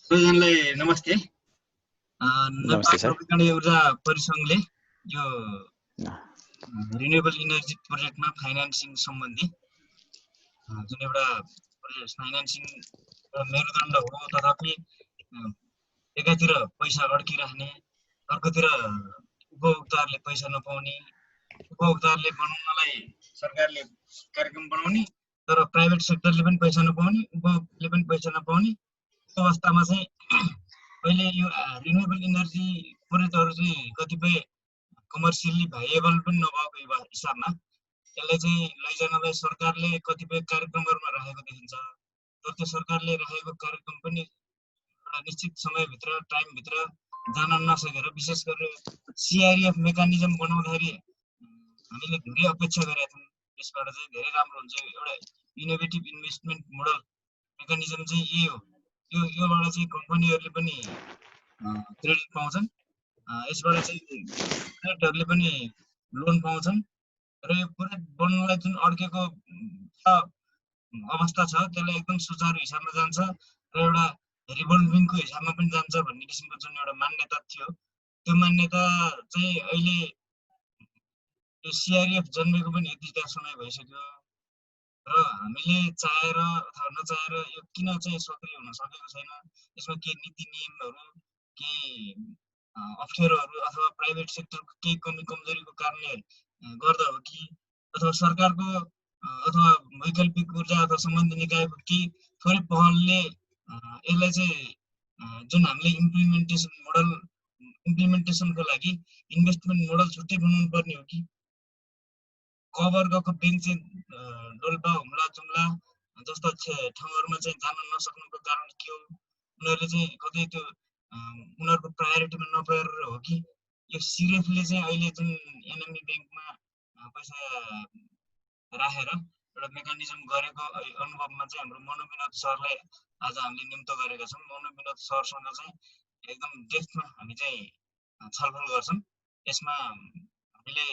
सबैजनालाई नमस्ते। नमस्ते नेपाल सर। नवीकरणीय ऊर्जा परिसङ्घले यो रिन्युएबल इनर्जी प्रोजेक्टमा फाइनान्सिङ सम्बन्धी जुन एउटा फाइनान्सिङ मेरुदण्ड हो, तथापि एकातिर पैसा अड्किराख्ने, अर्कोतिर उपभोक्ताहरूले पैसा नपाउने, उपभोक्ताहरूले बनाउनलाई सरकारले कार्यक्रम बनाउने तर प्राइभेट सेक्टरले पनि पैसा नपाउने, उपभोक्ताले पनि पैसा नपाउने अवस्थामा चाहिँ अहिले यो रिन्युएबल इनर्जी प्रोजेक्टहरू चाहिँ कतिपय कमर्सियली भाइएबल पनि नभएको हिसाबमा यसलाई चाहिँ लैजानलाई सरकारले कतिपय कार्यक्रमहरूमा राखेको देखिन्छ। तर त्यो सरकारले राखेको कार्यक्रम पनि एउटा निश्चित समयभित्र टाइमभित्र जान नसकेर विशेष गरेर सिआरइएफ मेकानिजम बनाउँदाखेरि हामीले धेरै अपेक्षा गरेका थियौँ। यसबाट चाहिँ धेरै राम्रो हुन्छ। एउटा इनोभेटिभ इन्भेस्टमेन्ट मोडल मेकानिजम चाहिँ यही हो। योबाट चाहिँ कम्पनीहरूले पनि क्रेडिट पाउँछन्, यसबाट चाहिँ प्रोजेक्टहरूले पनि लोन पाउँछन् र यो प्रोजेक्ट बन्नलाई जुन अड्केको अवस्था छ त्यसलाई एकदम सुचारू हिसाबमा जान्छ र एउटा रिभल्भिङको हिसाबमा पनि जान्छ भन्ने किसिमको जुन एउटा मान्यता थियो, त्यो मान्यता चाहिँ अहिले यो सिआरइएफ जन्मेको पनि यति समय भइसक्यो र हामीले चाहेर अथवा नचाहेर यो किन चाहिँ सक्रिय हुन सकेको छैन, यसमा के नीति नियमहरू, के अप्ठ्यारोहरू अथवा प्राइभेट सेक्टरको केही कमी कमजोरीको कारणले गर्दा हो कि अथवा सरकारको अथवा वैकल्पिक ऊर्जा अथवा सम्बन्धित निकायको केही थोरै पहलले यसलाई चाहिँ जुन हामीले इम्प्लिमेन्टेसनको लागि इन्भेस्टमेन्ट मोडल छुट्टै बनाउनु पर्ने हो कि कवर्गको ब्याङ्क चाहिँ डोल्पा हुम्ला जुम्ला जस्ता ठाउँहरूमा चाहिँ जान नसक्नुको कारण के हो? उनीहरूले चाहिँ कतै त्यो उनीहरूको प्रायोरिटीमा नपरेर हो कि यो सिरियसली चाहिँ अहिले जुन एनएमई ब्याङ्कमा पैसा राखेर एउटा मेकानिजम गरेको अनुभवमा चाहिँ हाम्रो मनोविनोद सरलाई आज हामीले निम्तो गरेका छौँ। मनोविनोद सरसँग चाहिँ एकदम डेप्थमा हामी चाहिँ छलफल गर्छौँ। यसमा हामीले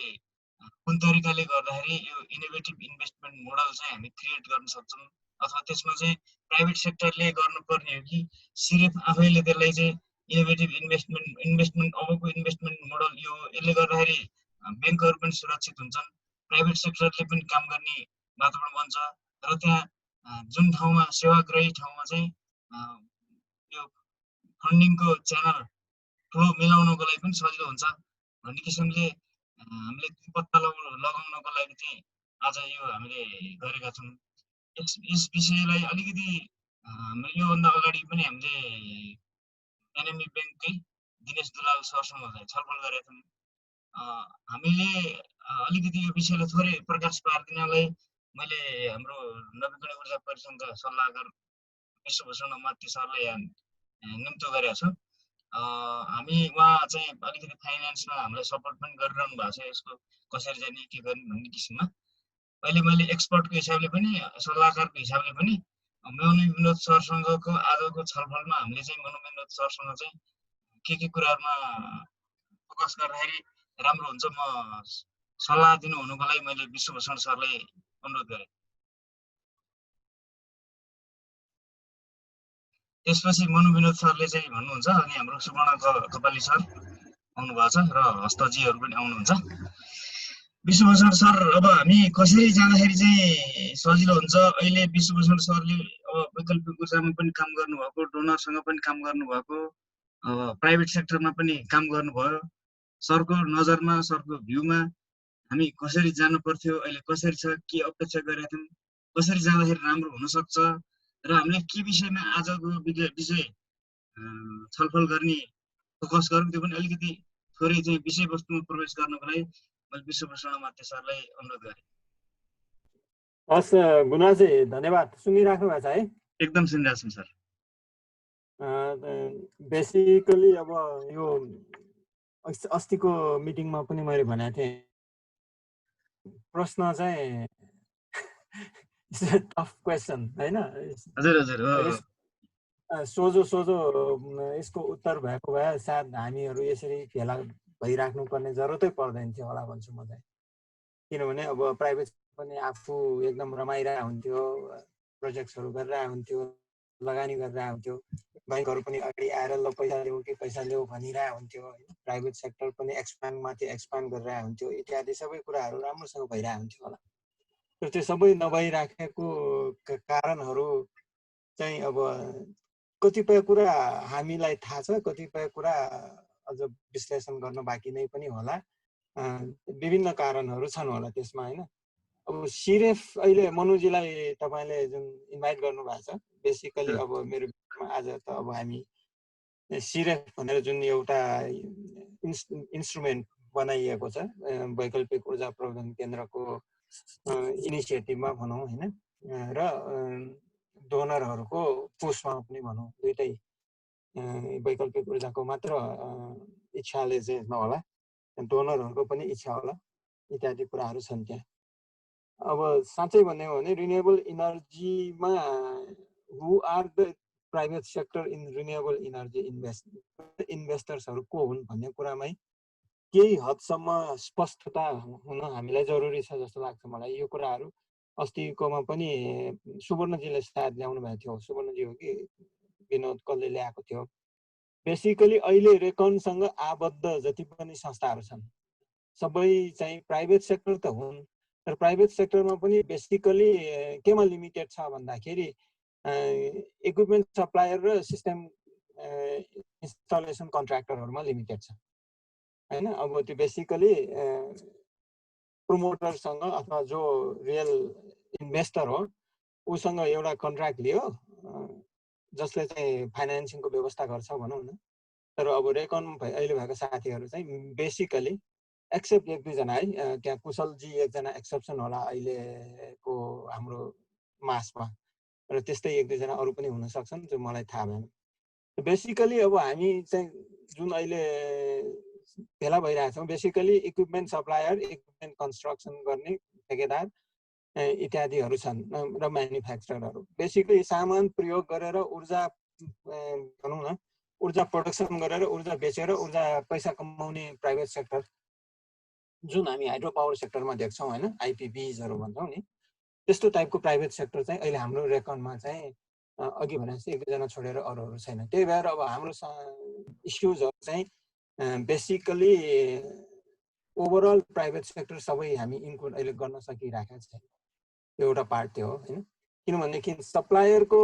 कुन तरिकाले गर्दाखेरि यो इनोभेटिभ इन्भेस्टमेन्ट मोडल चाहिँ हामी क्रिएट गर्न सक्छौँ अथवा त्यसमा चाहिँ प्राइभेट सेक्टरले गर्नुपर्ने हो कि सिर्फ आफैले त्यसलाई चाहिँ इनोभेटिभ इन्भेस्टमेन्ट अबको इन्भेस्टमेन्ट मोडल यो यसले गर्दाखेरि ब्याङ्कहरू पनि सुरक्षित हुन्छन्, प्राइभेट सेक्टरले पनि काम गर्ने वातावरण बन्छ र त्यहाँ जुन ठाउँमा सेवाग्राही ठाउँमा चाहिँ यो फन्डिङको च्यानल फ्लो मिलाउनको लागि पनि सजिलो हुन्छ भन्ने किसिमले हामीले पत्ता लगाउनको लागि चाहिँ आज यो हामीले गरेका छौँ। यस विषयलाई अलिकति योभन्दा अगाडि पनि हामीले एनएमई ब्याङ्ककै दिनेश दुलाल सरसँग छलफल गरेका थियौँ। हामीले अलिकति यो विषयलाई थोरै प्रकाश पारिदिनलाई मैले हाम्रो नवीकरणीय ऊर्जा परिसङ्घका सल्लाहकार विश्वभूषण माथि सरलाई निम्तो गरेका छु। हामी उहाँ चाहिँ अलिकति फाइनेन्समा हामीलाई सपोर्ट पनि गरिरहनु भएको छ, यसको कसरी जाने के गर्ने भन्ने किसिममा। अहिले मैले एक्सपर्टको हिसाबले पनि सल्लाहकारको हिसाबले पनि मनोविनोद सरसँगको आजको छलफलमा हामीले चाहिँ मनोविनोद सरसँग चाहिँ के कुराहरूमा फोकस गर्दाखेरि राम्रो हुन्छ म सल्लाह दिनु हुनुको लागि मैले विश्वभूषण सरलाई अनुरोध गरेँ। त्यसपछि मनोविनोद सरले चाहिँ भन्नुहुन्छ अनि हाम्रो सुवर्ण कपाली सर आउनुभएको छ र हस्तजीहरू पनि आउनुहुन्छ। विश्वभूषण सर अब हामी कसरी जाँदाखेरि चाहिँ सजिलो हुन्छ? अहिले विश्वभूषण सरले अब वैकल्पिक ऊर्जामा पनि काम गर्नुभएको, डोनरसँग पनि काम गर्नुभएको, प्राइभेट सेक्टरमा पनि काम गर्नुभयो। सरको नजरमा सरको भ्यूमा हामी कसरी जानु पर्थ्यो, अहिले कसरी छ, के अपेक्षा गरेका थियौँ, कसरी जाँदाखेरि राम्रो हुनसक्छ र हामीले के विषयमा आजको विषय छलफल गर्ने फोकस गरौँ, त्यो पनि अलिकति थोरै चाहिँ विषयवस्तुमा प्रवेश गर्नको लागि मैले विश्वभूषण माथि सरलाई अनुरोध गरेँ। हस् गुनाजी, धन्यवाद। सुनिराख्नु भएको छ है? एकदम सुनिरहेको छु सर। बेसिकली अब यो अस्तिको मिटिङमा पनि मैले भनेको थिएँ, प्रश्न चाहिँ टफ क्वेसन होइन? हजुर हजुर, सोझो यसको उत्तर भएको भए सायद हामीहरू यसरी भेला भइराख्नु पर्ने जरुरतै पर्दैन थियो होला भन्छु म चाहिँ। किनभने अब प्राइभेट पनि आफू एकदम रमाइरहेको हुन्थ्यो, प्रोजेक्ट्सहरू गरिरहेको हुन्थ्यो, लगानी गरिरहेको हुन्थ्यो, बैंकहरू पनि अगाडि आएर ल पैसा ल्याऊ कि पैसा ल्याऊ भनिरहेको हुन्थ्यो होइन। प्राइभेट सेक्टर पनि एक्सपान्ड गरिरहेको हुन्थ्यो इत्यादि सबै कुराहरू राम्रोसँग भइरहेको हुन्थ्यो होला। र त्यो सबै नभइराखेको कारणहरू चाहिँ अब कतिपय कुरा हामीलाई थाहा छ, कतिपय कुरा अझ विश्लेषण गर्न बाँकी नै पनि होला। विभिन्न कारणहरू छन् होला त्यसमा होइन। अब सिरेफ अहिले मनुजीलाई तपाईँले जुन इन्भाइट गर्नुभएको छ, बेसिकली अब मेरो आज त अब हामी सिरेफ भनेर जुन एउटा इन्स्ट्रुमेन्ट बनाइएको छ वैकल्पिक ऊर्जा प्रबन्धन केन्द्रको इनिसिएटिभमा भनौँ होइन, र डोनरहरूको पुसमा पनि भनौँ, दुइटै वैकल्पिक ऊर्जाको मात्र इच्छाले चाहिँ नहोला, डोनरहरूको पनि इच्छा होला, इत्यादि कुराहरू छन् त्यहाँ। अब साँच्चै भन्ने हो भने रिन्युएबल इनर्जीमा who are the private sector in renewable energy इन्भेस्टर्सहरू को हुन् भन्ने कुरामै केही हदसम्म स्पष्टता हुन हामीलाई जरुरी छ जस्तो लाग्छ मलाई। यो कुराहरू अस्तिकोमा पनि सुवर्णजीले सायद ल्याउनु भएको थियो, सुवर्णजी हो कि विनोद कसले ल्याएको थियो। बेसिकली अहिले रेकनसँग आबद्ध जति पनि संस्थाहरू छन् सबै चाहिँ प्राइभेट सेक्टर त हुन्, तर प्राइभेट सेक्टरमा पनि बेसिकली केमा लिमिटेड छ भन्दाखेरि इक्विपमेन्ट सप्लायर र सिस्टम इन्स्टलेसन कन्ट्र्याक्टरहरूमा लिमिटेड छ होइन। अब त्यो बेसिकली प्रोमोटरसँग अथवा जो रियल इन्भेस्टर हो उसँग एउटा कन्ट्र्याक्ट लियो जसले चाहिँ फाइनेन्सिङको व्यवस्था गर्छ भनौँ न। तर अब रेकन अहिले भएको साथीहरू चाहिँ बेसिकली एक्सेप्ट एक दुईजना है, त्यहाँ कुशलजी एकजना एक्सेप्सन होला अहिलेको हाम्रो मासमा, र त्यस्तै एक दुईजना अरू पनि हुन सक्छन् जो मलाई थाहा भएन। बेसिकली अब हामी चाहिँ जुन अहिले भेला भइरहेछौँ basically equipment supplier, equipment construction गर्ने ठेकेदार इत्यादिहरू छन् र म्यानुफ्याक्चररहरू। बेसिकली सामान प्रयोग गरेर ऊर्जा भनौँ न, ऊर्जा प्रोडक्सन गरेर ऊर्जा बेचेर ऊर्जा पैसा कमाउने प्राइभेट सेक्टर जुन हामी हाइड्रो पावर सेक्टरमा देख्छौँ होइन, आइपिपीजहरू भन्छौँ नि, त्यस्तो टाइपको प्राइभेट सेक्टर चाहिँ अहिले हाम्रो रेकनमा चाहिँ अघि भने जस्तै एक दुईजना छोडेर अरूहरू छैन। त्यही भएर अब हाम्रो इस्युजहरू चाहिँ बेसिकली ओभरअल प्राइभेट सेक्टर सबै हामी इन्क्लुड अहिले गर्न सकिरहेका छैन। एउटा पार्ट त्यो हो होइन। किनभनेदेखि सप्लायरको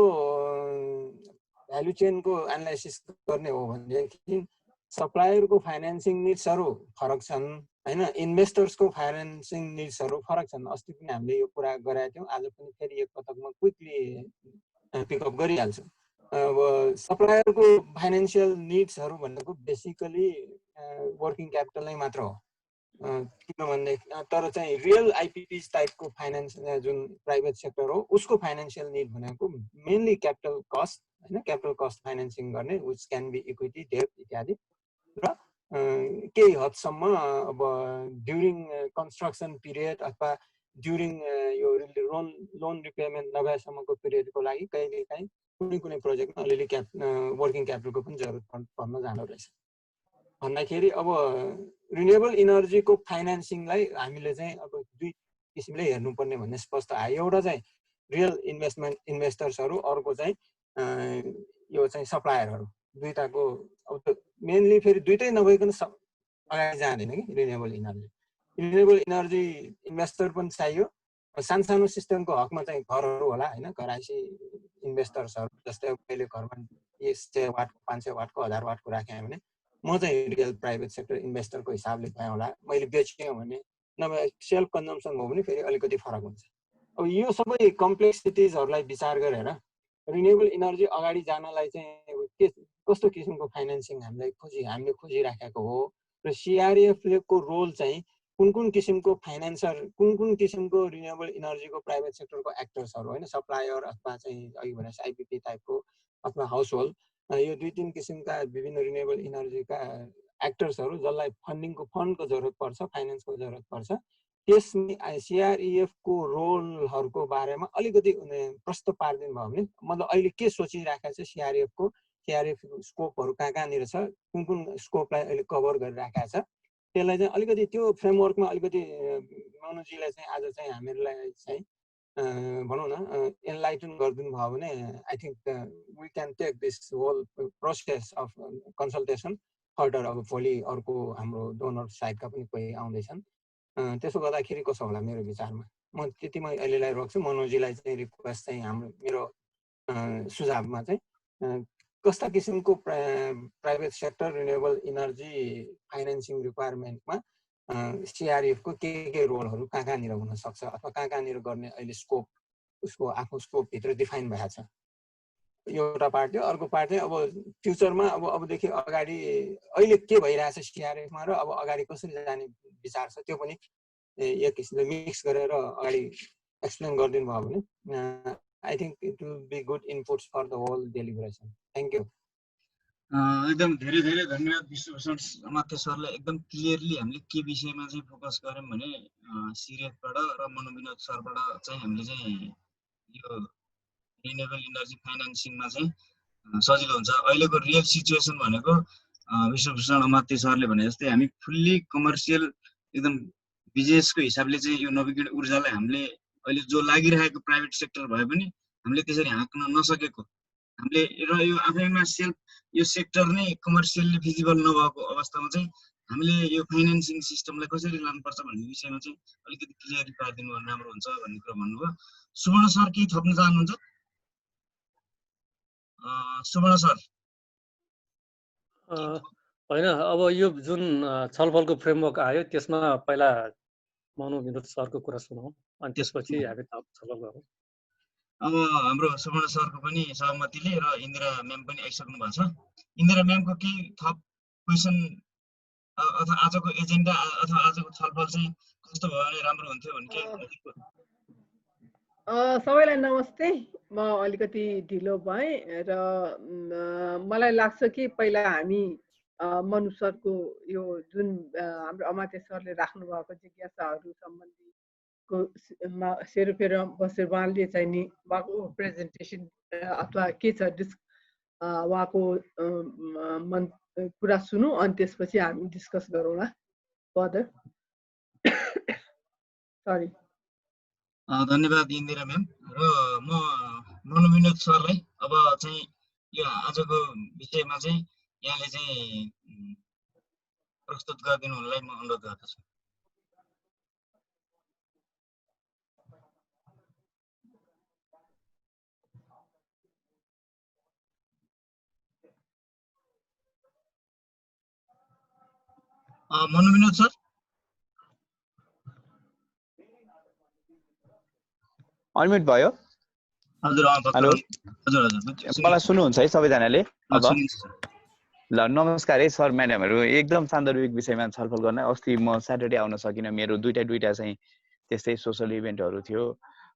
भ्यालु चेनको एनालाइसिस गर्ने हो भनेदेखि सप्लायरको फाइनेन्सिङ निड्सहरू फरक छन् होइन, इन्भेस्टर्सको फाइनेन्सिङ निड्सहरू फरक छन्। अस्ति पनि हामीले यो कुरा गरेका थियौँ, आज पनि फेरि एक पटकमा क्विकली पिकअप गरिहाल्छौँ। अब सप्लायरको फाइनेन्सियल निड्सहरू भनेको बेसिकली वर्किङ क्यापिटल नै मात्र हो, किनभने तर चाहिँ रियल आइपिपीज टाइपको फाइनेन्स जुन प्राइभेट सेक्टर हो उसको फाइनेन्सियल निड भनेको मेनली क्यापिटल कस्ट होइन, क्यापिटल कस्ट फाइनेन्सिङ गर्ने which can be equity, debt इत्यादि, र केही हदसम्म अब ड्युरिङ कन्स्ट्रक्सन पिरियड अथवा ड्युरिङ यो लोन रिपेमेन्ट नभएसम्मको पिरियडको लागि कहिलेकाहीँ कुनै कुनै प्रोजेक्टमा अलिअलि वर्किङ क्यापिटलको पनि जरुरत पर्न जाँदो रहेछ। भन्दाखेरि अब रिन्युएबल इनर्जीको फाइनेन्सिङलाई हामीले चाहिँ अब दुई किसिमले हेर्नुपर्ने भन्ने स्पष्ट आयो। एउटा चाहिँ रियल इन्भेस्टर्सहरू, अर्को चाहिँ यो चाहिँ सप्लायरहरू, दुईटाको अब मेनली फेरि दुइटै नभइकन अगाडि जाँदैन कि renewable energy. Renewable energy investor पनि चाहियो। सानो सिस्टमको हकमा चाहिँ घरहरू होला होइन, घराइसी इन्भेस्टर्सहरू जस्तै मैले घरमा 100 वाटको 500 वाटको 1000 वाटको राखेँ भने म चाहिँ रियल प्राइभेट सेक्टर इन्भेस्टरको हिसाबले पाएँ होला। मैले बेच्यो भने नभए सेल्फ कन्जम्सन हो भने फेरि अलिकति फरक हुन्छ। अब यो सबै कम्प्लेक्सिटिजहरूलाई विचार गरेर रिन्युएबल इनर्जी अगाडि जानलाई चाहिँ के कस्तो किसिमको फाइनेन्सिङ हामीले खोजिराखेको हो, र सिआरएफको रोल चाहिँ कुन किसिमको फाइनेन्सर, कुन किसिमको रिन्युएबल इनर्जीको प्राइभेट सेक्टरको एक्टर्सहरू होइन, सप्लायर अथवा चाहिँ अघि भने आइपिपी टाइपको अथवा हाउस होल्ड, यो दुई तिन किसिमका विभिन्न रिन्युएबल इनर्जीका एक्टर्सहरू जसलाई फन्डको जरुरत पर्छ, फाइनेन्सको जरुरत पर्छ, त्यसमा सिआरइएफको रोलहरूको बारेमा अलिकति प्रश्न पारिदिनु भयो भने, मतलब अहिले के सोचिराखेको छ सिआरइएफ स्कोपहरू कहाँनिर छ, कुन स्कोपलाई अहिले कभर गरिराखेको छ, त्यसलाई चाहिँ अलिकति त्यो फ्रेमवर्कमा अलिकति मनुजीलाई चाहिँ आज चाहिँ हामीहरूलाई चाहिँ भनौँ न एनलाइटन गरिदिनु भयो भने I think we can take this whole process of consultation further. अब भोलि अर्को हाम्रो डोनर साइडका पनि कोही आउँदैछन्, त्यसो गर्दाखेरि कसो होला मेरो विचारमा। म त्यतिमै अहिलेलाई रोक्छु। मनोजीलाई चाहिँ रिक्वेस्ट चाहिँ मेरो सुझावमा चाहिँ कस्ता किसिमको private sector renewable energy financing रिक्वायरमेन्टमा सिआरएफको के रोलहरू कहाँनिर हुन सक्छ अथवा कहाँनिर गर्ने अहिले स्कोप उसको आफ्नो स्कोपभित्र डिफाइन भएको छ। एउटा पार्ट हो। अर्को पार्ट चाहिँ अब फ्युचरमा अबदेखि अगाडि अहिले के भइरहेछ सिआरएफमा र अब अगाडि कसरी जाने विचार छ त्यो पनि एक किसिमले मिक्स गरेर अगाडि एक्सप्लेन गरिदिनु भयो भने I think it will be good inputs for the whole deliberation. Thank you. एकदम धेरै धेरै धन्यवाद विश्वभूषण अमात्य सरले। एकदम क्लियरली हामीले के विषयमा चाहिँ फोकस गऱ्यौँ भने सिरिएफबाट र मनोविनोद सरबाट चाहिँ हामीले चाहिँ यो रिन्युएबल इनर्जी फाइनेन्सिङमा चाहिँ सजिलो हुन्छ। अहिलेको रियल सिचुएसन भनेको विश्वभूषण अमात्य सरले भने जस्तै हामी फुल्ली कमर्सियल एकदम बिजनेसको हिसाबले चाहिँ यो नवीकरण ऊर्जालाई हामीले अहिले जो लागिरहेको प्राइभेट सेक्टर भए पनि हामीले त्यसरी हाँक्न नसकेको हामीले र यो आफैमा सेल्फ यो सेक्टर नै कमर्सियल्ली फिजिबल नभएको अवस्थामा चाहिँ हामीले यो फाइनेन्सिङ सिस्टमलाई कसरी लानुपर्छ भन्ने विषयमा चाहिँ अलिकति क्लियरली पारिदिनु भने राम्रो हुन्छ भन्ने कुरा भन्नुभयो। सुवर्ण सर केही थप्न चाहनुहुन्छ? सुवर्ण सर। होइन, अब यो जुन छलफलको फ्रेमवर्क आयो त्यसमा पहिला मनोविनोद सरको कुरा सुनौँ अनि त्यसपछि हामी छलफल गरौँ। अब हाम्रो सुवर्ण सरको पनि सहमतिले र इन्दिरा म्याम पनि आइसक्नु भएको छ। इन्दिरा म्यामको केही थप क्वेसन अथवा आजको एजेन्डा अथवा आजको छलफल चाहिँ कस्तो भयो भने राम्रो हुन्थ्यो भने के? सबैलाई नमस्ते। म अलिकति ढिलो भएँ र मलाई लाग्छ कि पहिला हामी मनु सरको यो जुन हाम्रो अमात्य सरले राख्नु भएको जिज्ञासाहरू सम्बन्धी सेरोफेर बसेर उहाँले चाहिँ नि उहाँको प्रेजेन्टेसन अथवा के छ उहाँको कुरा सुनौँ अनि त्यसपछि हामी डिस्कस गरौँला फर्दर। सरी। धन्यवाद इन्दिरा म्याम। र म मनोविनोद सरलाई अब चाहिँ यो आजको विषयमा चाहिँ यहाँले चाहिँ प्रस्तुत गरिदिनु हुनलाई म अनुरोध गर्दछु। मनोविनोद सर। अनम्युट भयो? हजुर। हेलो, हजुर हजुर मलाई सुन्नुहुन्छ है सबैजनाले? अब ल, नमस्कार है सर म्याडमहरू। एकदम सान्दर्भिक विषयमा छलफल गर्न। अस्ति म स्याटरडे आउन सकिनँ, मेरो दुईटा चाहिँ त्यस्तै सोसल इभेन्टहरू थियो,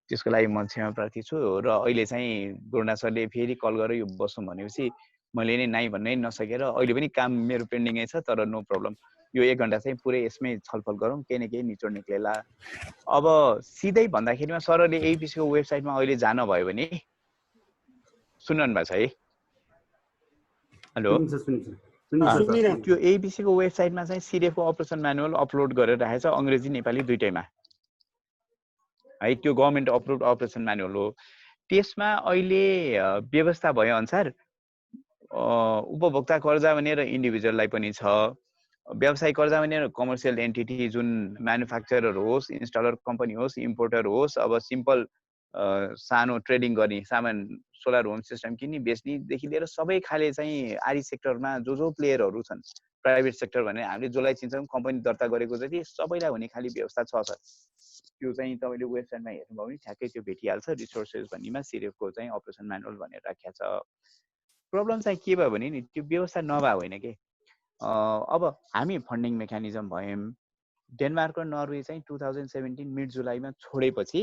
त्यसको लागि म क्षमा प्रार्थी छु। र अहिले चाहिँ गुरुना सरले फेरि कल गरेर यो बसौँ भनेपछि मैले नै नाइ भन्नै नसकेर अहिले पनि काम मेरो पेन्डिङै छ, तर नो प्रब्लम। यो 1 घन्टा चाहिँ पुरै यसमै छलफल गरौँ, केही न केही निचोड निक्लेला। अब सिधै भन्दाखेरिमा सरले एबिसीको वेबसाइटमा अहिले जान भयो भने सुन्नु भएको छ है? हेलो, त्यो एबिसीको वेबसाइटमा चाहिँ सिरिएफको अपरेसन म्यानुअल अपलोड गरेर राखेको छ, अङ्ग्रेजी नेपाली दुईटैमा है। त्यो गभर्मेन्ट अप्रुभड अपरेसन म्यानुअल हो। त्यसमा अहिले व्यवस्था भए अनुसार उपभोक्ता कर्जा भनेर इन्डिभिजुअललाई पनि छ, व्यवसायिक कर्जा भनेर कमर्सियल एन्टिटी जुन म्यानुफ्याक्चरर होस्, इन्स्टलर कम्पनी होस्, इम्पोर्टर होस्, अब सिम्पल सानो ट्रेडिङ गर्ने सामान सोलर होम सिस्टम किन्ने बेच्नेदेखि लिएर सबै खाले चाहिँ आरी सेक्टरमा जो प्लेयरहरू छन्, प्राइभेट सेक्टर भनेर हामीले जसलाई चिन्छौँ कम्पनी दर्ता गरेको जति सबैलाई हुने खाली व्यवस्था छ सर। त्यो चाहिँ तपाईँले वेबसाइटमा हेर्नुभयो भने ठ्याक्कै त्यो भेटिहाल्छ। रिसोर्सेस भन्नेमा सिरिएफको चाहिँ अपरेसन म्यानुअल भनेर राखेको छ। प्रब्लम चाहिँ के भयो भने नि त्यो व्यवस्था नभए होइन कि अब हामी फन्डिङ मेकानिजम भयौँ। डेनमार्क र नर्वे चाहिँ 2017 मिड जुलाईमा छोडेपछि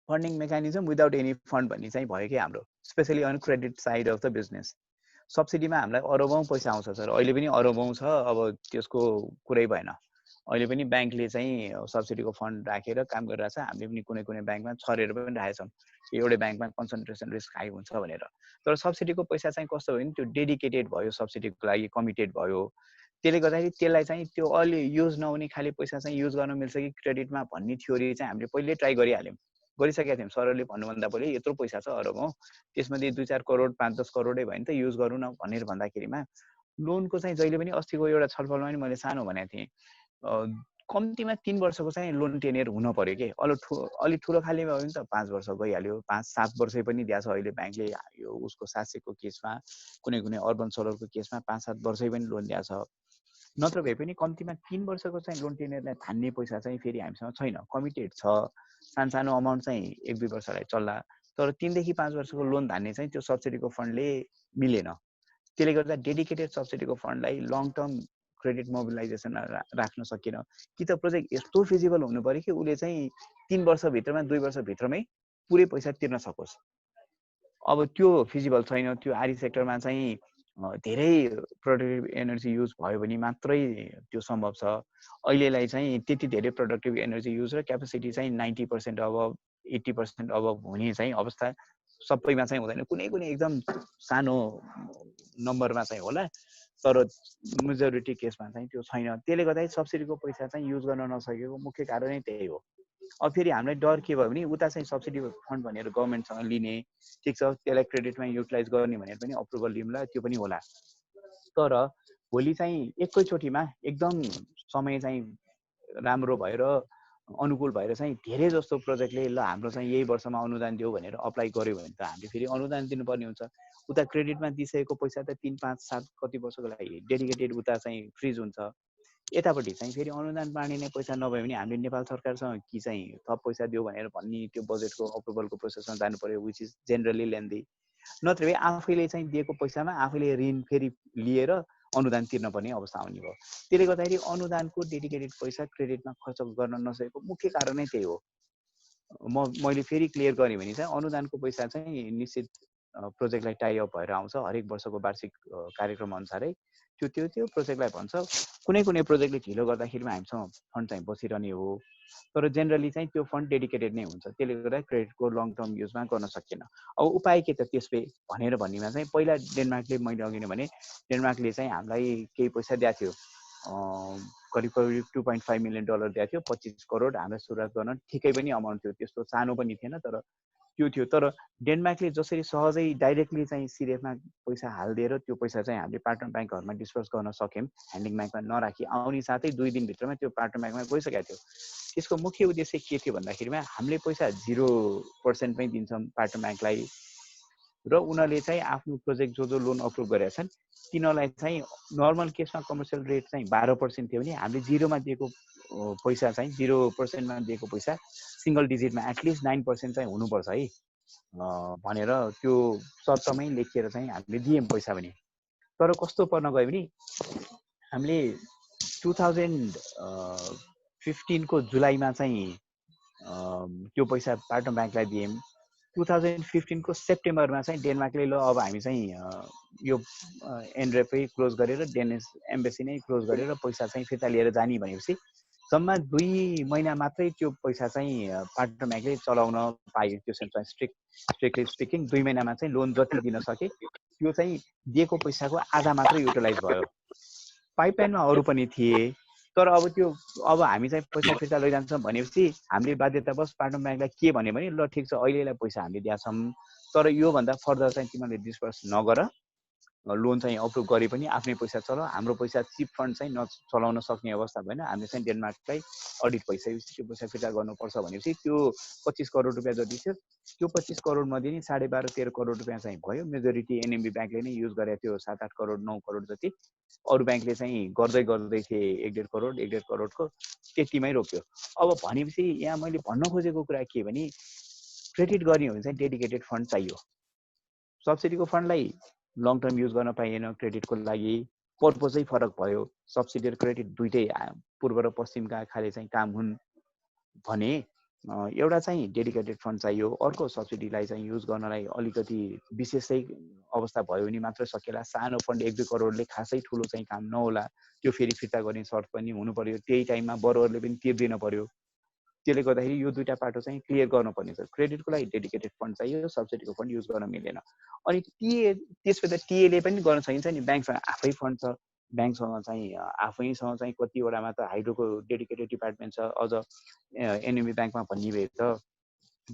funding mechanism without any fund भन्ने चाहिँ भयो कि हाम्रो, specially on credit side of the business. सब्सिडीमा हामीलाई अरबौँ पैसा आउँछ सर, अहिले पनि अरबौँ छ। अब त्यसको कुरै भएन। अहिले पनि ब्याङ्कले चाहिँ सब्सिडीको फन्ड राखेर काम गरिरहेछ। हामीले पनि कुनै कुनै ब्याङ्कमा छरेर पनि राखेछौँ, एउटै ब्याङ्कमा कन्सन्ट्रेसन रिस्क हाई हुन्छ भनेर। तर सब्सिडीको पैसा चाहिँ कस्तो भयो भने त्यो डेडिकेटेड भयो, सब्सिडीको लागि कमिटेड भयो। त्यसले गर्दाखेरि त्यसलाई चाहिँ त्यो अलि युज नहुने खाली पैसा चाहिँ युज गर्न मिल्छ कि क्रेडिटमा भन्ने थ्योरी चाहिँ हामीले पहिले ट्राई गरिहाल्यौँ। गरिसकेका थियौँ सरहरूले भन्नुभन्दा पहिले यत्रो पैसा छ अरबौँ त्यसमध्ये 2-4 करोड 5-10 करोडै भयो नि त युज गरौँ न भनेर भन्दाखेरिमा लोनको चाहिँ जहिले पनि अस्तिको एउटा छलफलमा पनि मैले सानो भनेको थिएँ कम्तीमा 3 वर्षको चाहिँ लोन टेनियर हुन पर्यो के अलि ठुलो खालीमा हो नि त 5 वर्ष गइहाल्यो 5-7 वर्ष पनि दिएको छ अहिले ब्याङ्कले यो उसको 700 को केसमा कुनै अर्बन सोलरको केसमा 5-7 वर्षै पनि लोन दिएको छ नत्र भए पनि कम्तीमा 3 वर्षको चाहिँ लोन टेनियरलाई थान्ने पैसा चाहिँ फेरि हामीसँग छैन कमिटेड छ सानो अमाउन्ट चाहिँ 1-2 वर्षलाई चल्ला तर 3 देखि 5 वर्षको लोन धान्ने चाहिँ त्यो सब्सिडीको फन्डले मिलेन त्यसले गर्दा डेडिकेटेड सब्सिडीको फन्डलाई लङ टर्म क्रेडिट मोबिलाइजेसनमा राख्न सकिन कि त प्रोजेक्ट यस्तो फिजिबल हुनु पर्यो कि उसले चाहिँ 3 वर्षभित्रमा 2 वर्षभित्रमै पुरै पैसा तिर्न सकोस् अब त्यो फिजिबल छैन त्यो आरी सेक्टरमा चाहिँ धेरै प्रोडक्टिभ एनर्जी युज भयो भने मात्रै त्यो सम्भव छ अहिलेलाई चाहिँ त्यति धेरै प्रोडक्टिभ एनर्जी युज र क्यापेसिटी चाहिँ 90% अब 80% अब हुने चाहिँ अवस्था सबैमा चाहिँ हुँदैन कुनै एकदम सानो नम्बरमा चाहिँ होला तर मेजोरिटी केसमा चाहिँ त्यो छैन त्यसले गर्दा सब्सिडीको पैसा चाहिँ युज गर्न नसकेको मुख्य कारणै त्यही हो अब फेरि हामीलाई डर के भयो भने उता चाहिँ सब्सिडी फन्ड भनेर गभर्मेन्टसँग लिने ठिक छ त्यसलाई क्रेडिटमा युटिलाइज गर्ने भनेर पनि अप्रुभल लिउँला त्यो पनि होला तर भोलि चाहिँ एकैचोटिमा एकदम समय चाहिँ राम्रो भएर अनुकूल भएर चाहिँ धेरै जस्तो प्रोजेक्टले ल हाम्रो चाहिँ यही वर्षमा अनुदान दियो भनेर अप्लाई गर्यो भने त हामीले फेरि अनुदान दिनुपर्ने हुन्छ उता क्रेडिटमा दिइसकेको पैसा त 3-5-7 कति वर्षको लागि डेडिकेटेड उता चाहिँ फ्रिज हुन्छ यतापट्टि चाहिँ फेरि अनुदान बाँडिने पैसा नभए भने हामीले नेपाल सरकारसँग कि चाहिँ थप पैसा दियो भनेर भन्ने त्यो बजेटको अप्रुभलको प्रोसेसमा जानु पर्यो विच इज जेनरली लेन्दी नत्र भए आफैले चाहिँ दिएको पैसामा आफैले ऋण फेरि लिएर अनुदान तिर्न पर्ने अवस्था आउने भयो त्यसले गर्दाखेरि अनुदानको डेडिकेटेड पैसा क्रेडिटमा खर्च गर्न नसकेको मुख्य कारण नै त्यही हो मैले फेरि क्लियर गरेँ भने चाहिँ अनुदानको पैसा चाहिँ निश्चित प्रोजेक्टलाई टाइ अप भएर आउँछ हरेक वर्षको वार्षिक कार्यक्रम अनुसारै त्यो प्रोजेक्टलाई भन्छ कुनै प्रोजेक्टले ढिलो गर्दाखेरिमा हामीसँग फन्ड चाहिँ बसिरहने हो तर जेनरली चाहिँ त्यो फन्ड डेडिकेटेड नै हुन्छ त्यसले गर्दा क्रेडिटको लङ टर्म युजमा गर्न सकिएन अब उपाय के त त्यसले भनेर भन्नेमा चाहिँ पहिला डेनमार्कले मैले अघि नै भने डेनमार्कले चाहिँ हामीलाई केही पैसा दिएको थियो करिब 2.5 मिलियन डलर दिएको थियो 25 करोड हामीलाई सुरुवात गर्न ठिकै पनि अमाउन्ट थियो त्यस्तो सानो पनि थिएन तर त्यो थियो तर डेनमार्कले जसरी सहजै डाइरेक्टली चाहिँ सिरिएफमा पैसा हालिदिएर त्यो पैसा चाहिँ हामीले पार्टनर ब्याङ्कहरूमा डिस्पर्स गर्न सक्यौँ ह्यान्डिङ ब्याङ्कमा नराखी आउने साथै 2 दिनभित्रमा त्यो पार्टनर ब्याङ्कमा गइसकेको थियो त्यसको मुख्य उद्देश्य के थियो भन्दाखेरिमा हामीले पैसा 0% मै दिन्छौँ पार्टनर ब्याङ्कलाई र उनीहरूले चाहिँ आफ्नो प्रोजेक्ट जो लोन अप्रुभ गरेका छन् तिनीहरूलाई चाहिँ नर्मल केसमा कमर्सियल रेट चाहिँ 12% थियो भने हामीले 0मा दिएको पैसा चाहिँ 0%मा दिएको पैसा सिंगल डिजिटमा एटलिस्ट 9% चाहिँ हुनुपर्छ है भनेर त्यो शर्तमै लेखिएर चाहिँ हामीले दियौँ पैसा पनि तर कस्तो पर्न गयो भने हामीले 2015 को जुलाईमा चाहिँ त्यो पैसा पार्टनर ब्याङ्कलाई दियौँ 2015 को सेप्टेम्बरमा चाहिँ डेनमार्कले ल अब हामी चाहिँ यो एनरेपै क्लोज गरेर डेनिस एम्बेसी नै क्लोज गरेर पैसा चाहिँ फिर्ता लिएर जाने भनेपछि जम्मा 2 महिना मात्रै त्यो पैसा चाहिँ पार्टनर ब्याङ्कले चलाउन पायो त्यो चाहिँ स्ट्रिक्टली स्पिकिङ 2 महिनामा चाहिँ लोन जति दिन सके त्यो चाहिँ दिएको पैसाको आधा मात्रै युटिलाइज भयो पाइपलाइनमा अरू पनि थिए तर अब हामी चाहिँ पैसा फिर्ता लैजान्छौँ भनेपछि हामीले बाध्यतावश पार्टनर ब्याङ्कलाई के भन्यो भने ल ठिक छ अहिलेलाई पैसा हामीले दिएछौँ तर योभन्दा फर्दर चाहिँ तिमीहरूले डिस्पर्स नगर लोन चाहिँ अप्रुभ गरे पनि आफ्नै पैसा चलाऊ हाम्रो पैसा चिप फन्ड चाहिँ नचलाउन सक्ने अवस्था भएन हामीले चाहिँ डेनमार्कलाई अडिट भइसकेपछि त्यो पैसा फिर्ता गर्नुपर्छ भनेपछि त्यो 25 करोड रुपियाँ जति थियो त्यो 25 करोड मध्ये नि 12.5-13 करोड रुपियाँ चाहिँ भयो मेजोरिटी एनएमबी ब्याङ्कले नै युज गरेको थियो 7-8 करोड 9 करोड जति अरू ब्याङ्कले चाहिँ गर्दै थिए 1.5 करोडको त्यतिमै रोक्यो अब भनेपछि यहाँ मैले भन्न खोजेको कुरा के भने क्रेडिट गर्ने हो भने चाहिँ डेडिकेटेड फन्ड चाहियो सब्सिडीको फन्डलाई लङ टर्म युज गर्न पाइएन क्रेडिटको लागि पर्पजै फरक भयो सब्सिडी र क्रेडिट दुईटै पूर्व र पश्चिमका खाले चाहिँ काम हुन् भने एउटा चाहिँ डेडिकेटेड फन्ड चाहियो अर्को सब्सिडीलाई चाहिँ युज गर्नलाई अलिकति विशेषै अवस्था भयो भने मात्र सकेला सानो फन्ड 1-2 करोडले खासै ठुलो चाहिँ काम नहोला त्यो फेरि फिर्ता गर्ने शर्त पनि हुनु पर्यो त्यही टाइममा बरोबरले पनि तिर्दिन पर्यो त्यसले गर्दाखेरि यो दुईटा पाटो चाहिँ क्लियर गर्नुपर्ने छ क्रेडिटको लागि डेडिकेटेड फन्ड चाहियो सब्सिडीको फन्ड युज गर्न मिलेन अनि त्यसपछि टीएले पनि गर्न सकिन्छ नि ब्याङ्कसँग आफै फन्ड छ ब्याङ्कसँग चाहिँ आफैसँग चाहिँ कतिवटामा त हाइड्रोको डेडिकेटेड डिपार्टमेन्ट छ अझ एनएमबी ब्याङ्कमा भन्ने भए त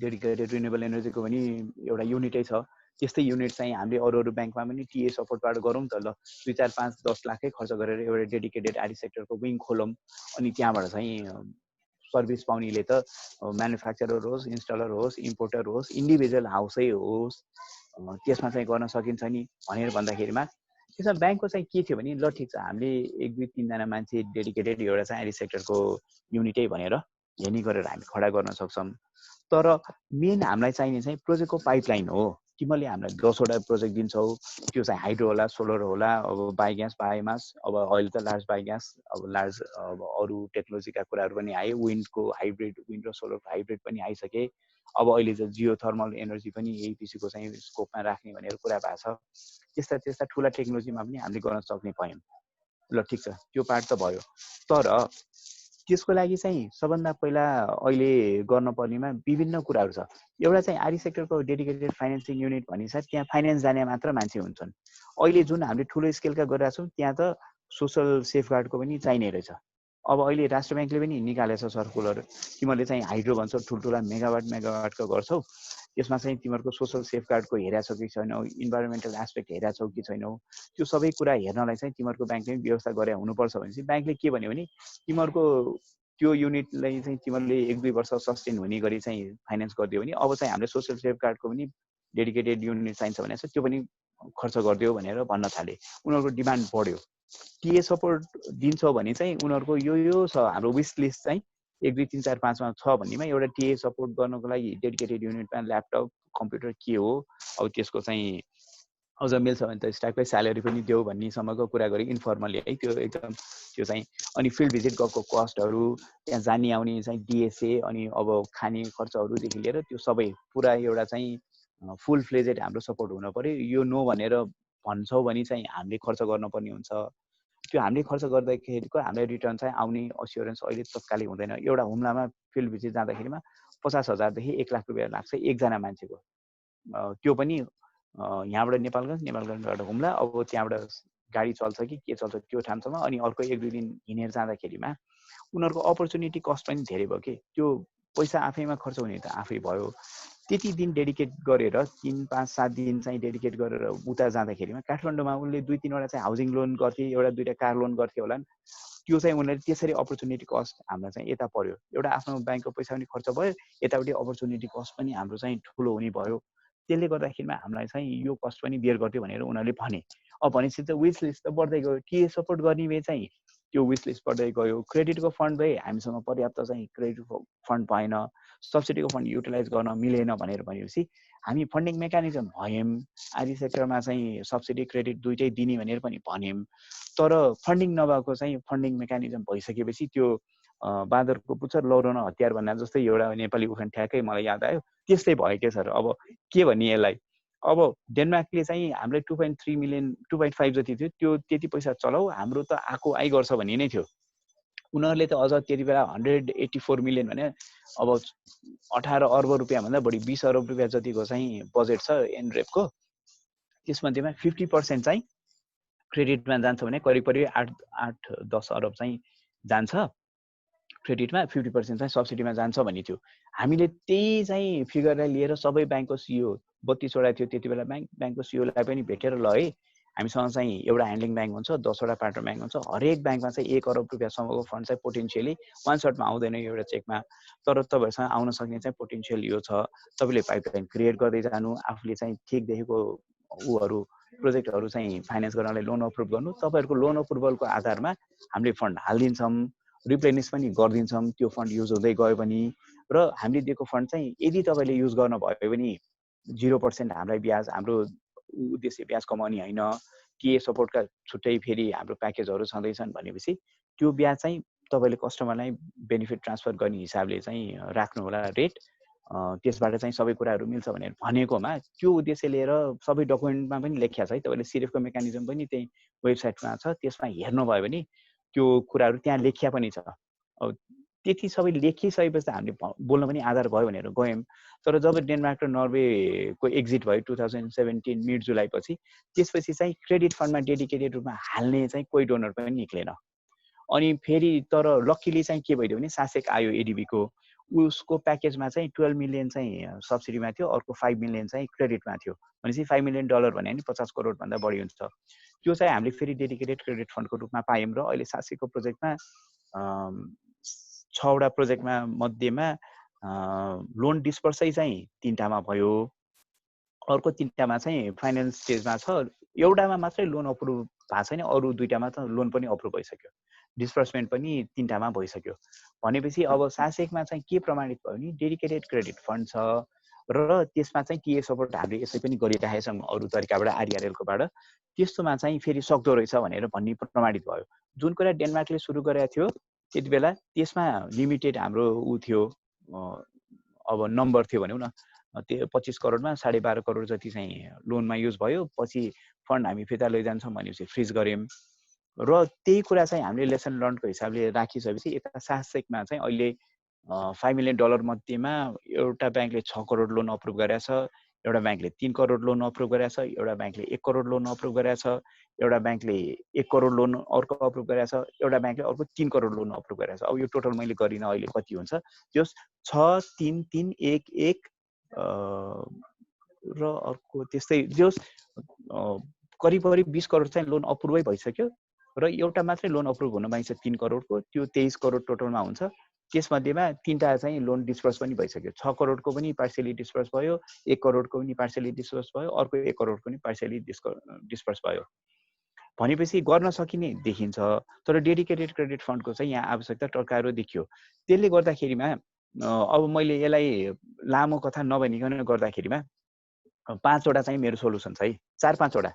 डेडिकेटेड रिन्युएबल एनर्जीको पनि एउटा युनिटै छ। त्यस्तै युनिट चाहिँ हामीले अरू ब्याङ्कमा पनि टिए सपोर्टबाट गरौँ त ल, 2, 4, 5, 10 लाखै खर्च गरेर एउटा डेडिकेटेड आरई सेक्टरको विङ खोलौँ, अनि त्यहाँबाट चाहिँ सर्भिस पाउनेले त म्यानुफ्याक्चरर होस्, इन्स्टलर होस्, इम्पोर्टर होस्, इन्डिभिजुअल हाउसै होस्, त्यसमा चाहिँ गर्न सकिन्छ नि भनेर भन्दाखेरिमा त्यसमा ब्याङ्कको चाहिँ के थियो भने ल ठिक छ, हामीले 1, 2, 3 जना मान्छे डेडिकेटेड एउटा चाहिँ आरई सेक्टरको युनिटै भनेर हेर्ने गरेर हामी खडा गर्न सक्छौँ। तर मेन हामीलाई चाहिने चाहिँ प्रोजेक्टको पाइपलाइन हो। तिमीले हामीलाई 10 वटा प्रोजेक्ट दिन्छौ, त्यो चाहिँ हाइड्रो होला, सोलर होला, अब बायोग्यास, बायोमास, अब अहिले त लार्ज बायोग्यास, अब लार्ज अब अरू टेक्नोलोजीका कुराहरू पनि आए, विन्डको हाइब्रिड, विन्ड र सोलरको हाइब्रिड पनि आइसके। अब अहिले चाहिँ जियो थर्मल एनर्जी पनि एपिसीको चाहिँ स्कोपमा राख्ने भनेर कुरा भएको छ। त्यस्ता ठुला टेक्नोलोजीमा पनि हामीले गर्न सक्ने भयौँ। ल ठिक छ, त्यो पार्ट त भयो। तर त्यसको लागि चाहिँ सबभन्दा पहिला अहिले गर्न पर्नेमा विभिन्न कुराहरू छ। एउटा चाहिँ आरई सेक्टरको डेडिकेटेड फाइनेन्सिङ युनिट भनिन्छ, त्यहाँ फाइनेन्स जाने मात्र मान्छे हुन्छन्। अहिले जुन हामीले ठुलो स्केलका गरिरहेको छौँ त्यहाँ त सोसल सेफगार्डको पनि चाहिने रहेछ। अब अहिले राष्ट्र ब्याङ्कले पनि निकालेछ सर्कुलर, तिमीहरूले चाहिँ हाइड्रो भन्छौ, ठुल्ठुला मेगावाटको गर्छौ, त्यसमा चाहिँ तिमीहरूको सोसल सेफगार्डको हेरेको छौ कि छैनौ, इन्भाइरोमेन्टल एस्पेक्ट हेरेको छौ कि छैनौ, त्यो सबै कुरा हेर्नलाई चाहिँ तिमीहरूको ब्याङ्कले व्यवस्था गरे हुनुपर्छ भनेपछि ब्याङ्कले के भन्यो भने तिमीहरूको त्यो युनिटलाई चाहिँ तिमीहरूले 1-2 वर्ष सस्टेन हुने गरी चाहिँ फाइनेन्स गरिदियो भने अब चाहिँ हामीले सोसल सेफगार्डको पनि डेडिकेटेड युनिट चाहिन्छ भनेर त्यो पनि खर्च गरिदियो भनेर भन्न थाले। उनीहरूको डिमान्ड बढ्यो। टिए सपोर्ट दिन्छौ भने चाहिँ उनीहरूको यो छ, हाम्रो विश लिस्ट चाहिँ 1, 2, 3, 4, 5 मा छ भन्नेमा एउटा टिए सपोर्ट गर्नको लागि डेडिकेटेड युनिटमा ल्यापटप, कम्प्युटर के हो, अब त्यसको चाहिँ अझ मिल्छ भने त स्टाफकै स्यालेरी पनि देऊ भन्नेसम्मको कुरा गरी इन्फर्मली है, त्यो एकदम त्यो चाहिँ। अनि फिल्ड भिजिट गएको कस्टहरू, त्यहाँ जाने आउने चाहिँ डिएसए, अनि अब खाने खर्चहरूदेखि लिएर त्यो सबै पुरा एउटा चाहिँ फुल फ्लेजेड हाम्रो सपोर्ट हुन पर्यो। यो नो भनेर भन्छौँ भने चाहिँ हामीले खर्च गर्नुपर्ने हुन्छ। त्यो हामीले खर्च गर्दाखेरिको हामीलाई रिटर्न चाहिँ आउने अस्योरेन्स अहिले तत्कालै हुँदैन। एउटा हुम्लामा फिल्ड भिजिट जाँदाखेरिमा 50,000 देखि 1 लाख रुपियाँ लाग्छ एकजना मान्छेको। त्यो पनि यहाँबाट नेपालगञ्जबाट हुम्ला, अब त्यहाँबाट गाडी चल्छ कि के चल्छ त्यो ठाउँसम्म, अनि अर्को 1-2 दिन हिँडेर जाँदाखेरिमा उनीहरूको अपर्च्युनिटी कस्ट पनि धेरै भयो कि, त्यो पैसा आफैमा खर्च हुने त आफै भयो। त्यति दिन डेडिकेट गरेर 3, 5, 7 दिन चाहिँ डेडिकेट गरेर उता जाँदाखेरिमा काठमाडौँमा उनले 2-3 वटा चाहिँ हाउसिङ लोन गर्थे, एउटा 2टा कार लोन गर्थे होला, त्यो चाहिँ उनीहरूले त्यसरी अपर्च्युनिटी कस्ट हामीलाई चाहिँ यता पर्यो। एउटा आफ्नो ब्याङ्कको पैसा पनि खर्च भयो, यतापट्टि अपर्च्युनिटी कस्ट पनि हाम्रो चाहिँ ठुलो हुने भयो। त्यसले गर्दाखेरिमा हामीलाई चाहिँ यो कस्ट पनि बियर गरिदियो भनेर उनीहरूले भने। अब भनेपछि त विश लिस्ट त बढ्दै गयो। टिए सपोर्ट गर्ने भए चाहिँ त्यो विश लिस्ट बढ्दै गयो। क्रेडिटको फन्ड भए हामीसँग पर्याप्त चाहिँ क्रेडिट फन्ड भएन, सब्सिडीको फन्ड युटिलाइज गर्न मिलेन भनेर भनेपछि हामी फन्डिङ मेकानिजम भयौँ। आरई सेक्टरमा चाहिँ सब्सिडी क्रेडिट दुइटै दिने भनेर पनि भन्यौँ। तर फन्डिङ नभएको चाहिँ फन्डिङ मेकानिजम भइसकेपछि त्यो बाँदरको पुच्छर लौरोन हतियार भन्दा जस्तै एउटा नेपाली उखान ठ्याक्कै मलाई याद आयो, त्यस्तै भयो के सर। अब के भन्ने यसलाई, अब डेनमार्कले चाहिँ हामीलाई 2.3 मिलियन 2.5 जति थियो, त्यो त्यति पैसा चलाऊ, हाम्रो त आएको आइ गर्छ भन्ने नै थियो। उनीहरूले त अझ त्यति बेला 184 मिलियन भने अब 18 अर्ब रुपियाँभन्दा बढी 20 अरब रुपियाँ जतिको चाहिँ बजेट छ एनरेपको। त्यसमध्येमा 50% चाहिँ क्रेडिटमा जान्छ भने करिब 8-10 अरब चाहिँ जान्छ क्रेडिटमा, 50% चाहिँ सब्सिडीमा जान्छ भन्ने थियो। हामीले त्यही चाहिँ फिगरलाई लिएर सबै ब्याङ्कको सिओ 32 वटा थियो त्यति बेला ब्याङ्कको सिओलाई पनि भेटेर ल है, हामीसँग चाहिँ एउटा ह्यान्डलिङ ब्याङ्क हुन्छ, 10 वटा पार्टनर ब्याङ्क हुन्छ, हरेक ब्याङ्कमा चाहिँ 1 अरब रुपियाँसम्मको फन्ड चाहिँ पोटेन्सियली वान सर्टमा आउँदैन एउटा चेकमा, तर तपाईँहरूसँग आउन सक्ने चाहिँ पोटेन्सियल यो छ। तपाईँले पाइपलाइन क्रिएट गर्दै जानु, आफूले चाहिँ ठिकदेखिको ऊहरू प्रोजेक्टहरू चाहिँ फाइनेन्स गर्नलाई लोन अप्रुभ गर्नु, तपाईँहरूको लोन अप्रुभलको आधारमा हामीले फन्ड हालिदिन्छौँ, रिप्लेनिस पनि गरिदिन्छौँ त्यो फन्ड युज हुँदै गयो भने। र हामीले दिएको फन्ड चाहिँ यदि तपाईँले युज गर्नुभयो भने 0% हामीलाई ब्याज, हाम्रो उद्देश्य ब्याज कमाउने होइन, टिए सपोर्टका छुट्टै फेरि हाम्रो प्याकेजहरू छँदैछन् भनेपछि त्यो ब्याज चाहिँ तपाईँले कस्टमरलाई बेनिफिट ट्रान्सफर गर्ने हिसाबले चाहिँ राख्नु होला रेट, त्यसबाट चाहिँ सबै कुराहरू मिल्छ भनेर भनेकोमा त्यो उद्देश्य लिएर सबै डकुमेन्टमा पनि लेखिया छ है, तपाईँले सिरिफको मेकानिजम पनि त्यही वेबसाइटमा छ, त्यसमा हेर्नुभयो भने त्यो कुराहरू त्यहाँ लेखिया पनि छ। अब त्यति सबै लेखिसकेपछि हामीले बोल्न पनि आधार भयो भनेर गयौँ। तर जब डेनमार्क र नर्वेको एक्जिट भयो 2017 मिड जुलाईपछि, त्यसपछि चाहिँ क्रेडिट फन्डमा डेडिकेटेड रूपमा हाल्ने चाहिँ कोही डोनर पनि निक्लेन। अनि फेरि तर लक्कीली चाहिँ के भइदियो भने सासेक आयो एडिबीको, उसको प्याकेजमा चाहिँ 12 मिलियन चाहिँ सब्सिडीमा थियो, अर्को 5 मिलियन चाहिँ क्रेडिटमा थियो। भनेपछि $5 मिलियन भने नि 50 करोडभन्दा बढी हुन्छ। त्यो चाहिँ हामीले फेरि डेडिकेटेड क्रेडिट फन्डको रूपमा पायौँ र अहिले 700 को प्रोजेक्टमा 6 वटा प्रोजेक्टमा मध्येमा लोन डिस्पर्सै चाहिँ 3टामा भयो, अर्को 3टामा चाहिँ फाइनल स्टेजमा छ, एउटामा मात्रै लोन अप्रुभ भएको छैन, अरू 2टामा त लोन पनि अप्रुभ भइसक्यो, डिस्पर्समेन्ट पनि 3टामा भइसक्यो। भनेपछि अब सासेकमा चाहिँ के प्रमाणित भयो भने डेडिकेटेड क्रेडिट फन्ड छ र त्यसमा चाहिँ टिए सपोर्ट हामीले यसै पनि गरिरहेका छौँ अरू तरिकाबाट आरइआरएलकोबाट, त्यस्तोमा चाहिँ फेरि सक्दो रहेछ भनेर भन्ने प्रमाणित भयो। जुन कुरा डेनमार्कले सुरु गरेको थियो त्यति बेला त्यसमा लिमिटेड हाम्रो ऊ थियो, अब नम्बर थियो भनौँ न, त्यो 25 करोडमा 12.5 करोड जति चाहिँ लोनमा युज भयो। पछि फन्ड हामी फिर्ता लैजान्छौँ भनेपछि फ्रिज गऱ्यौँ र त्यही कुरा चाहिँ हामीले लेसन लर्नको हिसाबले राखिसकेपछि यता सासेकमा चाहिँ अहिले $5 मिलियन मध्येमा एउटा ब्याङ्कले 6 करोड लोन अप्रुभ गरेको छ, एउटा ब्याङ्कले 3 करोड लोन अप्रुभ गरेको छ, एउटा ब्याङ्कले 1 करोड लोन अप्रुभ गरेको छ, एउटा ब्याङ्कले 1 करोड लोन अर्को अप्रुभ गरेको छ, एउटा ब्याङ्कले अर्को 3 करोड लोन अप्रुभ गरेको छ। अब यो टोटल मैले गरिनँ अहिले कति हुन्छ, त्यो 6, 3, 3, 1, 1 र अर्को त्यस्तै जो करिब 20 करोड चाहिँ लोन अप्रुभै भइसक्यो र एउटा मात्रै लोन अप्रुभ हुन बाँकी छ 3 करोडको, त्यो 23 करोड टोटलमा हुन्छ। त्यसमध्येमा 3टा चाहिँ लोन डिस्पर्स पनि भइसक्यो, 6 करोडको पनि पार्सियली डिस्पर्स भयो, 1 करोडको पनि पार्सियली डिस्पर्स भयो, अर्को 1 करोडको पनि पार्सियली डिस्पर्स भयो। भनेपछि गर्न सकिने देखिन्छ, तर डेडिकेटेड क्रेडिट फन्डको चाहिँ यहाँ आवश्यकता टर्कारो देखियो। त्यसले गर्दाखेरिमा अब मैले यसलाई लामो कथा नभनिकन गर्दाखेरिमा 5 वटा चाहिँ मेरो सोलुसन छ है, 4-5 वटा।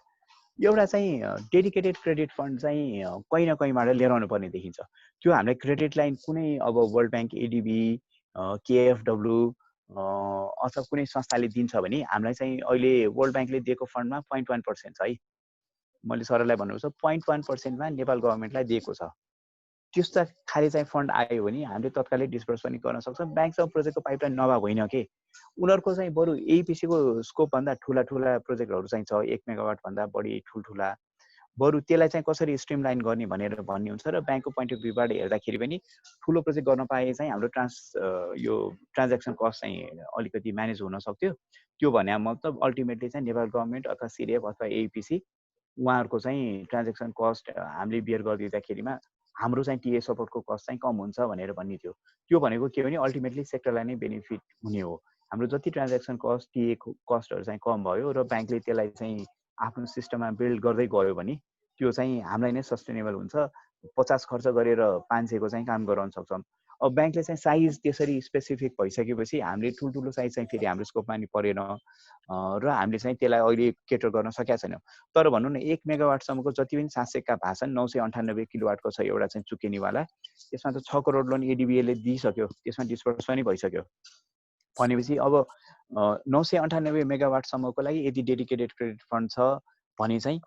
एउटा चाहिँ डेडिकेटेड क्रेडिट फन्ड चाहिँ कहीँ न कहीँबाट लिएर आउनु पर्ने देखिन्छ। त्यो हामीलाई क्रेडिट लाइन कुनै अब वर्ल्ड ब्याङ्क, एडिबी, केएफडब्ल्यू अथवा कुनै संस्थाले दिन्छ भने हामीलाई चाहिँ अहिले वर्ल्ड ब्याङ्कले दिएको फन्डमा 0.1% छ है, मैले सरलाई भन्नुपर्छ 0.1%मा नेपाल गभर्मेन्टलाई दिएको छ। त्यस्ता खाले चाहिँ फन्ड आयो भने हामीले तत्कालै डिस्पर्स पनि गर्न सक्छौँ। ब्याङ्कसँग प्रोजेक्टको पाइपलाइन नभएको होइन के, उनीहरूको चाहिँ बरु एपिसीको स्कोपभन्दा ठुला प्रोजेक्टहरू चाहिँ छ, 1 मेगावाट भन्दा बढी ठुल्ठुला, बरु त्यसलाई चाहिँ कसरी स्ट्रिमलाइन गर्ने भनेर भन्ने हुन्छ र ब्याङ्कको पोइन्ट अफ भ्यूबाट हेर्दाखेरि पनि ठुलो प्रोजेक्ट गर्न पाए चाहिँ हाम्रो यो ट्रान्ज्याक्सन कस्ट चाहिँ अलिकति म्यानेज हुन सक्थ्यो। त्यो भने मतलब अल्टिमेटली चाहिँ नेपाल गभर्मेन्ट अथवा सिडिएफ अथवा एपिसी उहाँहरूको चाहिँ ट्रान्ज्याक्सन कस्ट हामीले बियर गरिदिँदाखेरिमा हाम्रो चाहिँ टिए सपोर्टको कस्ट चाहिँ कम हुन्छ भनेर भन्ने थियो। त्यो भनेको के भने अल्टिमेटली सेक्टरलाई नै बेनिफिट हुने हो। हाम्रो जति ट्रान्ज्याक्सन कस्ट, टिए कस्टहरू चाहिँ कम भयो र ब्याङ्कले त्यसलाई चाहिँ आफ्नो सिस्टममा बिल्ड गर्दै गयो भने त्यो चाहिँ हामीलाई नै सस्टेनेबल हुन्छ। 50 खर्च गरेर 500 को चाहिँ काम गराउन सक्छौँ। अब ब्याङ्कले चाहिँ साइज त्यसरी स्पेसिफिक भइसकेपछि हामीले ठुल्ठुलो साइज चाहिँ फेरि हाम्रो स्कोपमा नि परेन र हामीले चाहिँ त्यसलाई अहिले केटर गर्न सकेका छैनौँ। तर भनौँ न 1 मेगावाटसम्मको जति पनि 700 का भाषण 998 किलोवाटको छ एउटा चाहिँ चुकेनीवाला, त्यसमा त 6 करोड लोन एडिबिएले दिइसक्यो, त्यसमा डिस्पर्स पनि भइसक्यो। भनेपछि अब 998 मेगावाटसम्मको लागि यदि डेडिकेटेड क्रेडिट फन्ड छ भने चाहिँ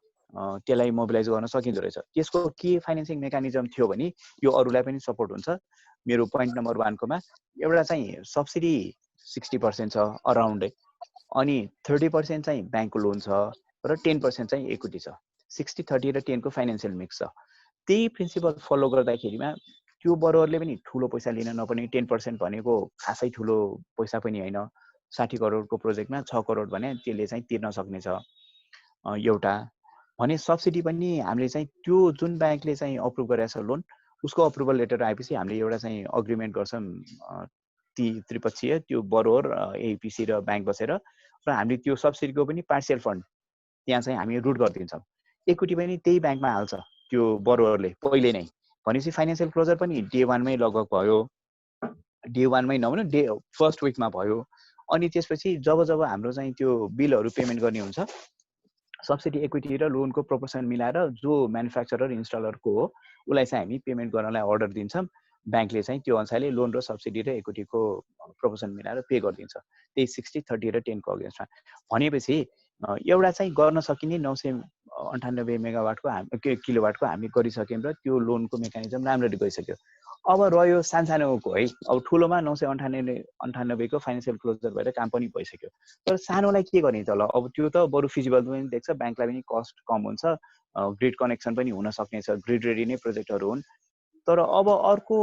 त्यसलाई मोबिलाइज गर्न सकिँदो रहेछ। त्यसको के फाइनेन्सिङ मेकानिजम थियो भने यो अरूलाई पनि सपोर्ट हुन्छ। मेरो पोइन्ट नम्बर 1 कोमा एउटा चाहिँ सब्सिडी 60% छ अराउन्डै, अनि 30% चाहिँ ब्याङ्कको लोन छ र 10% चाहिँ इक्विटी छ। 60-30 र 10 को फाइनेन्सियल मिक्स छ। त्यही प्रिन्सिपल फलो गर्दाखेरिमा त्यो बरोबरले पनि ठुलो पैसा लिन नपर्ने, 10% भनेको खासै ठुलो पैसा पनि होइन। 60 करोडको प्रोजेक्टमा 6 करोड भने त्यसले चाहिँ तिर्न सक्ने छ एउटा। भने सब्सिडी पनि हामीले चाहिँ त्यो जुन ब्याङ्कले चाहिँ अप्रुभ गरेको छ लोन, उसको अप्रुभल लेटर आएपछि हामीले एउटा चाहिँ अग्रिमेन्ट गर्छौँ त्रिपक्षीय, त्यो बरोबर एपिसी र ब्याङ्क बसेर, र हामीले त्यो सब्सिडीको पनि पार्सियल फन्ड त्यहाँ चाहिँ हामी रुट गरिदिन्छौँ। इक्विटी पनि त्यही ब्याङ्कमा हाल्छ त्यो बरोबरले पहिले नै। भनेपछि फाइनेन्सियल क्लोजर पनि डे 1 मै लगभग भयो, डे 1 मै नभनौँ डे फर्स्ट विकमा भयो। अनि त्यसपछि जब हाम्रो चाहिँ त्यो बिलहरू पेमेन्ट गर्ने हुन्छ, सब्सिडी, इक्विटी र लोनको प्रोपोर्सन मिलाएर जो म्यानुफ्याक्चरर इन्स्टलरको हो उसलाई चाहिँ हामी पेमेन्ट गर्नलाई अर्डर दिन्छौँ। ब्याङ्कले चाहिँ त्यो अनुसारले लोन र सब्सिडी र इक्विटीको प्रोपोर्सन मिलाएर पे गरिदिन्छ, त्यही 60-30 र 10 को अगेन्स्टमा। भनेपछि एउटा चाहिँ गर्न सकिने 998 मेगावाटको किलोवाटको हामी गरिसक्यौँ र त्यो लोनको मेकानिजम राम्ररी गइसक्यो। अब रह्यो सानसानोको है, अब ठुलोमा 998 को फाइनेन्सियल क्लोजर भएर काम पनि भइसक्यो। तर सानोलाई के गर्ने त? ल अब त्यो त बरु फिजिबल पनि देख्छ, ब्याङ्कलाई पनि कस्ट कम हुन्छ, ग्रिड कनेक्सन पनि हुन सक्ने छ, ग्रिड रेडी नै प्रोजेक्टहरू हुन्। तर अब अर्को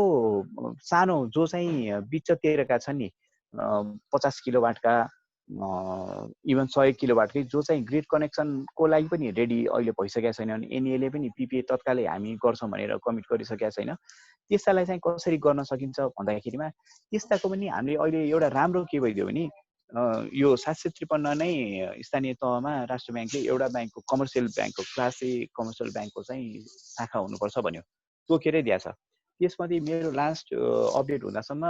सानो जो चाहिँ बिचतिरका छन् नि 50 किलोवाटका इभन 100 किलोवाटकै जो चाहिँ ग्रिड कनेक्सनको लागि पनि रेडी अहिले भइसकेका छैनन्, एनईले पनि पिपिए तत्कालै हामी गर्छौँ भनेर कमिट गरिसकेका छैन, त्यस्तालाई चाहिँ कसरी गर्न सकिन्छ भन्दाखेरिमा त्यस्ताको पनि हामीले अहिले एउटा राम्रो के भइदियो भने यो 753 नै स्थानीय तहमा राष्ट्र ब्याङ्कले एउटा ब्याङ्कको कमर्सियल ब्याङ्कको क्लास ए कमर्सियल ब्याङ्कको चाहिँ शाखा हुनुपर्छ भन्यो, तोकेरै दिएछ। त्यसमध्ये मेरो लास्ट अपडेट हुँदासम्म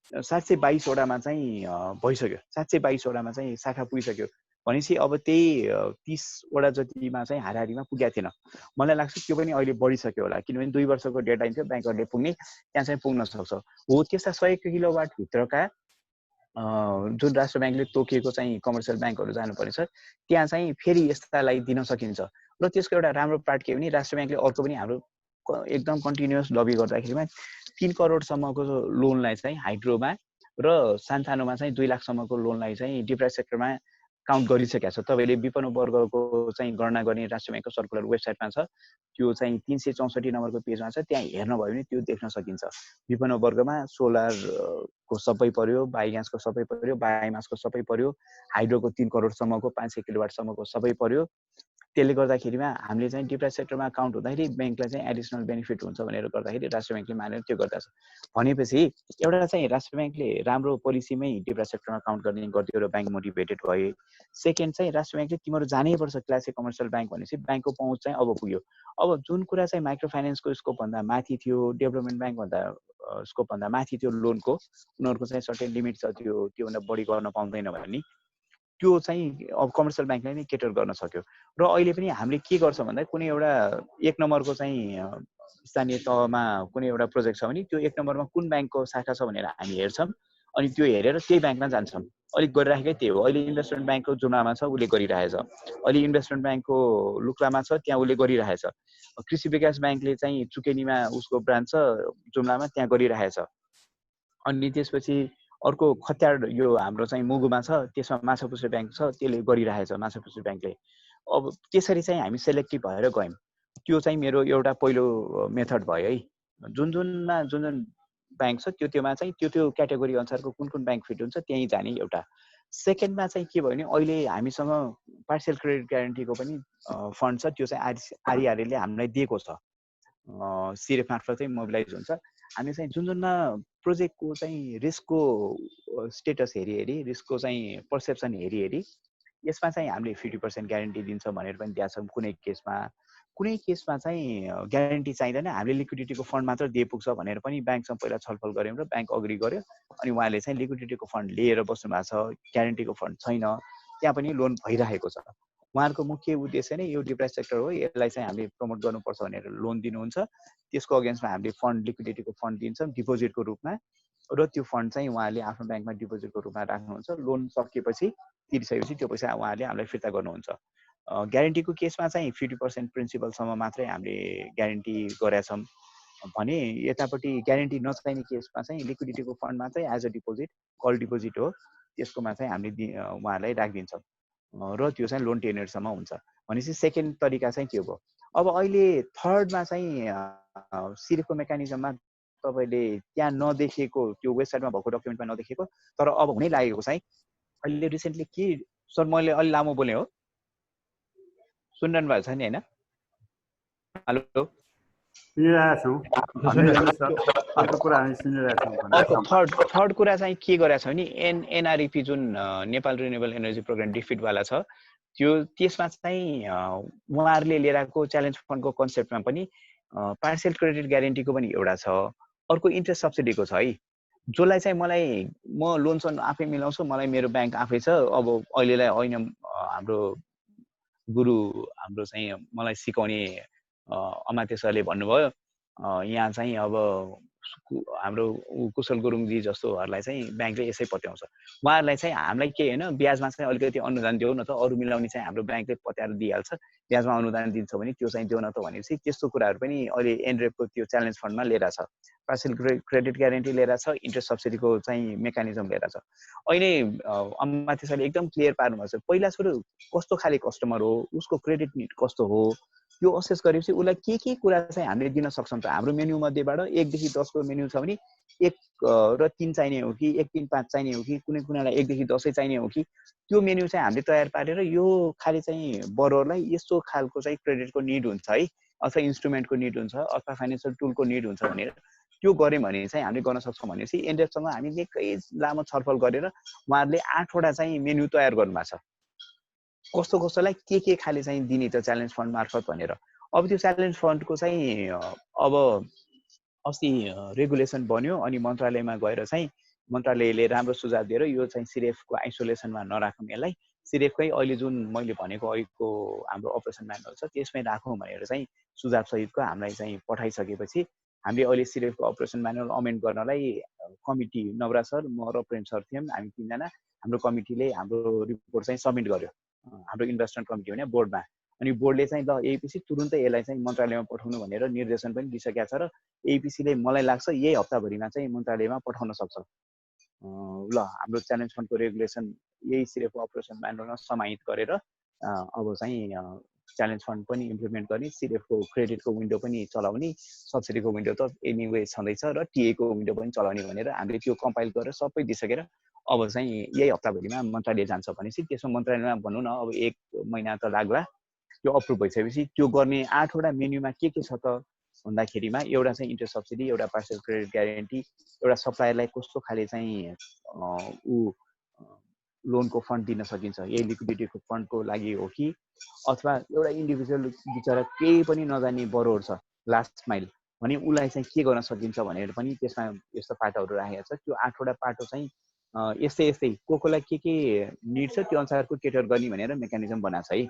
722 वटामा चाहिँ भइसक्यो, 722 वटामा चाहिँ शाखा पुगिसक्यो भनेपछि अब त्यही 30 वटा जतिमा चाहिँ हाराहारीमा पुगेको थिएन। मलाई लाग्छ त्यो पनि अहिले बढिसक्यो होला, किनभने 2 वर्षको डेडलाइन थियो, ब्याङ्कहरूले पुग्ने त्यहाँ चाहिँ पुग्न सक्छ। हो त्यस्ता 100 किलोवाट भित्रका जुन राष्ट्र ब्याङ्कले तोकिएको चाहिँ कमर्सियल ब्याङ्कहरू जानुपर्नेछ, त्यहाँ चाहिँ फेरि यस्तालाई दिन सकिन्छ। र त्यसको एउटा राम्रो पार्ट के भने राष्ट्र ब्याङ्कले अर्को पनि हाम्रो एकदम कन्टिन्युअस लबी गर्दाखेरिमा 3 करोडसम्मको लोनलाई चाहिँ हाइड्रोमा र सानसानोमा चाहिँ 2 लाखसम्मको लोनलाई चाहिँ डिप्राइभ सेक्टरमा काउन्ट गरिसकेको छ। तपाईँले विपन्न वर्गको चाहिँ गणना गर्ने राष्ट्र ब्याङ्कको सर्कुलर वेबसाइटमा छ, त्यो चाहिँ 364 नम्बरको पेजमा छ, त्यहाँ हेर्नुभयो भने त्यो देख्न सकिन्छ। विपन्न वर्गमा सोलरको सबै पर्यो, बायोग्यासको सबै पर्यो, बायोमासको सबै पर्यो, हाइड्रोको 3 करोडसम्मको 500 किलोवाटसम्मको सबै पर्यो। त्यसले गर्दाखेरिमा हामीले चाहिँ डिप्राइभ सेक्टरमा काउन्ट हुँदाखेरि ब्याङ्कलाई चाहिँ एडिसनल बेनिफिट हुन्छ भनेर गर्दाखेरि राष्ट्र ब्याङ्कले मानेर त्यो गर्दछ। भनेपछि एउटा चाहिँ राष्ट्र ब्याङ्कले राम्रो पोलिसीमै डिप्राइभ सेक्टरमा काउन्ट गर्ने गरिदियो र ब्याङ्क मोटिभेटेड भए। सेकेन्ड चाहिँ राष्ट्र ब्याङ्कले तिम्रो जानैपर्छ क्लास ए कमर्सियल ब्याङ्क भनेपछि ब्याङ्कको पहुँच चाहिँ अब पुग्यो। अब जुन कुरा चाहिँ माइक्रो फाइनेन्सको स्कोपभन्दा माथि थियो, डेभलपमेन्ट ब्याङ्कभन्दा स्कोपभन्दा माथि थियो लोनको, उनीहरूको चाहिँ सर्टेन लिमिट छ, त्योभन्दा बढी गर्न पाउँदैन भने त्यो चाहिँ अब कमर्सियल ब्याङ्कले नै केटर गर्न सक्यो। र अहिले पनि हामीले के गर्छौँ भन्दा कुनै एउटा 1 नम्बरको चाहिँ स्थानीय तहमा कुनै एउटा प्रोजेक्ट छ भने त्यो 1 नम्बरमा कुन ब्याङ्कको शाखा छ भनेर हामी हेर्छौँ, अनि त्यो हेरेर त्यही ब्याङ्कमा जान्छौँ। अलिक गरिराखेकै त्यही हो। अहिले इन्भेस्टमेन्ट ब्याङ्कको जुम्लामा छ, उसले गरिरहेछ। अहिले इन्भेस्टमेन्ट ब्याङ्कको लुक्लामा छ, त्यहाँ उसले गरिरहेछ। कृषि विकास ब्याङ्कले चाहिँ चुकेनीमा उसको ब्रान्च छ जुम्लामा, त्यहाँ गरिरहेछ। अनि त्यसपछि अर्को खत्याड यो हाम्रो चाहिँ मुगुमा छ, त्यसमा माछापुच्छ्रे ब्याङ्क छ, त्यसले गरिरहेछ माछापुच्छ्रे ब्याङ्कले। अब त्यसरी चाहिँ हामी सेलेक्टिभ भएर गयौँ। त्यो चाहिँ मेरो एउटा पहिलो मेथड भयो है। जुन ब्याङ्क छ त्योमा चाहिँ त्यो क्याटेगोरी अनुसारको कुन ब्याङ्क फिट हुन्छ त्यहीँ जाने एउटा। सेकेन्डमा चाहिँ के भयो भने अहिले हामीसँग पार्सियल क्रेडिट ग्यारेन्टीको पनि फन्ड छ, त्यो चाहिँ आरइआरएले हामीलाई दिएको छ, सिरेफ मार्फत चाहिँ मोबिलाइज हुन्छ। हामी चाहिँ जुनमा प्रोजेक्टको चाहिँ रिस्कको स्टेटस हेरी रिस्कको चाहिँ पर्सेप्सन हेरी यसमा चाहिँ हामीले 50% ग्यारेन्टी दिन्छ भनेर पनि दिएको छौँ। कुनै केसमा चाहिँ ग्यारेन्टी चाहिँदैन, हामीले लिक्विडिटीको फन्ड मात्र दिए पुग्छ भनेर पनि ब्याङ्कसँग पहिला छलफल गऱ्यौँ र ब्याङ्क अग्री गर्यो। अनि उहाँले चाहिँ लिक्विडिटीको फन्ड लिएर बस्नु भएको छ, ग्यारेन्टीको फन्ड छैन, त्यहाँ पनि लोन भइरहेको छ। उहाँहरूको मुख्य उद्देश्य नै यो डिप्राइभ सेक्टर हो, यसलाई चाहिँ हामीले प्रमोट गर्नुपर्छ भनेर लोन दिनुहुन्छ। त्यसको अगेन्स्टमा हामीले फन्ड लिक्विडिटीको फन्ड दिन्छौँ डिपोजिटको रूपमा, र त्यो फन्ड चाहिँ उहाँले आफ्नो ब्याङ्कमा डिपोजिटको रूपमा राख्नुहुन्छ। लोन सकिएपछि तिरिसकेपछि त्यो पैसा उहाँले हामीलाई फिर्ता गर्नुहुन्छ। ग्यारेन्टीको केसमा चाहिँ 50% प्रिन्सिपलसम्म मात्रै हामीले ग्यारेन्टी गरेका छौँ भने यतापट्टि ग्यारेन्टी नचाहिने केसमा चाहिँ लिक्विडिटीको फन्ड मात्रै as a deposit, call deposit हो, त्यसकोमा चाहिँ हामीले उहाँहरूलाई राखिदिन्छौँ र त्यो चाहिँ लोन टेन्युरसम्म हुन्छ। भनेपछि सेकेन्ड तरिका चाहिँ त्यो भयो। अब अहिले थर्डमा चाहिँ सिरेफको मेकानिजममा तपाईँले त्यहाँ नदेखेको, त्यो वेबसाइटमा भएको डकुमेन्टमा नदेखेको तर अब हुनै लागेको चाहिँ अहिले रिसेन्टली के सर, मैले अलि लामो बोलेँ हो, सुनिरहनु भएको छ नि होइन? हेलो, थर्ड कुरा चाहिँ के गरेको छ भने एनआरइपी जुन नेपाल रिन्युएबल एनर्जी प्रोग्राम डिफिटवाला छ, त्यसमा चाहिँ उहाँहरूले लिएर आएको च्यालेन्ज फन्डको कन्सेप्टमा पनि पार्सियल क्रेडिट ग्यारेन्टीको पनि एउटा छ, अर्को इन्ट्रेस्ट सब्सिडीको छ है। जसलाई चाहिँ म लोनसन आफै मिलाउँछु, मलाई मेरो ब्याङ्क आफै छ। अब अहिलेलाई होइन, हाम्रो गुरु हाम्रो चाहिँ मलाई सिकाउने अमात्य सरले भन्नुभयो, यहाँ चाहिँ अब हाम्रो कुशल गुरुङजी जस्तोहरूलाई चाहिँ ब्याङ्कले यसै पत्याउँछ। उहाँहरूलाई चाहिँ हामीलाई के होइन, ब्याजमा चाहिँ अलिकति अनुदान देऊ न त, अरू मिलाउने चाहिँ हाम्रो ब्याङ्कले पत्याएर दिइहाल्छ, ब्याजमा अनुदान दिन्छ भने त्यो चाहिँ देऊ न त भनेपछि त्यस्तो कुराहरू पनि अहिले एनरेपको त्यो च्यालेन्ज फन्डमा लिएर छ। पार्शियल क्रेडिट ग्यारेन्टी लिएर छ, इन्ट्रेस्ट सब्सिडीको चाहिँ मेकानिजम लिएर छ। अहिले अमात्य सरले एकदम क्लियर पार्नुभएको छ। पहिला सुरु कस्तो खाले कस्टमर हो, उसको क्रेडिट निड कस्तो हो, त्यो असेस गरेपछि उसलाई के कुरा चाहिँ हामीले दिन सक्छौँ त। हाम्रो मेन्यु मध्येबाट 1 देखि 10 को मेन्यु छ भने 1 र 3 चाहिने हो कि 1, 3, 5 चाहिने हो कि कुनैलाई 1 देखि 10 चाहिने हो कि, त्यो मेन्यु चाहिँ हामीले तयार पारेर यो खाली चाहिँ बरुवालाई यस्तो खालको चाहिँ क्रेडिटको निड हुन्छ है, अथवा इन्स्ट्रुमेन्टको निड हुन्छ, अथवा फाइनेन्सियल टुलको निड हुन्छ भनेर त्यो गऱ्यौँ भने चाहिँ हामीले गर्न सक्छौँ। भनेपछि एनडिएफसँग हामी निकै लामो छलफल गरेर उहाँहरूले 8 वटा चाहिँ मेन्यु तयार गर्नुभएको छ, कस्तोलाई के खाले चाहिँ दिने त च्यालेन्ज फन्ड मार्फत भनेर। अब त्यो च्यालेन्ज फन्डको चाहिँ अब अस्ति रेगुलेसन बन्यो, अनि मन्त्रालयमा गएर चाहिँ मन्त्रालयले राम्रो सुझाव दिएर यो चाहिँ सिरेफको आइसोलेसनमा नराखौँ, यसलाई सिरेफकै अहिले जुन मैले भनेको अहिलेको हाम्रो अपरेसन म्यानुअल छ त्यसमै राखौँ भनेर चाहिँ सुझाव सहितको हामीलाई चाहिँ पठाइसकेपछि हामीले अहिले सिरेफको अपरेसन म्यानुअल अमेन्ड गर्नलाई कमिटी, नवराज सर, म र प्रेम सर थियौँ, हामी 3 जना, हाम्रो कमिटीले हाम्रो रिपोर्ट चाहिँ सबमिट गर्यो हाम्रो इन्भेस्टमेन्ट कमिटी भने बोर्डमा। अनि बोर्डले चाहिँ ल एपिसी तुरुन्तै यसलाई चाहिँ मन्त्रालयमा पठाउनु भनेर निर्देशन पनि दिइसकेको छ र एपिसीले मलाई लाग्छ यही हप्ताभरिमा चाहिँ मन्त्रालयमा पठाउन सक्छ। ल हाम्रो च्यालेन्ज फन्डको रेगुलेसन यही सिरेफको अपरेसन म्यानुअलमा समाहित गरेर अब चाहिँ च्यालेन्ज फन्ड पनि इम्प्लिमेन्ट गर्ने, सिरेफको क्रेडिटको विन्डो पनि चलाउने, सब्सिडीको विन्डो त एनिवे छँदैछ र टिएको विन्डो पनि चलाउने भनेर हामीले त्यो कम्पाइल गरेर सबै दिइसकेर अब चाहिँ यही हप्ताभरिमा मन्त्रालय जान्छ भनेपछि त्यसमा मन्त्रालयमा भनौँ न अब 1 महिना त लाग्ला। त्यो अप्रुभ भइसकेपछि त्यो गर्ने 8 वटा मेन्युमा के छ त भन्दाखेरिमा एउटा चाहिँ इन्ट्रेस्ट सब्सिडी, एउटा पार्शियल क्रेडिट ग्यारेन्टी, एउटा सप्लायरलाई कस्तो खाले चाहिँ लोनको फन्ड दिन सकिन्छ, यही लिक्विडिटीको फन्डको लागि हो कि अथवा एउटा इन्डिभिजुअल बिचरा केही पनि नजाने बरोबर छ लास्ट माइल भने उसलाई चाहिँ के गर्न सकिन्छ भनेर पनि त्यसमा यस्तो पाटोहरू राखेको छ। त्यो 8 वटा पाटो चाहिँ यस्तै कोलाई के निड छ त्यो अनुसारको केटर गर्ने भनेर मेकानिजम बनाएको छ है।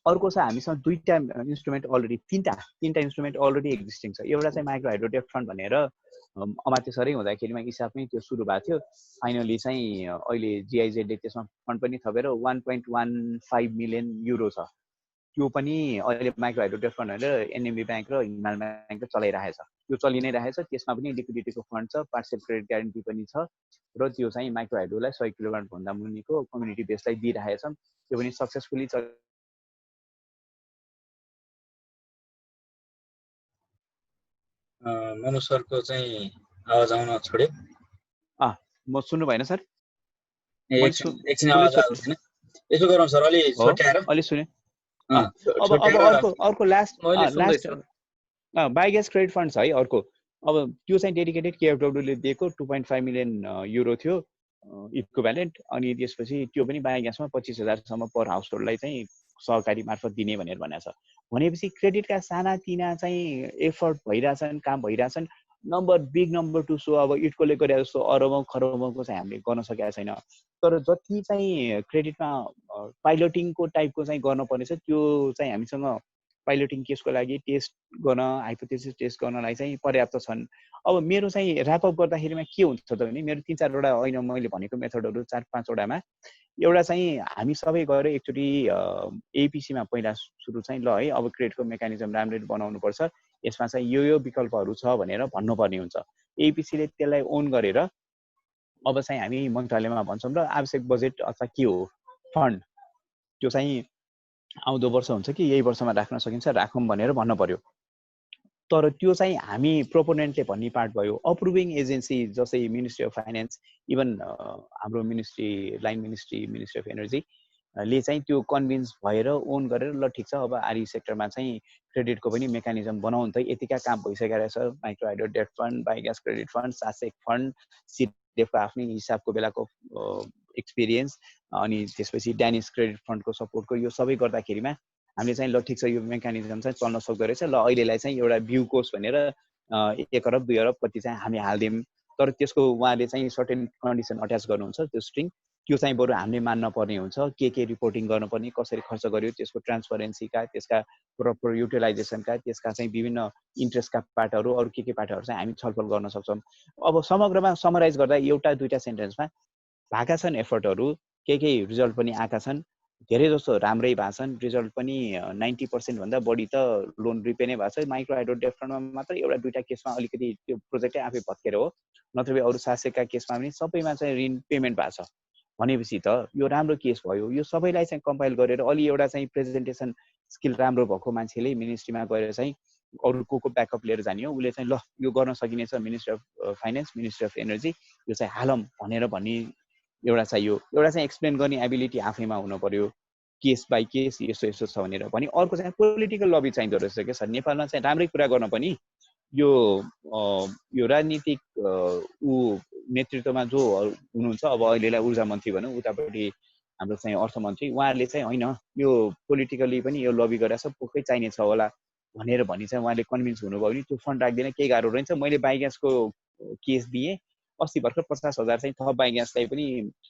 अर्को छ हामीसँग 2टा इन्स्ट्रुमेन्ट अलरेडी, 3टा इन्स्ट्रुमेन्ट अलरेडी एक्जिस्टिङ छ। एउटा चाहिँ माइक्रो हाइड्रो डेब्ट फन्ड भनेर अमात्य सरै हुँदाखेरिमा हिसाबमै त्यो सुरु भएको थियो। फाइनली चाहिँ अहिले जिआइजेडले त्यसमा फन्ड पनि थपेर 1.15 मिलियन युरो छ। त्यो पनि अहिले माइक्रो हाइड्रो डेब्ट फन्ड भनेर एनएमबी ब्याङ्क र हिमाल ब्याङ्कले चलाइरहेछ, त्यो चलि नै रहेछ। त्यसमा पनि लिक्विडिटीको फन्ड छ, पार्शियल क्रेडिट ग्यारेन्टी पनि छ र त्यो चाहिँ माइक्रो हाइड्रोलाई 100 किलोवाट भन्दा मुनिको कम्युनिटी बेसलाई दिइरहेछ। त्यो पनि सक्सेसफुली मनु सरको चाहिँ आवाज आउन छोड्यो। म सुन्नु भएन सर? एकछिन आवाज आउँछ हैन। यसो गरौँ सर, अलि छोट्याएर अलि सुने। अब अर्को लास्ट बायोग्यास क्रेडिट फन्ड छ है अर्को। अब त्यो चाहिँ डेडिकेटेड केएफडब्ल्यूले दिएको 2.5 मिलियन युरो थियो इक्विभ्यालेन्ट, अनि त्यसपछि त्यो पनि बायोग्यासमा 25,000 सम्म पर हाउस होल्डलाई चाहिँ सहकारी मार्फत दिने भनेर भनेको छ। भनेपछि क्रेडिटका सानातिना चाहिँ एफर्ट भइरहेछन्, काम भइरहेछन्। बिग नम्बर 2 सो अब इटकोले गरे जस्तो अरबौं खरबौंको चाहिँ हामीले गर्न सकेका छैन। तर जति चाहिँ क्रेडिटमा पाइलटिङको टाइपको चाहिँ गर्न पर्नेछ त्यो चाहिँ हामीसँग पाइलटिङ केसको लागि टेस्ट गर्न, हाइपोथेसिस टेस्ट गर्नलाई चाहिँ पर्याप्त छन्। अब मेरो चाहिँ ऱ्यापअप गर्दाखेरिमा के हुन्छ त भने मेरो 3-4 वटा होइन मैले भनेको मेथडहरू 4-5 वटामा एउटा चाहिँ हामी सबै गएर एकचोटि एपिसीमा पहिला सुरु चाहिँ ल है अब क्रेडिटको मेकानिजम राम्ररी बनाउनु पर्छ, यसमा चाहिँ यो विकल्पहरू छ भनेर भन्नुपर्ने हुन्छ। एपिसीले त्यसलाई ओन गरेर अब चाहिँ हामी मन्त्रालयमा भन्छौँ र आवश्यक बजेट अथवा के हो फन्ड त्यो चाहिँ आउँदो वर्ष हुन्छ कि यही वर्षमा राख्न सकिन्छ राखौँ भनेर भन्न पर्यो। तर त्यो चाहिँ हामी प्रोपोनेन्टले भन्ने पार्ट भयो। अप्रुभिङ एजेन्सी जस्तै मिनिस्ट्री अफ फाइनेन्स, इभन हाम्रो ministry line ministry of energy ले चाहिँ त्यो कन्भिन्स भएर ओन गरेर ल ठिक छ अब आरई सेक्टरमा चाहिँ क्रेडिटको पनि मेकानिजम बनाउनु त यतिका काम भइसकेको रहेछ। माइक्रो हाइड्रो डेब्ट फन्ड, बायोग्यास क्रेडिट फन्ड, सासेक फन्ड, सिडेफको आफ्नै हिसाबको बेलाको एक्सपिरियन्स, अनि त्यसपछि ड्यानिस क्रेडिट फन्डको सपोर्टको यो सबै गर्दाखेरिमा हामीले चाहिँ ल ठिक छ यो मेकानिजम चाहिँ चल्न सक्दो रहेछ, ल अहिलेलाई चाहिँ एउटा भ्यू कोस्ट भनेर 1 अरब 2 अरब कति चाहिँ हामी हाल्दियौँ। तर त्यसको उहाँले चाहिँ सर्टेन कन्डिसन अट्याच गर्नुहुन्छ, त्यो स्ट्रिङ त्यो चाहिँ बरु हामीले मान्न पर्ने हुन्छ। के रिपोर्टिङ गर्नुपर्ने, कसरी खर्च गर्यो, त्यसको ट्रान्सपरेन्सीका, त्यसका प्रपर युटिलाइजेसनका, त्यसका चाहिँ विभिन्न इन्ट्रेस्टका पार्टहरू, अरू के पार्टहरू चाहिँ हामी छलफल गर्न सक्छौँ। अब समग्रमा समराइज गर्दा 1-2 सेन्टेन्समा भएका छन् एफर्टहरू, केही रिजल्ट पनि आएका छन्। धेरै जस्तो राम्रै भएको छन्, रिजल्ट पनि 90% भन्दा बढी त लोन रिपे नै भएको छ। माइक्रो हाइड्रो डेफ्टरमा मात्र एउटा दुईटा केसमा अलिकति त्यो प्रोजेक्टै आफै भत्केर हो, नत्र अरू 700 का केसमा पनि सबैमा चाहिँ ऋण पेमेन्ट भएको छ। भनेपछि त यो राम्रो केस भयो। यो सबैलाई चाहिँ कम्पाइल गरेर अलि एउटा चाहिँ प्रेजेन्टेसन स्किल राम्रो भएको मान्छेले मिनिस्ट्रीमा गएर चाहिँ अरू को ब्याकअप लिएर जाने हो, उसले चाहिँ ल यो गर्न सकिनेछ, ministry of finance, ministry of energy, यो चाहिँ हालौँ भनेर भन्ने एउटा चाहियो। एउटा चाहिँ एक्सप्लेन गर्ने एबिलिटी आफैमा हुनु पर्यो, केस बाई केस यस्तो यस्तो छ भनेर। भने अर्को चाहिँ पोलिटिकल लबी चाहिँदो रहेछ क्या सर। नेपालमा चाहिँ राम्रै कुरा गर्न पनि यो राजनीतिक नेतृत्वमा जो हुनुहुन्छ, अब अहिलेलाई ऊर्जा मन्त्री भनौँ, उतापट्टि हाम्रो चाहिँ अर्थमन्त्री, उहाँहरूले चाहिँ होइन यो पोलिटिकली पनि यो लबी गरेर सब पोखै चाहिने छ होला भनेर भनी चाहिँ उहाँले कन्भिन्स हुनुभयो भने त्यो फन्ड राख्दैन, केही गाह्रो रहन्छ। मैले बायोग्यासको केस दिएँ, अस्ति भर्खर 50,000 चाहिँ थप बायोग्यासलाई पनि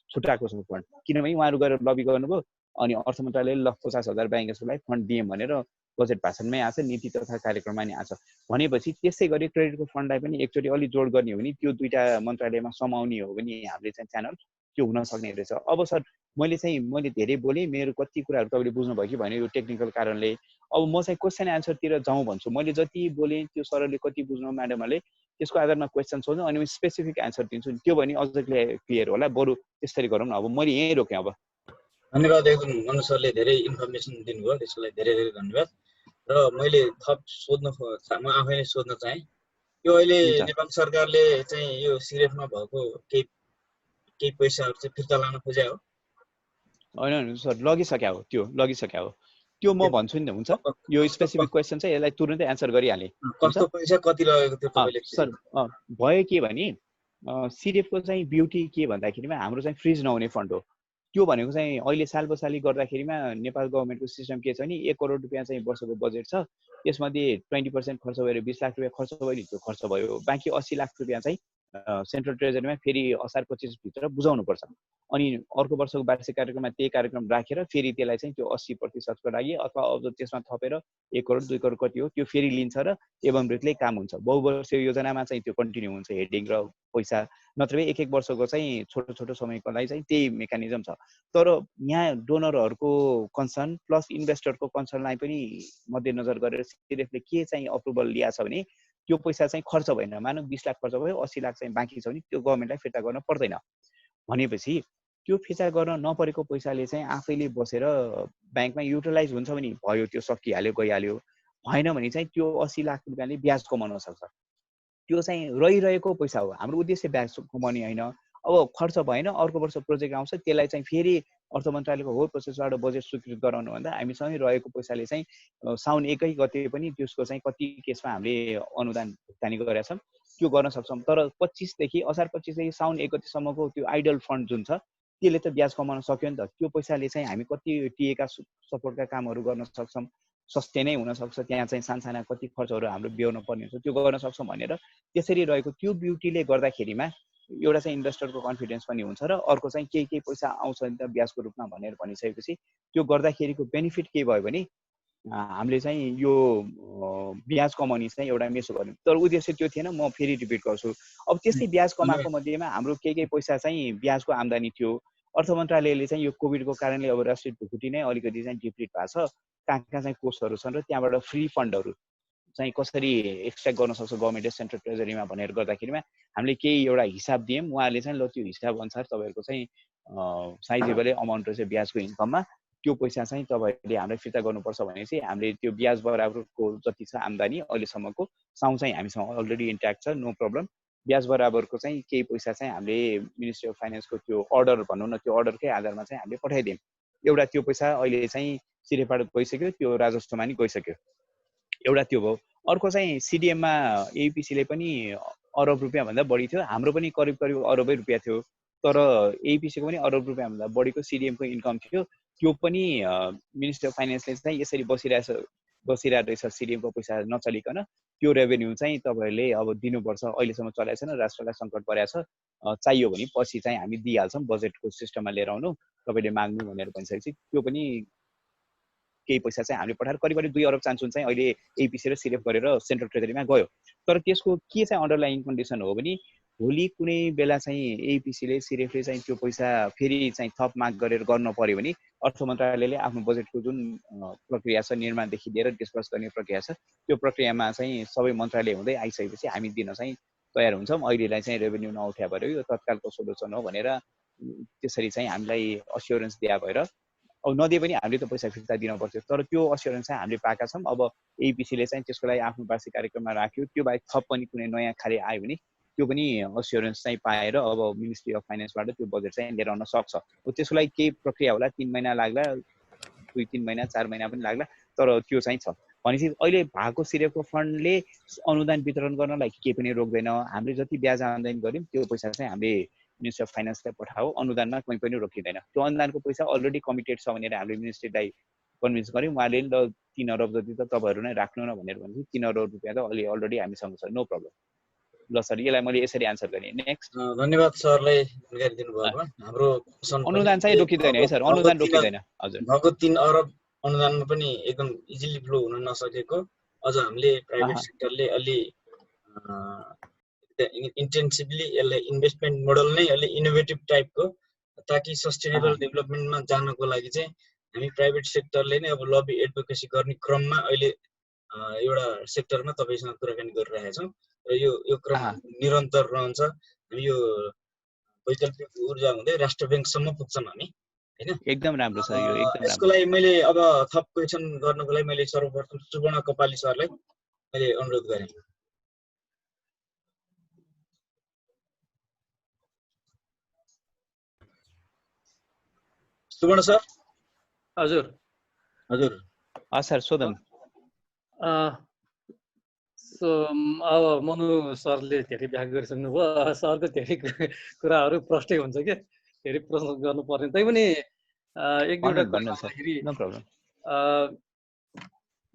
छुट्याएको छ फन्ड, किनभने उहाँहरू गएर लबी गर्नुभयो अनि अर्थ मन्त्रालयले ल 50,000 बायोग्यासको लागि फन्ड दिएँ भनेर बजेट भाषणमै आछ, नीति तथा कार्यक्रममा नि आछ। भनेपछि त्यसै गरी क्रेडिटको फन्डलाई पनि एकचोटि अलि जोड गर्ने हो भने त्यो दुईटा मन्त्रालयमा समाउने हो भने हामीले चाहिँ च्यानल त्यो हुन सक्ने रहेछ। अब सर मैले धेरै बोलेँ, मेरो कति कुराहरू तपाईँले बुझ्नुभयो कि भएन यो टेक्निकल कारणले। अब म चाहिँ क्वेसन एन्सरतिर जाउँ भन्छु। मैले जति बोलेँ त्यो सरले कति बुझ्नु म्याडमहरूले, त्यसको आधारमा क्वेसन सोध्नु अनि स्पेसिफिक एन्सर दिन्छु। त्यो भने अझ क्लियर होला। बरु त्यसरी गरौँ न। अब मैले यहीँ रोकेँ। अब धन्यवाद एकदम मनु सरले धेरै इन्फर्मेसन दिनुभयो, त्यसको लागि धेरै धेरै धन्यवाद। र मैले थप म आफै नै सोध्न चाहेँ, यो अहिले नेपाल सरकारले चाहिँ यो सिरेफमा भएको केही पैसाहरू चाहिँ फिर्ता लान खोजे हो? होइन सर, लगिसक्या हो, त्यो लगिसक्या हो। त्यो म भन्छु नि त, हुन्छ? यो स्पेसिफिक क्वेसन चाहिँ यसलाई तुरुन्तै एन्सर गरिहालेँ। कस्तो पैसा कति लगेको थियो तपाईँले? सर भयो के भने सिडिएफको चाहिँ ब्युटी के भन्दाखेरिमा हाम्रो चाहिँ फ्रिज नहुने फन्ड हो। त्यो भनेको चाहिँ अहिले साल बसाली गर्दाखेरिमा नेपाल गभर्मेन्टको सिस्टम के छ भने 1 करोड रुपियाँ चाहिँ वर्षको बजेट छ, त्यसमध्ये 20% खर्च भएर 20 लाख रुपियाँ खर्च भयो नि, त्यो खर्च भयो। बाँकी 80 लाख रुपियाँ चाहिँ सेन्ट्रल ट्रेजरीमा फेरि असार 25 भित्र बुझाउनुपर्छ। अनि अर्को वर्षको वार्षिक कार्यक्रममा त्यही कार्यक्रम राखेर फेरि त्यसलाई चाहिँ त्यो 80% को लागि अथवा अब त्यसमा थपेर 1 करोड 2 करोड कति हो त्यो फेरि लिन्छ र एवं रीतिले काम हुन्छ। बहुवर्षीय योजनामा चाहिँ त्यो कन्टिन्यू हुन्छ, हेडिङ र पैसा। नत्र एक वर्षको चाहिँ छोटो छोटो समयको लागि चाहिँ त्यही मेकानिजम छ। तर यहाँ डोनरहरूको कन्सर्न प्लस इन्भेस्टरको कन्सर्नलाई पनि मध्यनजर गरेर सिडिएफले के चाहिँ अप्रुभल लिएको छ भने त्यो पैसा चाहिँ खर्च भएन। मानव 20 लाख खर्च भयो, 80 लाख चाहिँ बाँकी छ भने त्यो गभर्मेन्टलाई फिर्ता गर्न पर्दैन। भनेपछि त्यो फिर्ता गर्न नपरेको पैसाले चाहिँ आफैले बसेर ब्याङ्कमा युटिलाइज हुन्छ भने भयो, त्यो सकिहाल्यो गइहाल्यो। भएन भने चाहिँ त्यो 80 लाख रुपियाँले ब्याज कमाउन सक्छ। त्यो चाहिँ रहिरहेको पैसा हो, हाम्रो उद्देश्य ब्याज कमाउने होइन। अब खर्च भएन, अर्को वर्ष प्रोजेक्ट आउँछ, त्यसलाई चाहिँ फेरि अर्थ मन्त्रालयको होल प्रोसेसबाट बजेट स्वीकृत गराउनु भन्दा हामीसँगै रहेको पैसाले चाहिँ साउन 1 गते पनि त्यसको चाहिँ कति केसमा हामीले अनुदान भुक्तानी गरेका छौँ, त्यो गर्न सक्छौँ। तर 25 देखि असार 25 देखि साउन 1 गतेसम्मको त्यो आइडल फन्ड जुन छ त्यसले त ब्याज कमाउन सक्यो नि त। त्यो पैसाले चाहिँ हामी कति टिएका सपोर्टका कामहरू गर्न सक्छौँ, सस्टेनै हुनसक्छ, त्यहाँ चाहिँ सानसाना कति खर्चहरू हाम्रो बेहोर्न पर्ने हुन्छ, त्यो गर्न सक्छौँ भनेर त्यसरी रहेको त्यो ब्युटीले गर्दाखेरिमा एउटा चाहिँ इन्भेस्टरको कन्फिडेन्स पनि हुन्छ र अर्को चाहिँ केही पैसा आउँछ नि त ब्याजको रूपमा भनेर भनिसकेपछि त्यो गर्दाखेरिको बेनिफिट के भयो भने हामीले चाहिँ यो ब्याज कमाउने चाहिँ एउटा मेसो गर्यौँ। तर उद्देश्य त्यो थिएन, म फेरि रिपिट गर्छु। अब त्यस्तै ब्याज कमाएको मध्येमा हाम्रो केही पैसा चाहिँ ब्याजको आम्दानी थियो। अर्थ मन्त्रालयले चाहिँ यो कोभिडको कारणले अब राष्ट्रिय ढुकुटी नै अलिकति चाहिँ डिप्लिट भएको छ, कहाँ कहाँ चाहिँ कोर्सहरू छन् र त्यहाँबाट फ्री फन्डहरू चाहिँ कसरी एक्सट्र्याक्ट गर्न सक्छ गभर्मेन्टले सेन्ट्रल ट्रेजरीमा भनेर गर्दाखेरिमा हामीले केही एउटा हिसाब दियौँ। उहाँले चाहिँ ल त्यो हिसाब अनुसार तपाईँहरूको चाहिँ साइजेबलै अमाउन्ट रहेछ ब्याजको इन्कममा, त्यो पैसा चाहिँ तपाईँहरूले हामीलाई फिर्ता गर्नुपर्छ भनेपछि हामीले त्यो ब्याज बराबरको जति छ आम्दानी अहिलेसम्मको साउन्ड चाहिँ हामीसँग अलरेडी इन्ट्याक्ट छ, नो प्रब्लम। ब्याज बराबरको चाहिँ केही पैसा चाहिँ हामीले मिनिस्ट्री अफ फाइनेन्सको त्यो अर्डर भनौँ न, त्यो अर्डरकै आधारमा चाहिँ हामीले पठाइदियौँ। एउटा त्यो पैसा अहिले चाहिँ सिरेफबाट गइसक्यो, त्यो राजस्वमा नि गइसक्यो। एउटा त्यो भयो। अर्को चाहिँ सिडिएममा एपिसीले पनि अरब रुपियाँभन्दा बढी थियो, हाम्रो पनि करिब अरबै रुपियाँ थियो। तर एपिसीको पनि अरब रुपियाँभन्दा बढीको सिडिएमको इन्कम थियो। त्यो पनि मिनिस्ट्री अफ फाइनेन्सले चाहिँ यसरी बसिरहेको रहेछ, सिडिएमको पैसा नचलिकन त्यो रेभेन्यू चाहिँ तपाईँहरूले अब दिनुपर्छ, अहिलेसम्म चलाएको छैन, राष्ट्रलाई सङ्कट परेको छ, चाहियो भने पछि चाहिँ हामी दिइहाल्छौँ, बजेटको सिस्टममा लिएर आउनु, तपाईँले माग्नु भनेर भनिसकेपछि त्यो पनि केही पैसा चाहिँ हामीले पठाएर करिब 2 अरब चान्सुन चाहिँ अहिले एपिसी र सिरेफ गरेर सेन्ट्रल ट्रेजरीमा गयो। तर त्यसको के चाहिँ अन्डरलाइन कन्डिसन हो भने भोलि कुनै बेला चाहिँ एपिसीले सिरेफले चाहिँ त्यो पैसा फेरि चाहिँ थप माग गरेर गर्न पर्यो भने अर्थ मन्त्रालयले आफ्नो बजेटको जुन प्रक्रिया छ निर्माणदेखि लिएर डिस्पर्स गर्ने प्रक्रिया छ त्यो प्रक्रियामा चाहिँ सबै मन्त्रालय हुँदै आइसकेपछि हामी दिन चाहिँ तयार हुन्छौँ। अहिलेलाई चाहिँ रेभेन्यू नउठ्या भएर यो तत्कालको सोल्युसन हो भनेर त्यसरी चाहिँ हामीलाई अस्योरेन्स दिया भएर अब नदिए पनि हामीले त पैसा फिर्ता दिन पर्थ्यो। तर त्यो अस्योरेन्स चाहिँ हामीले पाएका छौँ। अब एपिसीले चाहिँ त्यसको लागि आफ्नो वार्षिक कार्यक्रममा राख्यो। त्यो बाहेक थप पनि कुनै नयाँ खाले आयो भने त्यो पनि अस्योरेन्स चाहिँ पाएर अब मिनिस्ट्री अफ फाइनेन्सबाट त्यो बजेट चाहिँ लिएर आउन सक्छ। त्यसको लागि केही प्रक्रिया होला, 3 महिना लाग्ला, 2-3 महिना 4 महिना पनि लाग्ला, तर त्यो चाहिँ छ। भनेपछि अहिले भएको सिरेफको फन्डले अनुदान वितरण गर्नलाई केही पनि रोक्दैन। हामीले जति ब्याज आम्दानी गर्यौँ त्यो पैसा चाहिँ हामीले मिनिस्ट्री अफ फाइनेन्सलाई पठाऊ, अनुदानमा कहीँ पनि रोकिँदैन। त्यो अनुदानको पैसा अलरेडी कमिटेड छ भनेर हामीले मिनिस्ट्रीलाई कन्भिन्स गर्यौँ। उहाँले ल 3 अरब जति त तपाईँहरू नै राख्नु न भनेर भनेपछि 3 अरब रुपियाँ त अलि अलरेडी हामीसँग छ, नो प्रब्लम। ल सर, यसलाई मैले यसरी आन्सर गरेँ। नेक्स्ट। धन्यवाद सरलाई जानकारी दिनुभएको। हाम्रो अनुदान चाहिँ रोकिँदैन है सर, अनुदान रोकिँदैन। हजुर, भएको 3 अरब अनुदानमा पनि एकदम इजिली फ्लो हुन नसकेको अझ हामीले प्राइभेट सेक्टरले अलि इन्टेन्सिभली यसलाई इन्भेस्टमेन्ट मोडल नै अलि इनोभेटिभ टाइपको, ताकि सस्टेनेबल डेभलपमेन्टमा जानको लागि चाहिँ हामी प्राइभेट सेक्टरले नै अब लबी एडभोकेसी गर्ने क्रममा अहिले एउटा सेक्टरमा तपाईँसँग कुराकानी गरिरहेका छौँ र यो क्रम निरन्तर रहन्छ। हामी यो वैकल्पिक ऊर्जा हुँदै राष्ट्र ब्याङ्कसम्म पुग्छौँ हामी, हैन? एकदम राम्रो छ यो, एकदम यसको लागि मैले अब थप क्वेसन गर्नको लागि मैले सर्वप्रथम सुवर्ण कपाली सरलाई मैले अनुरोध गरेँ। सुवर्ण सर। हजुर हजुर सर सोधौँ। अब मनु सरले धेरै व्याख्या गरिसक्नुभयो। सरको धेरै कुराहरू प्रष्टै हुन्छ कि, धेरै प्रश्न गर्नुपर्ने। तैपनि एक दुईवटा भन्दाखेरि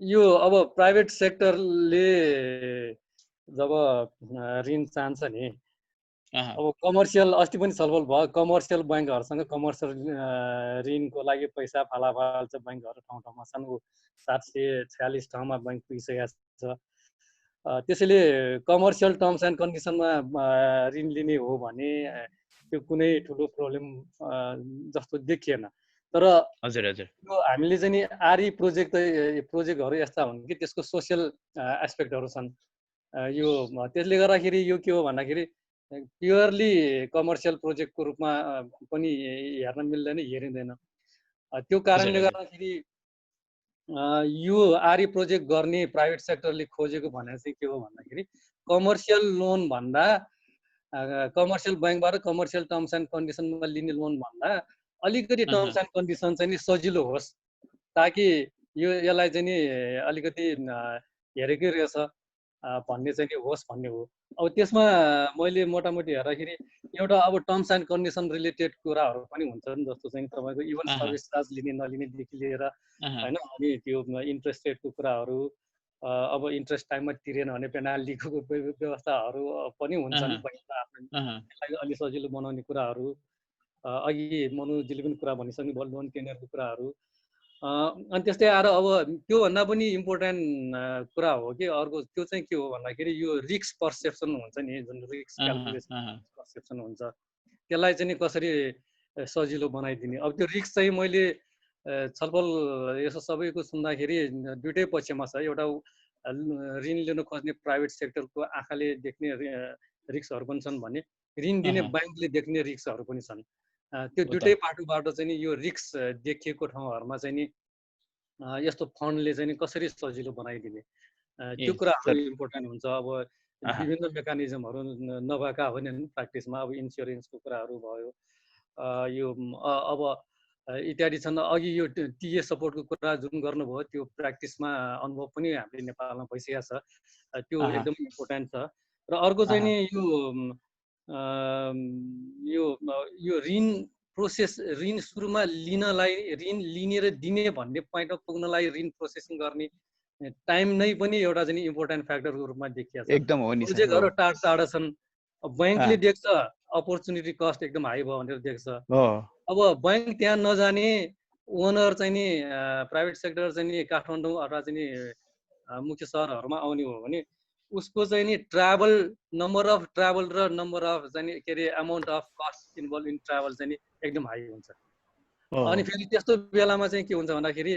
यो अब प्राइभेट सेक्टरले जब ऋण चाहन्छ नि, अब कमर्सियल, अस्ति पनि छलफल भयो, कमर्सियल ब्याङ्कहरूसँग कमर्सियल ऋणको लागि पैसा फालाफाल छ, ब्याङ्कहरू ठाउँ ठाउँमा छन्। 746 ठाउँमा ब्याङ्क पुगिसकेका छ। त्यसैले कमर्सियल टर्म्स एन्ड कन्डिसनमा ऋण लिने हो भने त्यो कुनै ठुलो प्रब्लम जस्तो देखिएन। तर हजुर हजुर यो हामीले चाहिँ नि आरई प्रोजेक्टहरू यस्ता हुन् कि त्यसको सोसियल एस्पेक्टहरू छन्। यो त्यसले गर्दाखेरि यो के हो भन्दाखेरि प्योरली कमर्सियल प्रोजेक्टको रूपमा पनि हेर्न मिल्दैन, हेरिँदैन। त्यो कारणले गर्दाखेरि यो आरई प्रोजेक्ट गर्ने प्राइभेट सेक्टरले खोजेको भने चाहिँ के हो भन्दाखेरि कमर्सियल लोन भन्दा, कमर्सियल ब्याङ्कबाट कमर्सियल टर्म्स एन्ड कन्डिसनमा लिने लोन भन्दा अलिकति टर्म्स एन्ड कन्डिसन चाहिँ नि सजिलो होस्, ताकि यसलाई चाहिँ नि अलिकति हेरेकै रहेछ भन्ने चाहिँ नि होस् भन्ने हो। अब त्यसमा मैले मोटामोटी हेर्दाखेरि एउटा अब टर्म्स एन्ड कन्डिसन रिलेटेड कुराहरू पनि हुन्छन्, जस्तो चाहिँ तपाईँको इभन सर्भिस चार्ज लिने नलिनेदेखि लिएर होइन, अनि त्यो इन्ट्रेस्ट रेटको कुराहरू, अब इन्ट्रेस्ट टाइममा तिरेन भने पेनाल्टीको व्यवस्थाहरू पनि हुन्छन्। त्यसलाई अलि सजिलो बनाउने कुराहरू, अघि मनुजीले पनि कुरा भनिसक्नु भयो, लोन टेन्डरको कुराहरू। अनि त्यस्तै आएर अब त्योभन्दा पनि इम्पोर्टेन्ट कुरा हो कि अर्को त्यो चाहिँ के हो भन्दाखेरि यो रिस्क पर्सेप्सन हुन्छ नि, जुन रिस्क क्यालकुलेसन पर्सेप्सन हुन्छ, त्यसलाई चाहिँ नि कसरी सजिलो बनाइदिने। अब त्यो रिस्क चाहिँ मैले छलफल यसो सबैको सुन्दाखेरि दुइटै पक्षमा छ। एउटा ऋण लिन खोज्ने प्राइभेट सेक्टरको आँखाले देख्ने रिस्कहरू पनि छन् भने ऋण दिने ब्याङ्कले देख्ने रिस्कहरू पनि छन्। त्यो दुइटै पाटोबाट चाहिँ नि यो रिस्क देखिएको ठाउँहरूमा चाहिँ नि यस्तो फन्डले चाहिँ नि कसरी सजिलो बनाइदिने, त्यो कुराहरू इम्पोर्टेन्ट हुन्छ। अब विभिन्न मेकानिजमहरू नभएका होइन प्र्याक्टिसमा, अब इन्स्योरेन्सको कुराहरू भयो, यो अब इत्यादि छन्। अघि यो टिए सपोर्टको कुरा जुन गर्नुभयो त्यो प्र्याक्टिसमा अनुभव पनि हामीले नेपालमा भइसकेको छ, त्यो एकदम इम्पोर्टेन्ट छ। र अर्को चाहिँ नि यो ऋण प्रोसेस, ऋण सुरुमा लिनलाई, ऋण लिने र दिने भन्ने पोइन्टमा पुग्नलाई ऋण प्रोसेसिङ गर्ने टाइम नै पनि एउटा चाहिँ इम्पोर्टेन्ट फ्याक्टरको रूपमा देखिएको छ। एकदम हो नि। प्रोजेक्टहरू टाढा छन्, ब्याङ्कले देख्छ अपर्च्युनिटी कस्ट एकदम हाई भयो भनेर देख्छ। अब ब्याङ्क त्यहाँ नजाने, ओनर चाहिँ नि प्राइभेट सेक्टर चाहिँ नि काठमाडौँ अथवा चाहिँ नि मुख्य सहरहरूमा आउने हो भने उसको चाहिँ नि ट्राभल नम्बर अफ ट्राभल र नम्बर अफ चाहिँ नि के अरे amount of cost involve in travel चाहिँ नि एकदम हाई हुन्छ। अनि फेरि त्यस्तो बेलामा चाहिँ के हुन्छ भन्दाखेरि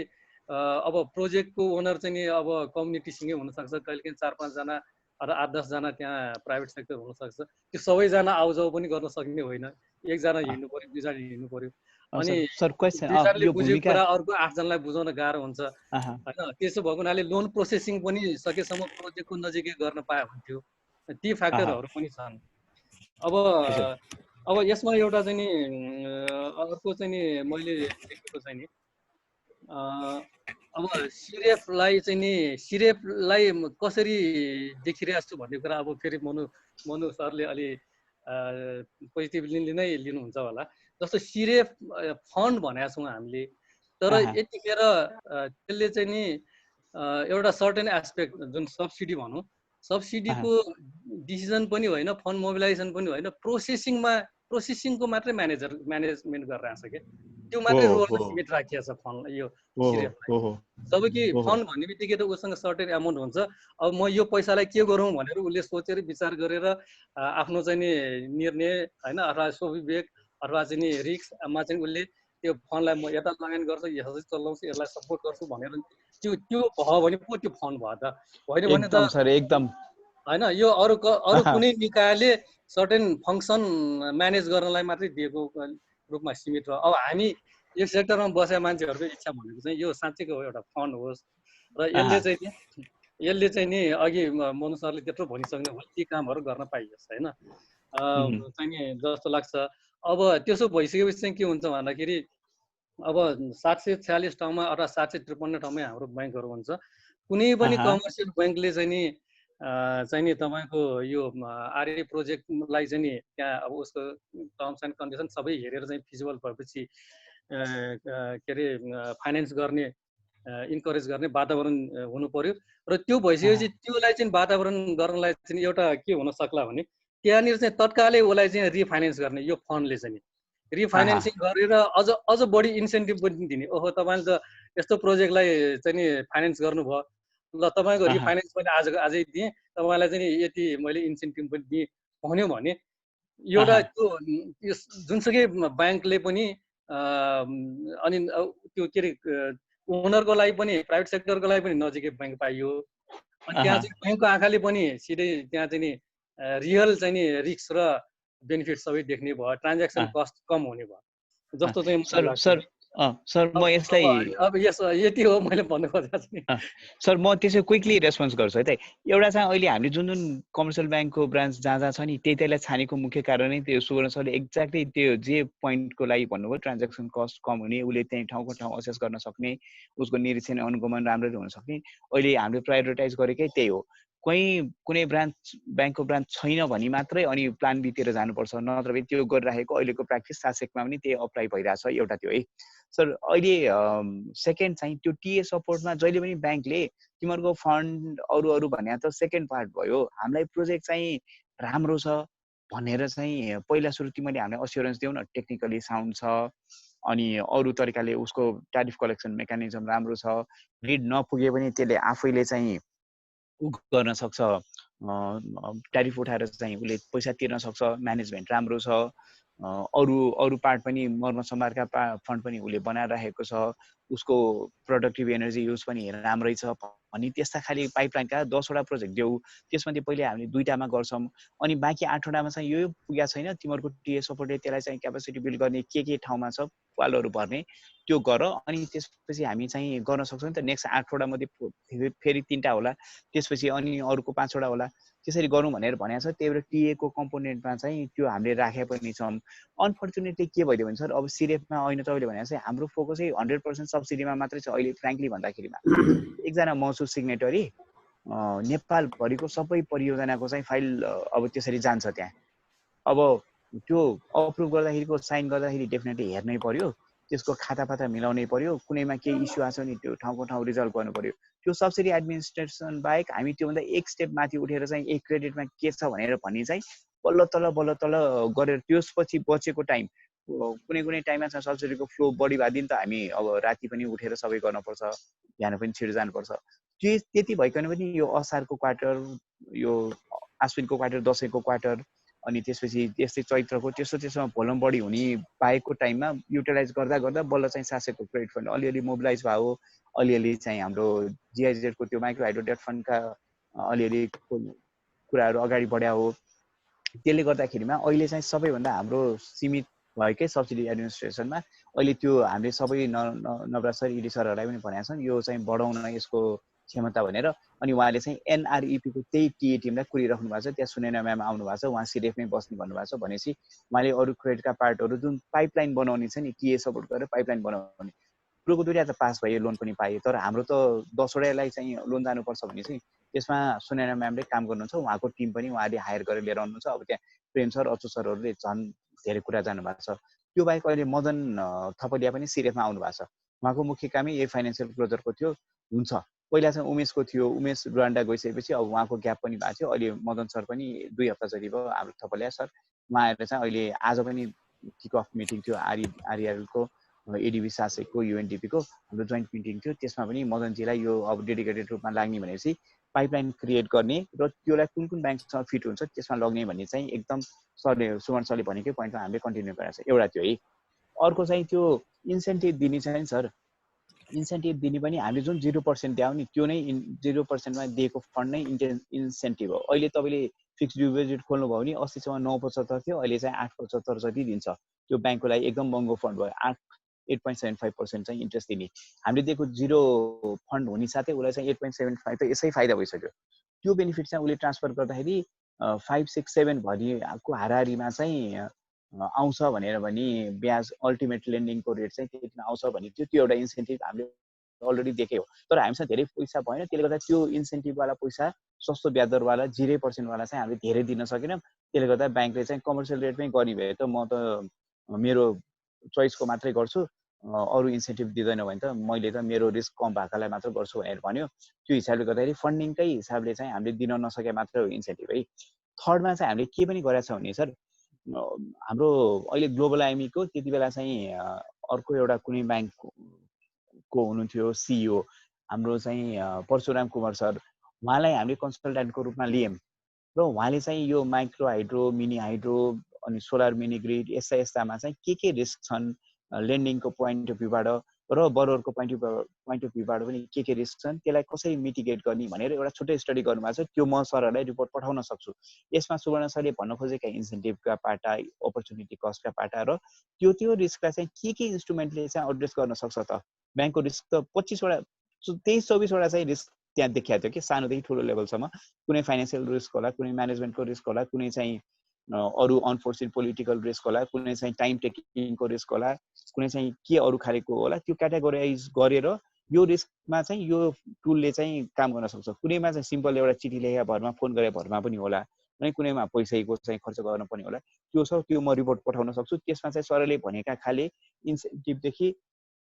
अब प्रोजेक्टको ओनर चाहिँ नि अब कम्युनिटीसँगै हुनसक्छ, कहिलेकाहीँ 4-5 जना अथवा 8-10 जना त्यहाँ प्राइभेट सेक्टर हुनसक्छ। त्यो सबैजना आउजाउ पनि गर्न सक्ने होइन, एकजना हिँड्नु पर्यो, 2 जना हिँड्नु पर्यो। अनि सर क्वेसन 2 जनाले यो बुझेको भूमिका कुरा अर्को 8 जनालाई बुझाउन गाह्रो हुन्छ होइन। त्यसो भएको हुनाले लोन प्रोसेसिङ पनि सकेसम्म प्रोजेक्टको नजिकै गर्न पाए हुन्थ्यो। ती फ्याक्टरहरू पनि छन्। अब यसमा एउटा चाहिँ नि अर्को चाहिँ नि मैले देखेको चाहिँ नि अब सिरेफलाई चाहिँ नि सिरेफलाई कसरी देखिरहेको छु भन्ने कुरा अब फेरि मनु सरले अलि पोजिटिभली नै लिनुहुन्छ होला। जस्तो सिरेफ फन्ड भनेका छौँ हामीले, तर यतिखेर त्यसले चाहिँ नि एउटा सर्टेन एस्पेक्ट जुन सब्सिडी भनौँ, सब्सिडीको डिसिजन पनि होइन, फन्ड मोबिलाइजेसन पनि होइन, प्रोसेसिङको मात्रै म्यानेजमेन्ट गरिरहेको छ क्या। त्यो मात्रै रोलमा सीमित राखिएको छ फन्ड यो सिरेफलाई। जबकि फन्ड भन्ने बित्तिकै त उसँग सर्टेन एमाउन्ट हुन्छ। अब म यो पैसालाई के गरौँ भनेर उसले सोचेर विचार गरेर आफ्नो चाहिँ नि निर्णय होइन अथवा स्वविवेक अथवा चाहिँ नि रिस्कमा चाहिँ उसले त्यो फन्डलाई म यता लगानी गर्छु, यसरी चलाउँछु, यसलाई सपोर्ट गर्छु भनेर त्यो भयो भने पो त्यो फन्ड भयो त, होइन भने त एकदम होइन। यो अरू कुनै निकायले सर्टेन फङ्सन म्यानेज गर्नलाई मात्रै दिएको रूपमा सीमित रह्यो। अब हामी यो सेक्टरमा बसेका मान्छेहरूको इच्छा भनेको चाहिँ यो साँच्चैको एउटा फन्ड होस् र यसले चाहिँ नि अघि मनु सरले त्यत्रो भनिसक्नु भयो, ती कामहरू गर्न पाइयोस् होइन चाहिँ नि जस्तो लाग्छ। अब त्यसो भइसकेपछि चाहिँ के हुन्छ भन्दाखेरि अब 746 ठाउँमा अथवा 753 ठाउँमै हाम्रो ब्याङ्कहरू हुन्छ। कुनै पनि कमर्सियल ब्याङ्कले चाहिँ नि तपाईँको यो आरए प्रोजेक्टलाई चाहिँ नि त्यहाँ अब उसको टर्म्स एन्ड कन्डिसन सबै हेरेर चाहिँ फिजिबल भएपछि के अरे फाइनेन्स गर्ने इन्करेज गर्ने वातावरण हुनु पर्यो। र त्यो भइसकेपछि त्योलाई चाहिँ वातावरण गर्नलाई चाहिँ एउटा के हुन सक्ला भने त्यहाँनिर चाहिँ तत्कालै उसलाई चाहिँ रिफाइनेन्स गर्ने यो फन्डले चाहिँ नि रिफाइनेन्सिङ गरेर अझ बढी इन्सेन्टिभ पनि दिने। ओहो तपाईँले त यस्तो प्रोजेक्टलाई चाहिँ नि फाइनेन्स गर्नुभयो, ल तपाईँको रिफाइनेन्स पनि आजै दिएँ, तपाईँलाई चाहिँ यति मैले इन्सेन्टिभ पनि दिएँ भन्यो भने एउटा त्यो जुनसुकै ब्याङ्कले पनि अनि त्यो के अरे ओनरको लागि पनि प्राइभेट सेक्टरको लागि पनि नजिकै ब्याङ्क पाइयो। अनि त्यहाँ चाहिँ ब्याङ्कको आँखाले पनि सिधै त्यहाँ चाहिँ नि रियल चाहिँ नि रिस्क र बेनिफिट सबै देख्ने भयो, ट्रान्ज्याक्सन कस्ट कम हुने भयो जस्तो चाहिँ मलाई लाग्छ। सर म यसलाई अब यति हो मैले भन्नु खोजेको छु नि। सर म त्यसै क्विकली रेस्पोन्स गर्छु है त। एउटा चाहिँ अहिले हामीले जुन कमर्सियल ब्याङ्कको ब्रान्च जहाँ छ नि त्यही छानेको मुख्य कारण नै त्यो सुवर्ण सरले एक्ज्याक्टली त्यो जे पोइन्टको लागि भन्नुभयो, ट्रान्ज्याक्सन कस्ट कम हुने, उसले त्यहीँ ठाउँको ठाउँ असेस गर्न सक्ने, उसको निरीक्षण अनुगमन राम्ररी हुन सक्ने, अहिले हामीले प्रायोरिटाइज गरेकै त्यही हो। कुनै ब्याङ्कको ब्रान्च छैन भने मात्रै अनि प्लान बीतिर जानुपर्छ, नत्र त्यो गरिराखेको अहिलेको प्र्याक्टिस सासेकमा पनि त्यही अप्लाई भइरहेछ। एउटा त्यो है सर। अहिले सेकेन्ड चाहिँ त्यो टिए सपोर्टमा जहिले पनि ब्याङ्कले तिमीहरूको फन्ड अरू भने त सेकेन्ड पार्ट भयो, हामीलाई प्रोजेक्ट चाहिँ राम्रो छ भनेर चाहिँ पहिला सुरु तिमीले हामीलाई अस्योरेन्स देऊ न, टेक्निकली साउन्ड छ अनि अरू तरिकाले उसको ट्यारिफ कलेक्सन मेकानिजम राम्रो छ, निड नपुगे पनि त्यसले आफैले चाहिँ गर्न सक्छ, ट्यारिफ उठाएर चाहिँ उसले पैसा तिर्न सक्छ, म्यानेजमेन्ट राम्रो छ, अरू पार्ट पनि मर्मसम्मारका फन्ड पनि उसले बनाएर राखेको छ, उसको प्रोडक्टिभ एनर्जी युज पनि राम्रै छ अनि त्यस्ता खालि पाइपलाइनका 10वटा प्रोजेक्ट देऊ, त्यसमध्ये पहिले हामीले 2टामा गर्छौँ अनि बाँकी 8वटामा चाहिँ यो पुगेको छैन, तिमीहरूको टिए सपोर्टले त्यसलाई चाहिँ क्यापेसिटी बिल्ड गर्ने के ठाउँमा छ वालहरू भर्ने त्यो गर अनि त्यसपछि हामी चाहिँ गर्न सक्छौँ नि त। नेक्स्ट 8वटा मध्ये फेरि 3टा होला, त्यसपछि अनि अरूको 5वटा होला, त्यसरी गरौँ भनेर भनेको छ। त्यही भएर टिएको कम्पोनेन्टमा चाहिँ त्यो हामीले राखे पनि छौँ। अनफर्चुनेटली के भइदियो भने सर अब सिरेफमा अहिले तपाईँले भने चाहिँ हाम्रो फोकसै 100% सब्सिडीमा मात्रै छ अहिले। फ्रेङ्कली भन्दाखेरिमा एकजना महसुल सिग्नेटरी नेपालभरिको सबै परियोजनाको चाहिँ फाइल अब त्यसरी जान्छ त्यहाँ। अब त्यो अप्रुभ गर्दाखेरिको साइन गर्दाखेरि डेफिनेटली हेर्नै पर्यो, त्यसको खातापाता मिलाउनै पर्यो, कुनैमा केही इस्यु आछ भने त्यो ठाउँको ठाउँ रिजल्भ गर्नु पर्यो। त्यो सब्सिडी एडमिनिस्ट्रेसन बाहेक हामी त्योभन्दा एक स्टेप माथि उठेर चाहिँ एक क्रेडिटमा के छ भनेर भन्ने चाहिँ बल्ल तल गरेर त्यसपछि बचेको टाइम कुनै टाइममा चाहिँ सब्सिडीको फ्लो बढी भएदेखि त हामी अब राति पनि उठेर सबै गर्नुपर्छ, बिहान पनि छिटो जानुपर्छ। त्यति भइकन पनि यो असारको क्वार्टर यो आश्विनको क्वार्टर, दसैँको क्वार्टर, अनि त्यसपछि त्यस्तै चैत्रको त्यसोमा भोल्युम बढी हुने बाहेकको टाइममा युटिलाइज गर्दा गर्दा बल्ल चाहिँ सासेको क्रेडिट फन्ड अलिअलि मोबिलाइज भयो, अलिअलि चाहिँ हाम्रो जिआइजेडको त्यो माइक्रो हाइड्रो डेट फन्डका अलिअलि कुराहरू अगाडि बढ्या हो। त्यसले गर्दाखेरिमा अहिले चाहिँ सबैभन्दा हाम्रो सीमित भएकै सब्सिडी एडमिनिस्ट्रेसनमा अहिले त्यो हामीले सबै नवराज सर, इडी सरहरूलाई पनि भनेका छन् यो चाहिँ बढाउन यसको क्षमता भनेर। अनि उहाँले चाहिँ एनआरइपीको त्यही टिए टिमलाई कुरिराख्नु भएको छ, त्यहाँ सुनैना म्याम आउनु भएको छ, उहाँ सिडिएफमै बस्ने भन्नुभएको छ। भनेपछि उहाँले अरू क्रेडिटका पार्टहरू जुन पाइपलाइन बनाउने छ नि, टिए सपोर्ट गरेर पाइपलाइन बनाउने कुरोको दुईवटा त पास भयो, लोन पनि पाए, तर हाम्रो त 10वटालाई चाहिँ लोन जानुपर्छ भने चाहिँ त्यसमा सुनैना म्यामले काम गर्नुहुन्छ, उहाँको टिम पनि उहाँले हायर गरेर लिएर आउनुहुन्छ। अब त्यहाँ प्रेम सर, अच्युत सरहरूले झन् धेरै कुरा जानुभएको छ। त्यो बाहेक अहिले मदन थपलिया पनि सिडिएफमा आउनु भएको छ, उहाँको मुख्य कामै यही फाइनेन्सियल क्लोजरको थियो। हुन्छ पहिला चाहिँ उमेशको थियो, उमेश रुवान्डा गइसकेपछि अब उहाँको ग्याप पनि भएको थियो। अहिले मदन सर पनि 2 हप्ता जति भयो, हाम्रो थपलिया सर उहाँ आएर चाहिँ अहिले आज पनि किक अफ मिटिङ थियो आरइआरएलको, एडिबी सासेको, युएनडिपीको हाम्रो जोइन्ट मिटिङ थियो। त्यसमा पनि मदनजीलाई यो अब डेडिकेटेड रूपमा लाग्ने भनेपछि पाइपलाइन क्रिएट गर्ने र त्यसलाई कुन कुन ब्याङ्कसँग फिट हुन्छ त्यसमा लग्ने भन्ने चाहिँ एकदम सरले, सुमन सरले भनेकै पोइन्टमा हामीले कन्टिन्यू गरेको छ। एउटा त्यो है। अर्को चाहिँ त्यो इन्सेन्टिभ दिने चाहिँ सर, इन्सेन्टिभ दिने पनि हामीले जुन 0% दियौँ नि त्यो नै 0%मा दिएको फन्ड नै इन्सेन्टिभ हो। अहिले तपाईँले फिक्स डिपोजिट खोल्नुभयो भने 80 9.75 थियो, अहिले चाहिँ 8.75 जति दिन्छ। त्यो ब्याङ्कको लागि एकदम महँगो फन्ड भयो। 8.75% चाहिँ इन्ट्रेस्ट दिने, हामीले दिएको 0 फन्ड हुने साथै उसलाई चाहिँ 8.75 त यसै फाइदा भइसक्यो। त्यो बेनिफिट चाहिँ उसले ट्रान्सफर गर्दाखेरि 5, 6, 7 भरिको हाराहारीमा चाहिँ आउँछ भनेर भने ब्याज अल्टिमेट लेन्डिङको रेट चाहिँ त्यतिमा आउँछ भने त्यो एउटा इन्सेन्टिभ हामीले अलरेडी देख्यो। तर हामीसँग धेरै पैसा भएन, त्यसले गर्दा त्यो इन्सेन्टिभवाला पैसा सस्तो ब्याज दरवाला 0% चाहिँ हामीले धेरै दिन सकेनौँ। त्यसले गर्दा ब्याङ्कले चाहिँ कमर्सियल रेटमै गर्ने भए त म त मेरो चोइसको मात्रै गर्छु, अरू इन्सेन्टिभ दिँदैन भने त मैले त मेरो रिस्क कम भएकालाई मात्र गर्छु भनेर भन्यो। त्यो हिसाबले गर्दाखेरि फन्डिङकै हिसाबले चाहिँ हामीले दिन नसके मात्रै हो इन्सेन्टिभ है। थर्डमा चाहिँ हामीले के पनि गरेका छौँ भने सर, हाम्रो अहिले ग्लोबल आइएमईको त्यति बेला चाहिँ अर्को एउटा कुनै ब्याङ्कको हुनुहुन्थ्यो सिइओ हाम्रो चाहिँ परशुराम कुमार सर, उहाँलाई हामीले कन्सल्टेन्टको रूपमा लियौँ र उहाँले चाहिँ यो माइक्रो हाइड्रो, मिनी हाइड्रो अनि सोलर मिनी ग्रिड यस्तामा चाहिँ के रिस्क छन् लेन्डिङको पोइन्ट अफ भ्यूबाट र बरोवरको पोइन्ट अफ भ्यूबाट पनि के रिस्क छन्, त्यसलाई कसरी मिटिगेट गर्ने भनेर एउटा छुट्टै स्टडी गर्नुभएको छ। त्यो म सरहरूलाई रिपोर्ट पठाउन सक्छु। यसमा सुवर्ण सरले भन्न खोजेका इन्सेन्टिभका पाटा, अपर्च्युनिटी कस्टका पाटा र त्यो रिस्कलाई चाहिँ के इन्स्ट्रुमेन्टले चाहिँ एड्रेस गर्न सक्छ त। ब्याङ्कको रिस्क त 25वटा 23-24वटा चाहिँ रिस्क त्यहाँ देखिएको थियो कि सानोदेखि ठुलो लेभलसम्म। कुनै फाइनेन्सियल रिस्क होला, कुनै म्यानेजमेन्टको रिस्क होला, कुनै चाहिँ अरू अनफोर्सिन पोलिटिकल रिस्क होला, कुनै चाहिँ टाइम टेकिङको रिस्क होला, कुनै चाहिँ के अरू खालेको होला। त्यो क्याटेगोराइज गरेर यो रिस्कमा चाहिँ यो टुलले चाहिँ काम गर्न सक्छ। कुनैमा चाहिँ सिम्पल एउटा चिठी लेखेर भरमा, फोन गरेर भरमा पनि होला, अनि कुनैमा पैसाको चाहिँ खर्च गर्न पनि होला। त्यो छ, त्यो म रिपोर्ट पठाउन सक्छु। त्यसमा चाहिँ सरले भनेका खाले इन्सेन्टिभदेखि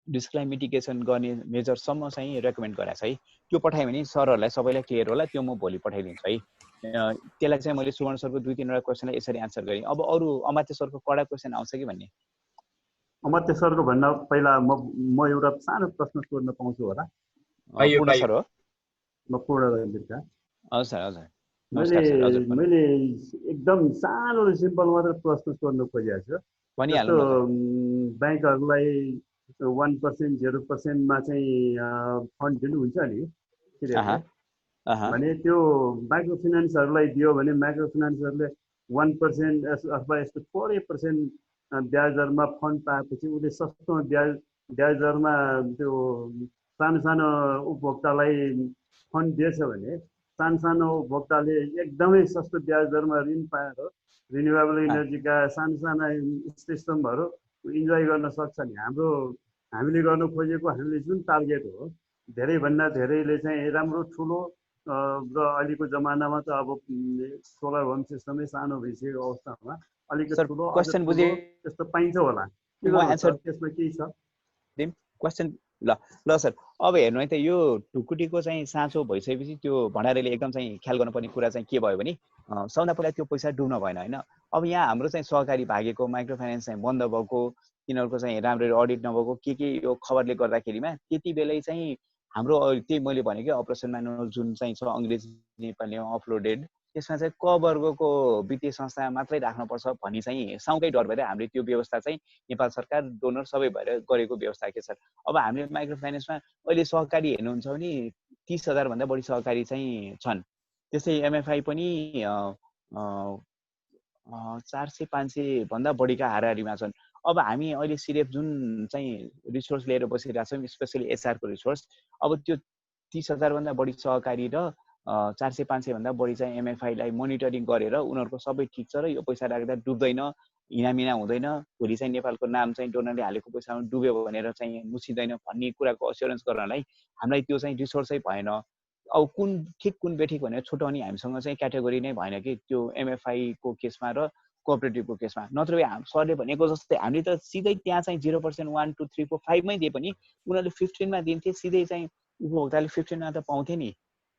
रिस्कलाई मिटिगेसन गर्ने मेजरसम्म चाहिँ रेकमेन्ड गराएको छ है। त्यो पठायो भने सरहरूलाई सबैलाई क्लियर होला। त्यो म भोलि पठाइदिन्छु है। त्यसलाई चाहिँ मैले सुवर्ण सरको 2-3वटा क्वेसनलाई यसरी आन्सर गरेँ। अब अरू अमात्य सरको कडा क्वेसन आउँछ कि भन्ने। अमात्य सरको भन्दा पहिला म एउटा सानो प्रश्न सोध्न पाउँछु होला? पूर्ण सर हो? म पूर्ण रञ्जितका। हजुर हजुर, नमस्कार सर। हजुर, मैले एकदम सानो र सिम्पल मात्र प्रश्न सोध्न खोजेको छु। भनिहाल्नु न। ब्याङ्कहरूलाई 1%, 0%मा चाहिँ फन्ड दिनुहुन्छ नि, भने त्यो माइक्रो फाइनेन्सहरूलाई दियो भने माइक्रो फाइनेन्सहरूले 1% अथवा यस्तो थोरै % ब्याज दरमा फन्ड पाएपछि उसले सस्तो ब्याज दरमा त्यो सानो उपभोक्तालाई फन्ड दिएछ भने सानो उपभोक्ताले एकदमै सस्तो ब्याज दरमा ऋण पाएर रिन्युएबल इनर्जीका साना सिस्टमहरू इन्जोय गर्न सक्छ नि। हामीले गर्न खोजेको हामीले जुन टार्गेट हो, धेरैभन्दा धेरैले चाहिँ राम्रो ठुलो र अहिलेको जमानामा त अब सोलर होम सिस्टमै सानो भइसकेको अवस्थामा अलिकति ठुलो क्वेसन बुझे त्यस्तो पाइन्छ होला। त्यसमा केही छ क्वेसन? ल सर, अब हेर्नु है त, यो ढुकुटीको चाहिँ साँचो भइसकेपछि त्यो भण्डारीले एकदम चाहिँ ख्याल गर्नुपर्ने कुरा चाहिँ के भयो भने सबभन्दा पहिला त्यो पैसा डुब्न भएन होइन। अब यहाँ हाम्रो चाहिँ सहकारी भागेको, माइक्रो फाइनेन्स चाहिँ बन्द भएको, तिनीहरूको चाहिँ राम्ररी अडिट नभएको के यो खबरले गर्दाखेरिमा त्यति बेलै चाहिँ हाम्रो त्यही मैले भनेकै अपरेसन म्यानुअल जुन चाहिँ छ अङ्ग्रेजी नेपालीमा अपलोडेड, त्यसमा चाहिँ क वर्गको वित्तीय संस्था मात्रै राख्नुपर्छ भनी चाहिँ साउकै डर भएर हामीले त्यो व्यवस्था चाहिँ नेपाल सरकार डोनर सबै भएर गरेको व्यवस्था के छ। अब हामीले माइक्रो फाइनेन्समा अहिले सहकारी हेर्नुहुन्छ भने 30,000 भन्दा बढी सहकारी चाहिँ छन्। त्यस्तै एमएफआई पनि 400-500 भन्दा बढीका हाराहारीमा छन्। अब हामी अहिले सिरेप जुन चाहिँ रिसोर्स लिएर बसिरहेको छौँ, स्पेसली एचआरको रिसोर्स, अब त्यो 30,000 भन्दा बढी सहकारी र 400-500 भन्दा बढी चाहिँ एमएफआईलाई मोनिटरिङ गरेर उनीहरूको सबै ठिक छ र यो पैसा राख्दा डुब्दैन, हिनामिना हुँदैन, भोलि चाहिँ नेपालको नाम चाहिँ डोनरले हालेको पैसामा डुब्यो भनेर चाहिँ मुछिँदैन भन्ने कुराको अस्योरेन्स गर्नलाई हामीलाई त्यो चाहिँ रिसोर्सै भएन। अब कुन ठिक कुन बेठिक भनेर छुट्याउने हामीसँग चाहिँ क्याटेगोरी नै भएन कि त्यो एमएफआईको केसमा र कोअपरेटिभको केसमा। नत्र सरले भनेको जस्तै हामीले त सिधै त्यहाँ चाहिँ 0% 1 2 3 4 5 मै दिए पनि उनीहरूले 15 मा दिन्थे, सिधै चाहिँ उपभोक्ताले 15 मा त पाउँथे नि।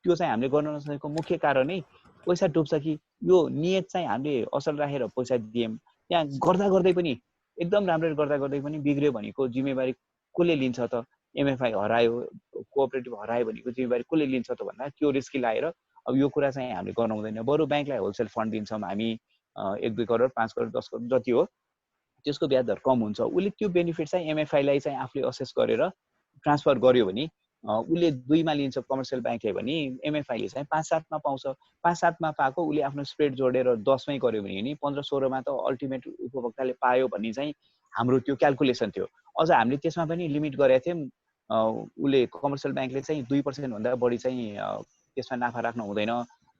त्यो चाहिँ हामीले गर्न नसकेको मुख्य कारण नै पैसा डुब्छ कि यो नियत चाहिँ हामीले असल राखेर पैसा दियौँ, त्यहाँ गर्दा गर्दै पनि एकदम राम्ररी गर्दा गर्दै पनि बिग्रियो भनेको जिम्मेवारी कसले लिन्छ त? एमएफआई हरायो, कोअपरेटिभ हरायो भनेको जिम्मेवारी कसले लिन्छ त भन्दा त्यो रिस्क लाएर अब यो कुरा चाहिँ हामीले गर्न हुँदैन। बरु ब्याङ्कलाई होलसेल फन्ड दिन्छौँ हामी 1-2 करोड 5 करोड 10 करोड जति हो, त्यसको ब्याज दर कम हुन्छ। उसले त्यो बेनिफिट चाहिँ एमएफआईलाई चाहिँ आफूले असेस गरेर ट्रान्सफर गर्यो भने उसले 2 मा लिन्छ कमर्सियल ब्याङ्कले भने एमएफआईले चाहिँ 5-7 मा पाउँछ। 5-7 मा पाएको उसले आफ्नो स्प्रेड जोडेर 10 मै गर्यो भने नि 15-16 मा त अल्टिमेट उपभोक्ताले पायो भन्ने चाहिँ हाम्रो त्यो क्याल्कुलेसन थियो। अझ हामीले त्यसमा पनि लिमिट गरेका थियौँ, उसले कमर्सियल ब्याङ्कले चाहिँ 2% भन्दा बढी चाहिँ त्यसमा नाफा राख्नु हुँदैन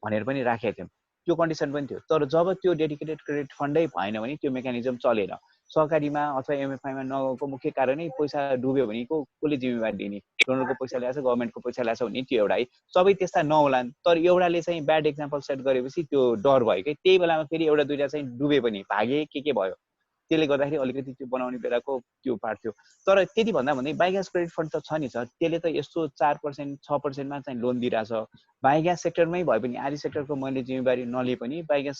भनेर पनि राखेका थियौँ। त्यो कन्डिसन पनि थियो। तर जब त्यो डेडिकेटेड क्रेडिट फन्डै भएन भने त्यो मेकानिजम चलेन। सहकारीमा अथवा एमएफआईमा नगएको मुख्य कारणै पैसा डुब्यो भने कसले जिम्मेवारी दिने? डोनरको पैसा ल्याएछ, गभर्मेन्टको पैसा ल्याएछ भने त्यो एउटा है। सबै त्यस्ता नहोलान्, तर एउटाले चाहिँ ब्याड एक्जाम्पल सेट गरेपछि त्यो डर भयो कि त्यही बेलामा फेरि एउटा दुईटा चाहिँ डुबे पनि भागे के भयो, त्यसले गर्दाखेरि अलिकति त्यो बनाउने बेलाको त्यो पार्ट थियो। तर त्यति भन्दा भन्दै बायोग्यास क्रेडिट फन्ड त छ नि सर, त्यसले त यस्तो 4% 6% मा चाहिँ लोन दिइरहेछ। बायोग्यास सेक्टरमै भए पनि आधी सेक्टरको मैले जिम्मेवारी नलिए पनि बायोग्यास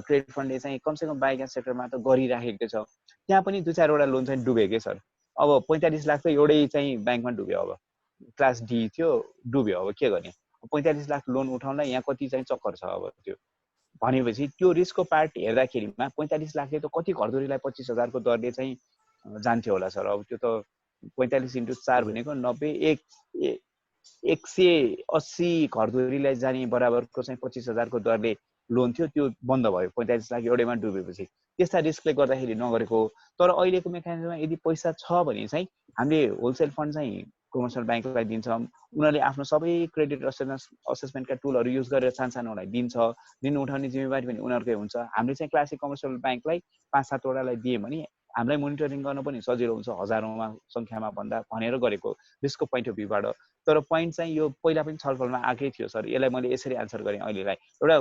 क्रेडिट फन्डले चाहिँ कमसेकम बायोग्यास सेक्टरमा त गरिराखेको छ। त्यहाँ पनि 2-4 वटा लोन चाहिँ डुबे के सर। अब 45 लाख त एउटै चाहिँ ब्याङ्कमा डुब्यो, अब क्लास डी थियो डुब्यो, अब के गर्ने? 45 लाख लोन उठाउनलाई यहाँ कति चाहिँ चक्कर छ? अब त्यो भनेपछि त्यो रिस्कको पार्ट हेर्दाखेरिमा 45 लाखले त कति घरधुरीलाई 25,000 को दरले चाहिँ जान्थ्यो होला सर। अब त्यो त 45 × 4 भनेको 90 180 घरधुरीलाई जाने बराबरको चाहिँ 25,000 को दरले लोन थियो, त्यो बन्द भयो 45 लाख एउटैमा डुबेपछि। त्यस्ता रिस्कले गर्दाखेरि नगरेको। तर अहिलेको मेकानिजममा यदि पैसा छ भने चाहिँ हामीले होलसेल फन्ड चाहिँ कमर्सियल ब्याङ्कलाई दिन्छौँ, उनीहरूले आफ्नो सबै क्रेडिट असेसमेन्टका टुलहरू युज गरेर सानसानोलाई दिन्छ, दिनु उठाउने जिम्मेवारी पनि उनीहरूकै हुन्छ। हामीले चाहिँ क्लासिक कमर्सियल ब्याङ्कलाई 5-7 वटालाई दिए भने हामीलाई मोनिटरिङ गर्न पनि सजिलो हुन्छ, हजारौँमा सङ्ख्यामा भन्दा भनेर गरेको रिस्कको पोइन्ट अफ भ्यूबाट। तर पोइन्ट चाहिँ यो पहिला पनि छलफलमा आएकै थियो सर, यसलाई मैले यसरी आन्सर गरेँ अहिलेलाई। एउटा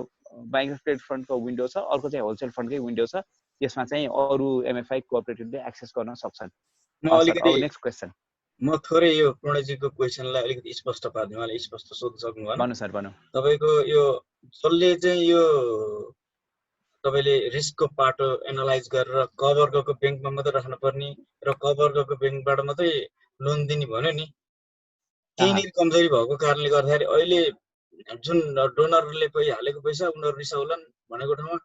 ब्याङ्क क्रेडिट फन्डको विन्डो छ, अर्को चाहिँ होलसेल फन्डकै विन्डो छ, त्यसमा चाहिँ अरू एमएफआई कोअपरेटिभले एक्सेस गर्न सक्छन्। नेक्स्ट क्वेसन म थोरै यो प्रणयजीको क्वेसनलाई अलिकति स्पष्ट पार्दिउँ, उहाँले स्पष्ट सोध्न सक्नुभयो। भन्नु सर भन्नु। तपाईँको यो जसले चाहिँ यो तपाईँले रिस्कको पाटो एनालाइज गरेर क वर्गको ब्याङ्कमा मात्रै राख्नुपर्ने र क वर्गको ब्याङ्कबाट मात्रै लोन दिने भन्यो नि, त्यहीँनिर कमजोरी भएको कारणले गर्दाखेरि अहिले जुन डोनरले हालेको पैसा उनीहरू रिसाउलान् भनेको ठाउँमा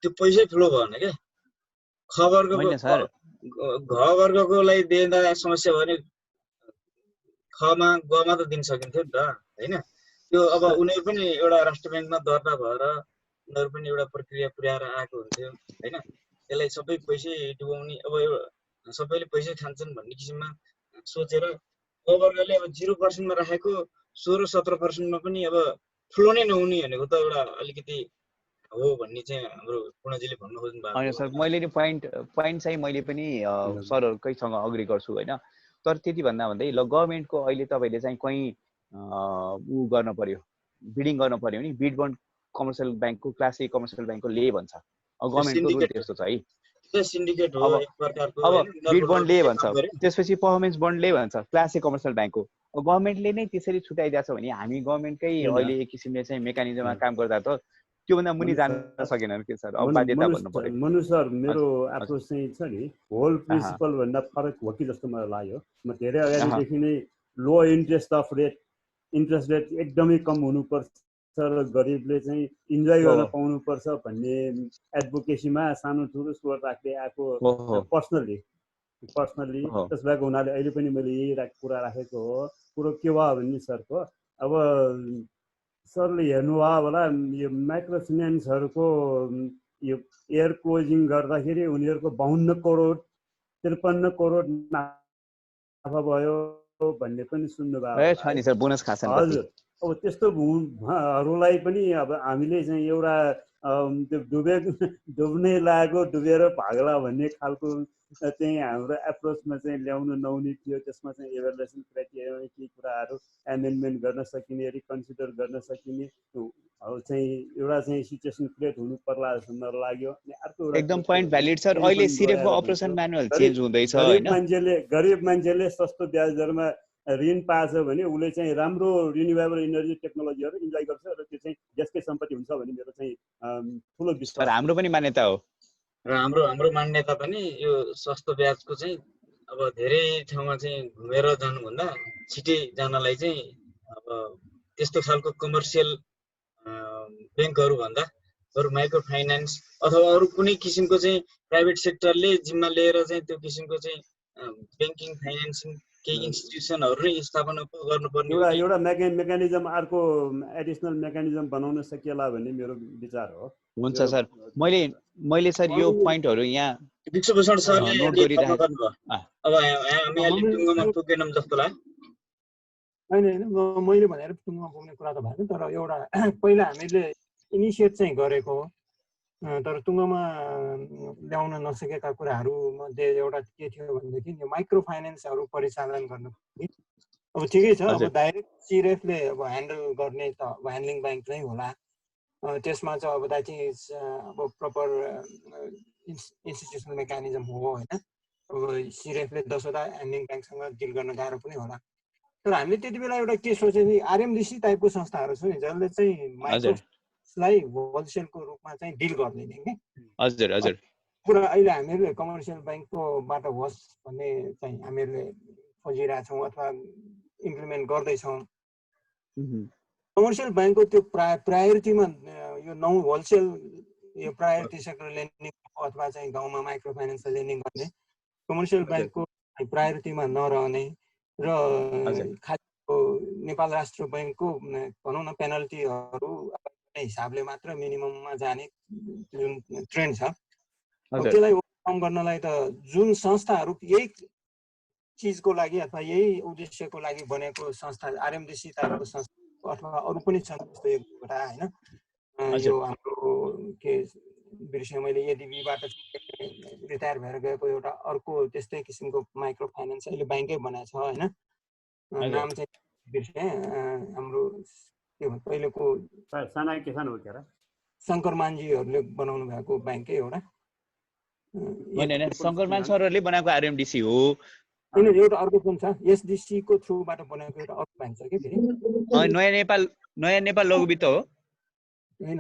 त्यो पैसै फ्लो भएन क्या। ख वर्गकोलाई दिँदा समस्या भयो भने खमा गमा त दिन सकिन्थ्यो नि त, होइन? त्यो अब उनीहरू पनि एउटा राष्ट्र ब्याङ्कमा दर्ता भएर उनीहरू पनि एउटा प्रक्रिया पुर्याएर आएको हुन्थ्यो, होइन? त्यसलाई सबै पैसै डुबाउने, अब सबैले पैसै खान्छन् भन्ने किसिममा सोचेर क वर्गले अब 0% मा राखेको 16-17% मा पनि अब फ्लो नै नहुने भनेको त एउटा अलिकति हो भन्ने चाहिँ हाम्रो पूर्णजीले भन्नु खोज्नु भएको होइन सर। मैले नि पोइन्ट चाहिँ मैले पनि सरहरूकैसँग अग्री गर्छु, होइन? तर त्यति भन्दा भन्दै ल गभर्मेन्टको अहिले तपाईँले चाहिँ कहीँ ऊ गर्न पर्यो, बिडिङ गर्न पर्यो भने बिड बन्ड कमर्सियल ब्याङ्कको क्लास ए कमर्सियल ब्याङ्कको ले भन्छ। अब गभर्मेन्टको रुल त्यस्तो छ है। सिन्डिकेट हो एक प्रकारको, अब बिड बन्ड ले भन्छ, त्यसपछि पर्फर्मेन्स बन्ड ले भन्छ क्लास ए कमर्सियल ब्याङ्कको। अब गभर्मेन्टले नै त्यसरी छुट्याइदिएको छ भने हामी गभर्मेन्टकै अहिले एक किसिमले चाहिँ मेकानिजममा काम गर्दा त त्योभन्दा मुनि जान सकेन के सर? अब बाध्यता भन्नु पर्यो। मनु सर, मेरो एप्रोच चाहिँ छ नि होल प्रिन्सिपल भन्दा फरक हो कि जस्तो मलाई लाग्यो। म धेरै अगाडिदेखि नै लो इन्ट्रेस्ट रेट एकदमै कम हुनुपर्छ र गरिबले चाहिँ इन्जोय गर्न पाउनुपर्छ भन्ने एडभोकेसीमा सानो ठुलो स्वर राख्दै आएको पर्सनली त्यस भएको हुनाले अहिले पनि मैले यही कुरा राखेको हो। कुरो के भयो भने सरको अब सरले हेर्नुभयो होला यो माइक्रो फाइनेन्सहरूको यो एयर क्लोजिङ गर्दाखेरि उनीहरूको 52 करोड 53 करोड नाफा भयो भन्ने पनि सुन्नुभयो छ नि सर, बोनस खाछन्। हजुर, अब त्यस्तोहरूलाई पनि अब हामीले चाहिँ एउटा डुब्ने लागेको डुबेर भाग्ला भन्ने खालको चाहिँ हाम्रो एप्रोचमा चाहिँ ल्याउनु नहुने थियो। त्यसमा चाहिँ इभ्यालुएसन क्राइटेरियामा केही कुराहरू एमेन्डमेन्ट गर्न सकिने, रिकन्सिडर गर्न सकिने चाहिँ एउटा चाहिँ सिचुएसन क्रिएट हुनु पर्ला जस्तो मलाई लाग्यो। अर्को एकदम पोइन्ट भ्यालिड सर। अहिले सिरेफको अपरेसन म्यानुअल चेन्ज हुँदैछ हैन? गरिब मान्छेले सस्तो ब्याज दरमा ऋण पाएछ भने उसले चाहिँ राम्रो रिन्युएबल इनर्जी टेक्नोलोजीहरू इन्जोय गर्छ र त्यो चाहिँ देशकै सम्पत्ति हुन्छ भन्ने मेरो चाहिँ ठुलो विश्वास। हाम्रो पनि मान्यता हो र हाम्रो मान्यता पनि यो सस्तो ब्याजको चाहिँ अब धेरै ठाउँमा चाहिँ घुमेर जानुभन्दा छिटै जानलाई चाहिँ अब त्यस्तो खालको कमर्सियल ब्याङ्कहरू भन्दा अरू माइक्रो फाइनेन्स अथवा अरू कुनै किसिमको चाहिँ प्राइभेट सेक्टरले जिम्मा लिएर चाहिँ त्यो किसिमको चाहिँ ब्याङ्किङ फाइनेन्सिङ केही इन्स्टिट्युसनहरू नै स्थापना गर्नुपर्ने एउटा मेकानिजम, अर्को एडिसनल मेकानिजम बनाउन सकिएला भन्ने मेरो विचार हो। हुन्छ सर, मैले सर यो पोइन्टहरू यहाँ विश्वभूषण सरले नोट गरिराखेको अब हामी अलि टुङ्गोमा पुगेनौँ जस्तो लाग्यो। होइन मैले भनेर टुङ्गोमा पुग्ने कुरा त भएन, तर एउटा पहिला हामीले इनिसिएट चाहिँ गरेको हो, तर टुङ्गोमा ल्याउन नसकेका कुराहरू मध्ये एउटा के थियो भनेदेखि यो माइक्रो फाइनेन्सहरू परिचालन गर्न। अब ठिकै छ, अब डाइरेक्ट सिरेफले अब ह्यान्डल गर्ने त अब ह्यान्डलिङ ब्याङ्क नै होला। त्यसमा चाहिँ अब द्याट इज अब प्रपर इन्स्टिट्युसनल मेकानिजम हो होइन। अब सिरेफले 10वटा ह्यान्डलिङ ब्याङ्कसँग डिल गर्न गाह्रो पनि होला। तर हामीले त्यति बेला एउटा के सोच्यो नि, आरएमडिसी टाइपको संस्थाहरू छ नि जसले चाहिँ माइक्रोलाई होलसेलको रूपमा चाहिँ डिल गरिदिने कि। हजुर हजुर, पुरा अहिले हामीहरूले कमर्सियल ब्याङ्ककोबाट होस् भन्ने चाहिँ हामीहरूले खोजिरहेछौँ अथवा इम्प्लिमेन्ट गर्दैछौँ। कमर्सियल ब्याङ्कको त्यो प्रायोरिटीमा यो होलसेल यो प्रायोरिटी सेक्टर लेन्डिङ अथवा चाहिँ गाउँमा माइक्रो फाइनेन्स लेन्डिङ गर्ने कमर्सियल ब्याङ्कको प्रायोरिटीमा नरहने र नेपाल राष्ट्र ब्याङ्कको भनौँ न पेनल्टीहरू हिसाबले मात्र मिनिमममा जाने जुन ट्रेन्ड छ, त्यसलाई ओभरकम गर्नलाई त जुन संस्थाहरू यही चिजको लागि अथवा यही उद्देश्यको लागि बनेको संस्था आरएमडिसी टाइपको संस्था अथवा अरू पनि छन् जस्तो एउटा होइन। यो हाम्रो के बिर्सेँ मैले, एडिबीबाट रिटायर भएर गएको एउटा अर्को त्यस्तै किसिमको माइक्रो फाइनेन्स अहिले ब्याङ्कै बनाएको छ होइन। नाम चाहिँ बिर्सेँ, हाम्रो के भन्छ पहिलेको शङ्कर मानजीहरूले बनाउनु भएको ब्याङ्कै एउटा। शङ्करमान सरहरूले बनाएको आरएमडिसी हो होइन, एउटा अर्को पनि छ एसडिसी को थ्रुबाट बनाएको एउटा अर्को ब्याङ्क छ कि फेरि। नयाँ नेपाल लघु वित्त हो होइन,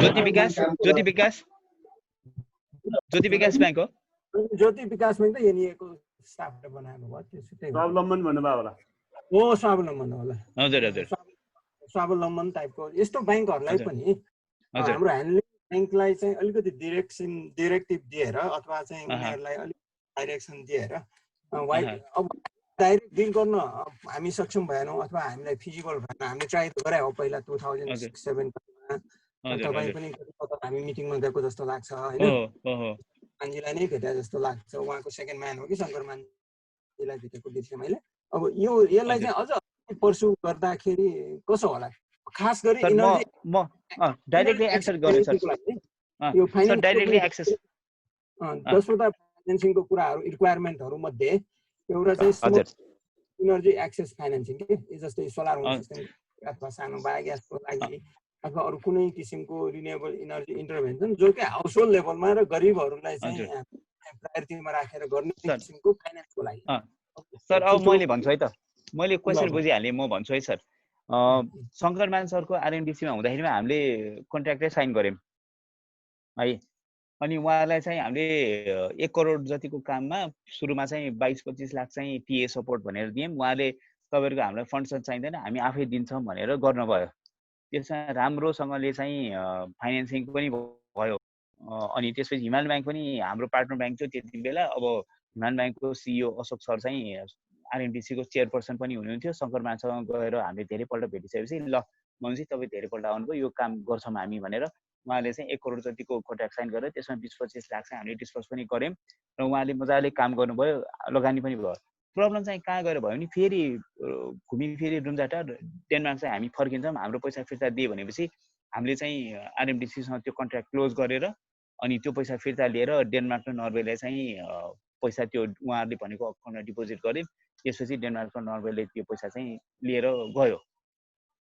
ज्योति विकास ब्याङ्क हो। ज्योति विकास ब्याङ्क त एनइएको स्टाफले बनाएको भयो, त्यसै स्वावलम्बन भन्नुभयो होला। हो स्वावलम्बन होला। हजुर हजुर, स्वावलम्बन टाइपको यस्तो ब्याङ्कहरूलाई पनि हाम्रो ह्यान्डलिङ ब्याङ्कलाई चाहिँ अलिकति डिरेक्टिभ दिएर अथवा चाहिँ उनीहरूलाई अलिक डाइरेक्सन दिएर अब डाइरेक्ट डिल गर्न हामी सक्षम भएनौँ अथवा हामीलाई फिजिबल भएन। हामीले ट्राई त गरे हो पहिला 2006-07 तपाईँ पनि हामी मिटिङमा गएको जस्तो लाग्छ होइन। मान्छेलाई नै भेटे जस्तो लाग्छ, उहाँको सेकेन्ड म्यान हो कि शङ्कर मान्छेलाई भेटेको बिर्सेँ मैले। अब यसलाई चाहिँ अझ पर्सु गर्दाखेरि कसो होला, खास गरी इनर्जी डाइरेक्टली एन्सर गर्नु सर। यो फाइनेन्स 10वटा फाइनेन्सिङको कुराहरू रिक्वायरमेन्टहरू मध्ये एउटा चाहिँ इनर्जी एक्सेस फाइनेन्सिङ के, जस्तै सोलर होम सिस्टम अथवा सानो बायोग्यासको लागि अथवा अरू कुनै किसिमको रिन्युएबल इनर्जी इन्टरभेन्सन जो कि हाउस होल्ड लेभलमा र गरिबहरूलाई चाहिँ प्रायोरिटीमा राखेर गर्ने किसिमको फाइनेन्सको लागि। सर अब मैले भन्छु है त, मैले क्वेसन बुझिहालेँ, म भन्छु है सर। शङ्करमान सरको आरएमडिसीमा हुँदाखेरिमा हामीले कन्ट्र्याक्टै साइन गऱ्यौँ है। अनि उहाँलाई चाहिँ हामीले 1 करोड जतिको काममा सुरुमा चाहिँ 22-25 लाख चाहिँ टिए सपोर्ट भनेर दियौँ। उहाँले तपाईँहरूको हामीलाई फन्ड चाहिँदैन, हामी आफै दिन्छौँ भनेर गर्नुभयो। त्यसमा राम्रोसँगले चाहिँ फाइनेन्सिङ पनि भयो। अनि त्यसपछि हिमाल ब्याङ्क पनि हाम्रो पार्टनर ब्याङ्क थियो त्यति बेला। अब हिमाल ब्याङ्कको सिइओ अशोक सर चाहिँ आरएमडिसीको चेयरपर्सन पनि हुनुहुन्थ्यो। शङ्कर मानसँग गएर हामीले धेरैपल्ट भेटिसकेपछि ल मनुजी तपाईँ धेरैपल्ट आउनुभयो, यो काम गर्छौँ हामी भनेर उहाँले चाहिँ 1 करोड जतिको कन्ट्र्याक्ट साइन गरेर त्यसमा 20-25 लाख चाहिँ हामीले डिस्पर्स पनि गऱ्यौँ र उहाँले मजाले काम गर्नुभयो, लगानी पनि भयो। प्रब्लम चाहिँ कहाँ गएर भयो भने फेरि घुमिफिरी रुम्जाटा डेनमार्क चाहिँ हामी फर्किन्छौँ, हाम्रो पैसा फिर्ता दिए भनेपछि हामीले चाहिँ आरएमडिसीसँग त्यो कन्ट्र्याक्ट क्लोज गरेर अनि त्यो पैसा फिर्ता लिएर डेनमार्क र नर्वेलाई चाहिँ पैसा त्यो उहाँहरूले भनेको अकाउन्टमा डिपोजिट गऱ्यौँ। त्यसपछि डेनमार्क र नर्वेले त्यो पैसा चाहिँ लिएर गयो,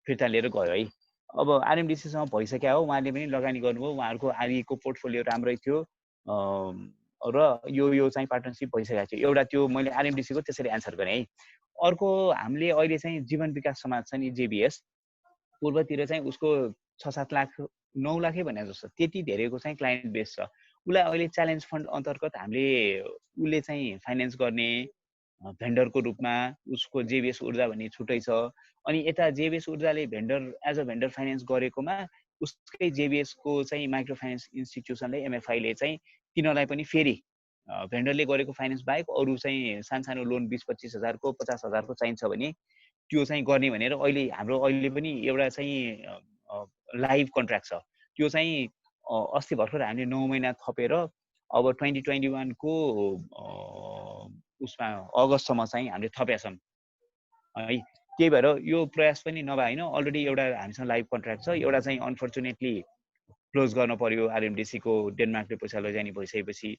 फिर्ता लिएर गयो है। अब आरएमडिसीसँग भइसक्यो हो, उहाँले पनि लगानी गर्नुभयो, उहाँहरूको आरईको पोर्टफोलियो राम्रै थियो र यो चाहिँ पार्टनरसिप भइसकेको थियो। एउटा त्यो मैले आरएमडिसीको त्यसरी एन्सर गरेँ है। अर्को हामीले अहिले चाहिँ जीवन विकास समाज छ नि जेबिएस, पूर्वतिर चाहिँ उसको 6-7 लाख 9 लाखै भने जस्तो त्यति धेरैको चाहिँ क्लाइन्ट बेस छ। उसलाई अहिले च्यालेन्ज फन्ड अन्तर्गत हामीले उसले चाहिँ फाइनेन्स गर्ने भेन्डरको रूपमा उसको जेबिएस ऊर्जा भन्ने छुट्टै छ। अनि यता जेबिएस ऊर्जाले vendor as a vendor finance गरेकोमा उसकै जेबिएसको चाहिँ माइक्रो फाइनेन्स इन्स्टिट्युसनले एमएफआईले चाहिँ तिनीहरूलाई पनि फेरि भेन्डरले गरेको फाइनेन्स बाहेक अरू चाहिँ सानो लोन 20-25 हजारको 50 हजारको चाहिन्छ भने त्यो चाहिँ गर्ने भनेर अहिले हाम्रो अहिले पनि एउटा चाहिँ लाइभ कन्ट्र्याक्ट छ। त्यो चाहिँ अस्ति भर्खर हामीले 9 महिना थपेर अब 2021 को उसमा अगस्तसम्म चाहिँ हामीले थपेका छौँ है। त्यही भएर यो प्रयास पनि नभए होइन, अलरेडी एउटा हामीसँग लाइभ कन्ट्र्याक्ट छ। एउटा चाहिँ अनफर्चुनेटली क्लोज गर्न पर्यो आरएमडिसीको, डेनमार्कले पैसा लैजाने भइसकेपछि।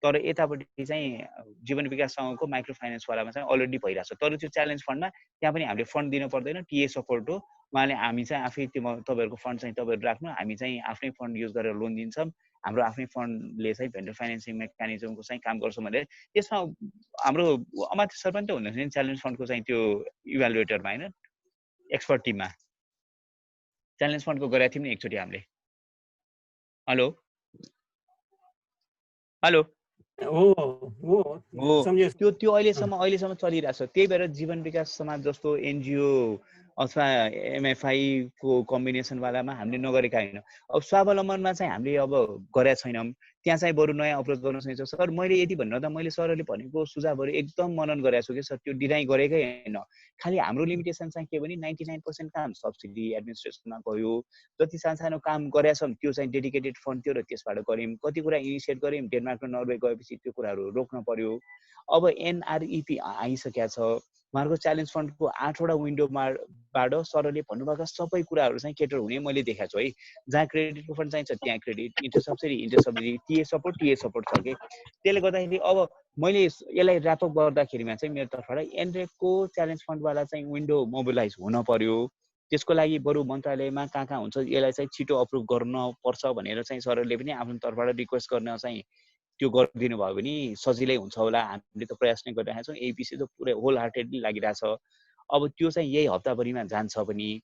तर यतापट्टि चाहिँ जीवन विकाससँगको माइक्रो फाइनेन्सवालामा चाहिँ अलरेडी भइरहेको छ। तर त्यो च्यालेन्ज फन्डमा त्यहाँ पनि हामीले फन्ड दिनु पर्दैन, टिए सपोर्ट हो। उहाँले हामी चाहिँ आफै त्यो तपाईँहरूको फन्ड चाहिँ तपाईँहरू राख्नु, हामी चाहिँ आफ्नै फन्ड युज गरेर लोन दिन्छौँ, हाम्रो आफ्नै फन्डले चाहिँ भेन्डर फाइनेन्सिङ मेकानिजमको चाहिँ काम गर्छौँ भनेर। त्यसमा हाम्रो अमात्य सर पनि त हुनुहुन्छ नि च्यालेन्ज फन्डको चाहिँ त्यो इभ्यालुएटरमा होइन, एक्सपर्ट टिममा च्यालेन्ज फन्डको गरेको थियौँ नि एकचोटि हामीले। हेलो हेलो त्यो अहिलेसम्म चलिरहेको छ। त्यही भएर जीवन विकास समाज जस्तो एनजिओ अथवा एमएफआई को कम्बिनेसनवालामा हामीले नगरेका होइन। अब स्वावलम्बनमा चाहिँ हामीले अब गरेका छैनौँ, त्यहाँ चाहिँ बरु नयाँ अप्रोच गर्न सकिन्छ। सर मैले यति भन्नु त मैले सरहरूले भनेको सुझावहरू एकदम मनन गरेको छु कि सर, त्यो डिनाइ गरेकै होइन। खालि हाम्रो लिमिटेसन चाहिँ के भने 99% काम सब्सिडी एडमिनिस्ट्रेसनमा गयो। जति सानो काम गरेका छौँ त्यो चाहिँ डेडिकेटेड फन्ड थियो र त्यसबाट गऱ्यौँ। कति कुरा इनिसिएट गऱ्यौँ, डेनमार्क र नर्वे गएपछि त्यो कुराहरू रोक्न पर्यो। अब एनआरइपी आइसकेको छ, उहाँहरूको च्यालेन्ज फन्डको 8वटा विन्डोबाट सरले भन्नुभएका सबै कुराहरू चाहिँ केटर हुने मैले देखाएको छु है। जहाँ क्रेडिटको फन्ड चाहिन्छ त्यहाँ credit, interest subsidy, TA support छ कि। त्यसले गर्दाखेरि अब मैले यसलाई ऱ्यापअप गर्दाखेरिमा चाहिँ मेरो तर्फबाट एनरेकको च्यालेन्ज फन्डवाला चाहिँ विन्डो मोबिलाइज हुन पर्यो। त्यसको लागि बरु मन्त्रालयमा कहाँ हुन्छ यसलाई चाहिँ छिटो अप्रुभ गर्न पर्छ भनेर चाहिँ सरहरूले पनि आफ्नो तर्फबाट रिक्वेस्ट गर्न चाहिँ त्यो गरिदिनु भयो भने सजिलै हुन्छ होला। हामीले त प्रयास नै गरिरहेका छौँ, एपिसी त पुरै होल हार्टेडली लागिरहेछ। अब त्यो चाहिँ यही हप्ताभरिमा जान्छ पनि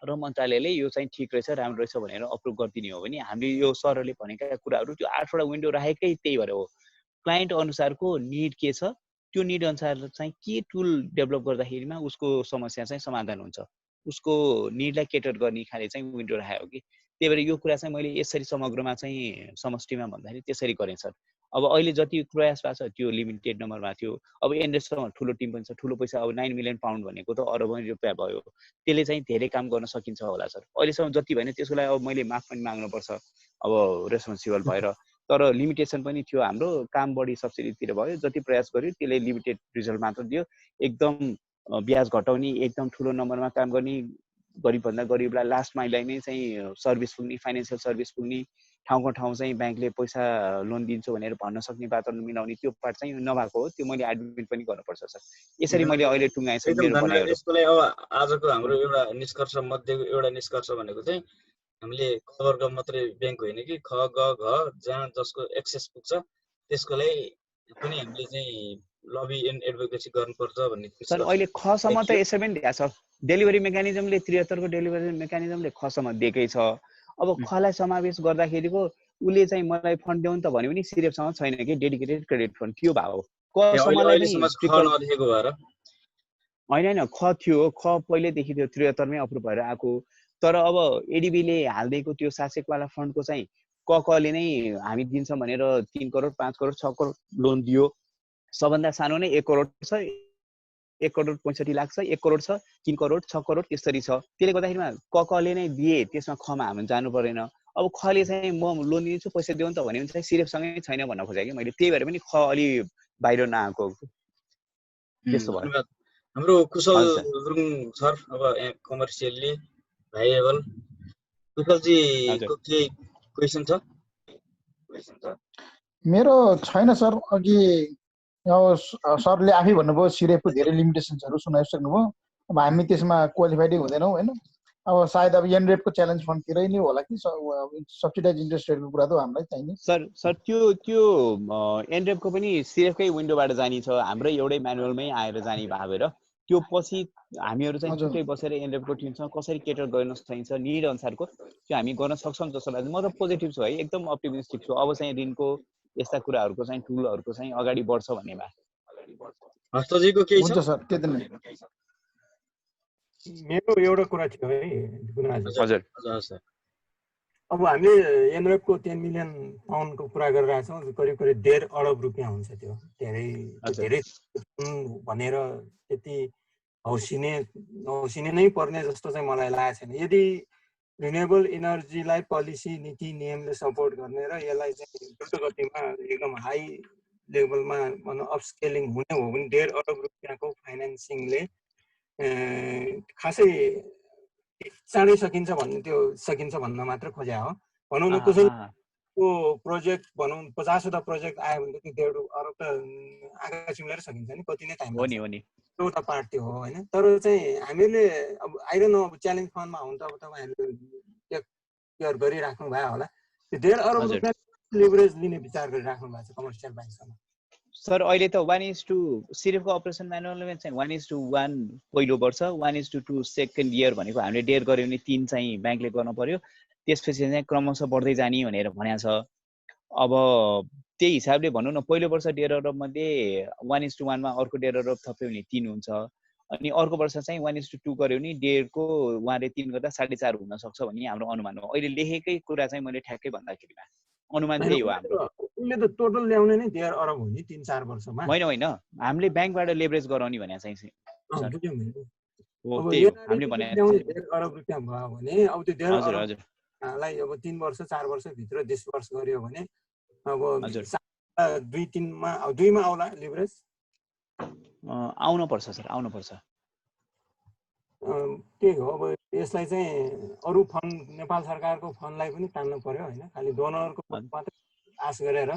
र मन्त्रालयले यो चाहिँ ठिक रहेछ राम्रो रहेछ भनेर अप्रुभ गरिदिने हो भने हामीले यो सरहरूले भनेका कुराहरू त्यो 8वटा विन्डो राखेकै त्यही भएर हो। क्लाइन्ट अनुसारको निड के छ, त्यो निड अनुसार चाहिँ के टुल डेभलप गर्दाखेरिमा उसको समस्या चाहिँ समाधान हुन्छ, उसको निडलाई केटर गर्ने खाले चाहिँ विन्डो राखेको हो कि। त्यही भएर यो कुरा चाहिँ मैले यसरी समग्रमा चाहिँ समष्टिमा भन्दाखेरि त्यसरी गरेँ सर। अब अहिले जति प्रयास भएको छ त्यो लिमिटेड नम्बरमा थियो। अब एनरेससँग ठुलो टिम पनि छ, ठुलो पैसा अब 9 मिलियन पाउन्ड भनेको त अरबौँ रुपियाँ भयो। त्यसले चाहिँ धेरै काम गर्न सकिन्छ होला सर। अहिलेसम्म जति भने त्यसको लागि अब मैले माफ पनि माग्नुपर्छ अब रेस्पोन्सिबल भएर। तर लिमिटेसन पनि थियो हाम्रो, काम बढी सब्सिडीतिर भयो, जति प्रयास गर्यो त्यसले लिमिटेड रिजल्ट मात्र दियो। एकदम ब्याज घटाउने, एकदम ठुलो नम्बरमा काम गर्ने, गरिबभन्दा गरिबलाई लास्ट माइललाई नै चाहिँ सर्भिस पुग्ने, फाइनेन्सियल सर्भिस पुग्ने, ठाउँको ठाउँ चाहिँ ब्याङ्कले पैसा लोन दिन्छु भनेर भन्न सक्ने वातावरण मिलाउने त्यो पार्ट चाहिँ नभएको हो। त्यो मैले एडमिट पनि गर्नुपर्छ सर। यसरी मैले अहिले टुङ्गाएँ सर मेरो भनाइहरू। यसको लागि अब आजको हाम्रो एउटा निष्कर्ष मध्येको एउटा निष्कर्ष भनेको चाहिँ हामीले खबरको मात्रै ब्याङ्क होइन कि ख ग घ जहाँ जसको एक्सेस पुग्छ त्यसको लागि पनि हामीले चाहिँ लबी एन्ड एडभोकेसी गर्नुपर्छ भन्ने सर। अहिले खसम्म त यसै पनि दिएको छ, डेलिभरी मेकानिजमले 73 को डेलिभरी मेकानिजमले खसम्म दिएकै छ। अब खलाई समावेश गर्दाखेरिको उसले चाहिँ मलाई फन्ड देऊ नि त भन्यो भने सिरेफसँग छैन कि डेडिकेटेड क्रेडिट फन्ड त्यो भाव अहिलेसम्म ख नदेखेको भएर होइन ख थियो ख पहिल्यैदेखि थियो 73मै अप्रुभ भएर आएको तर अब एडिबीले हाल्दिएको त्यो शासकवाला फन्डको चाहिँ कले नै हामी दिन्छौँ भनेर 3 करोड 5 करोड 6 करोड लोन दियो सबभन्दा सानो नै 1 करोड छ 1 करोड 65 लाख छ 1 करोड छ 3 करोड 6 करोड त्यसरी छ त्यसले गर्दाखेरिमा कले नै दिए त्यसमा खमा हामी जानु पर्दैन अब खले चाहिँ म लोन दिन्छु पैसा देऊ नि त भने चाहिँ सिरेफसँगै छैन भन्न खोजेँ कि मैले त्यही भएर पनि ख अलि बाहिर नआएको त्यस्तो भयो हाम्रो कुशल गुरुङ सर अब कमर्सियली भाइएबल कुशलजी को के क्वेशन छ मेरो छैन सर अघि सरले आफै भन्नुभयो सिरेफको धेरै लिमिटेसन्सहरु सुनाइसक्नुभयो अब हामी त्यसमा क्वालिफाइडै हुँदैनौँ हैन अब सायद अब एनरेपको च्यालेन्ज फन्डतिरै नै होला कि सब्सिडाइज इन्ट्रेस्ट रेटको कुरा त हामीलाई चाहिने सर त्यो एनरेपको पनि सिरेफकै विन्डोबाट जानी छ हाम्रो एउटै म्यानुअलमै आएर जानी भएर त्यो पछि हामीहरु चाहिँ छुट्टै बसेर एनरेपको टिमसँग कसरी केटर गर्न सकिन्छ निड अनुसारको त्यो हामी गर्न सक्छौं जस्तो लाग्छ म त पोजिटिभ छु है एकदम अप्टिमिस्टिक छु अब चाहिँ ऋणको यस्ता कुराहरुको चाहिँ टुलहरुको चाहिँ अगाडि बढ्छ भन्नेमा हस्तजीको के छ हुन्छ सर त्यति नै मेरो एउटा कुरा थियो है हजुर सर अब हामीले एनरेपको 10 मिलियन पाउन्डको कुरा गरिरहेका छौं करिब 1.5 अरब रुपैयाँ हुन्छ त्यो धेरै भनेर त्यति हौसिने नै पर्ने जस्तो चाहिँ मलाई लागेको छैन यदि रिन्युएबल एनर्जीलाई पोलिसी नीति नियमले सपोर्ट गर्ने र यसलाई चाहिँ द्रुत गतिमा एकदम हाई लेभलमा अपस्केलिङ हुने हो भने 1.5 अरब रुपैयाँको फाइनान्सिङले खासै चाँडै सकिन्छ भन्ने त्यो सकिन्छ भन्न मात्र खोजे हो भनौँ न कुशलको प्रोजेक्ट भनौँ 50 वटा प्रोजेक्ट आयो भने त 1.5 अरब त आँखा चिम्लेर सकिन्छ नि कति नै टाइम हो नि एउटा पार्ट त्यो हो हैन तर चाहिँ हामीले अब आई डोन्ट नो अब च्यालेन्ज फन्डमा हुन त अब तपाईहरुले केयर गरिराख्नु भयो होला त्यो 1.5 अरब रुपैयाँ लिभरेज लिने विचार गरिराख्नु भएको छ कमर्सियल बैंकसँग सर अहिले त 1:2 सिरेफको अपरेसन म्यानुअलमा चाहिँ 1:1 पहिलो वर्ष 1:2 सेकेन्ड इयर भनेको हामीले डेयर गर्यो भने 3 चाहिँ बैंकले गर्न पर्यो त्यसपछि चाहिँ क्रमशः बढ्दै जाने भनेर भनेको छ अब त्यही हिसाबले भनौं न पहिलो वर्ष 1.5 अरब मध्ये 1:1 मा अर्को 1.5 अरब थप्यो भने 3 हुन्छ अनि अर्को वर्ष चाहिँ 1:2 गर्यो भने 1.5 को उहाँले 3 गर्दा 4.5 हुन सक्छ भन्ने हाम्रो अनुमान हो अहिले लेखेकै कुरा चाहिँ मैले ठ्याक्कै भन्दाखेरिमा अनुमान त्यही हो हाम्रो उले त टोटल ल्याउने नै 1.5 अरब हो नि 3-4 वर्षमा होइन हामीले बैंकबाट लेभरेज गराउने भने चाहिँ हो त्यही हो हामीले भने 1.5 अरब रुपैयाँ भयो भने अब त्यो 1.5 अरबलाई अब 3 वर्ष 4 वर्ष भित्र डिस्बर्स गर्यो भने अब 2-3 मा 2 मा आउला लिभरेज आउन पर्छ सर आउन पर्छ त्यही हो अब यसलाई चाहिँ अरु फन्ड नेपाल सरकारको फन्डलाई पनि तान्नु पर्यो हैन खाली डोनरको मात्र आश गरेर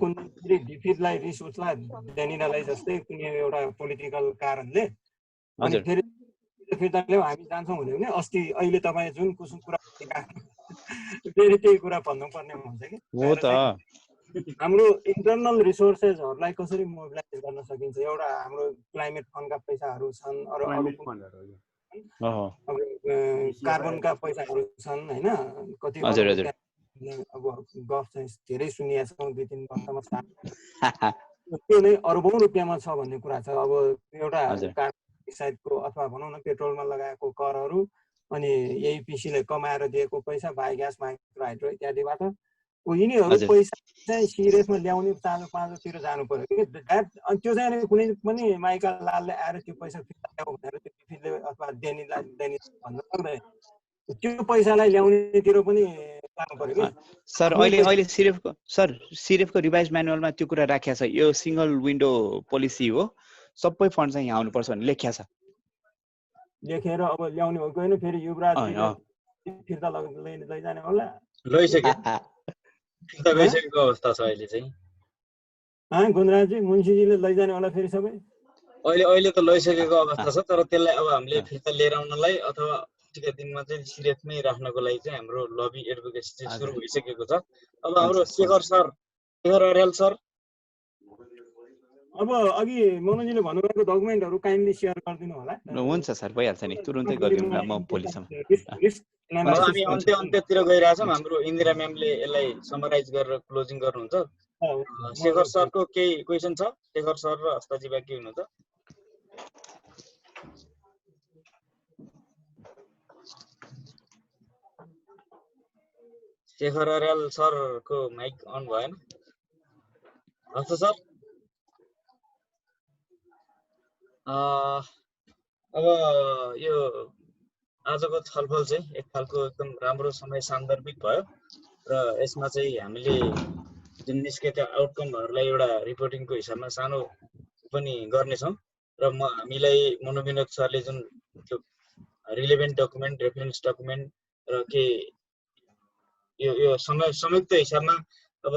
कुन डिफिटलाई रिस उठ्ला डेनिनालाई जस्तै कुनै एउटा पोलिटिकल कारणले अनि फेरि फिर्ताले हामी जान्छौं भने अस्ति अहिले तपाई जुन कुन कुरा फेरि त्यही कुरा भन्नु पर्ने हुन्छ कि हो त हाम्रो इन्टरनल रिसोर्सेसहरुलाई कसरी मोबिलाइज गर्न सकिन्छ एउटा हाम्रो क्लाइमेट फन्डका पैसाहरु छन् अरु कार्बनका पैसाहरु छन् हैन कति अब गफ चाहिँ धेरै सुनिया छौं 2-3 वर्षमा त्यो नै अरबौं रुपैयाँमा छ भन्ने कुरा छ अब एउटा कार्बन साइडको अथवा भनौं न पेट्रोलमा लगाएको करहरु अनि एपीसीले कमाएर दिएको पैसा बायोग्यास माइक्रोहाइड्रो इत्यादिबाट यिनीहरु पैसा चाहिँ सिरियसमा ल्याउने चाँजोतिर जानु पर्यो कि अनि त्यो चाहिँ कुनै पनि माइका लालले आएर त्यो पैसा फिर्ता ल्याऊ भनेर त्यो डिफिटले अथवा देनीलाई भन्न सक्दैन त्यो पैसालाई ल्याउनेतिर पनि जानु पर्यो कि सर अहिले सिरेफको रिभाइज म्यानुअलमा त्यो कुरा राखेको छ यो सिंगल विन्डो पोलिसी हो सबै फन्ड चाहिँ यहाँ आउनु पर्छ भन्ने लेख्या छ लेखेर अब ल्याउने हो गएन फेरि युवराज फिर्ता लैजाने होला लैसके फिर्ता गइसकेको अवस्था छ अहिले चाहिँ गुणराजजी मुन्सीजीले लैजाने होला फेरि सबै अहिले त लैसकेको अवस्था छ तर त्यसलाई अब हामीले फिर्ता लिएर आउनलाई अथवा टिका दिनमा चाहिँ सिरियसमै राख्नको लागि चाहिँ हाम्रो लबी एडभोकेसी चाहिँ सुरु भइसकेको छ अब हाम्रो शेखर अर्याल सर अब अघि मनोजीले भन्नुभएको डकुमेन्टहरू काइन्डली सेयर गरिदिनु होला। हुन्छ सर, भइहाल्छ नि, तुरुन्तै गरिदिउँला म भोलिसम्म। अब हामी अन्त्यतिर गइरहेछौँ। हाम्रो इन्दिरा म्यामले यसलाई समराइज गरेर क्लोजिङ गर्नुहुन्छ। शेखर सरको केही क्वेसन छ? शेखर सर र हस्ताजी बाँकी हुनुहुन्छ। शेखर अर्याल सरको माइक अन भएन। हस्त सर, अब यो आजको छलफल चाहिँ एक खालको एकदम राम्रो समय सान्दर्भिक भयो र यसमा चाहिँ हामीले जुन निस्केका आउटकमहरूलाई एउटा रिपोर्टिङको हिसाबमा सानो पनि गर्नेछौँ र हामीलाई मनोविनोद सरले जुन त्यो रिलेभेन्ट डकुमेन्ट, रेफरेन्स डकुमेन्ट र के यो संयुक्त हिसाबमा अब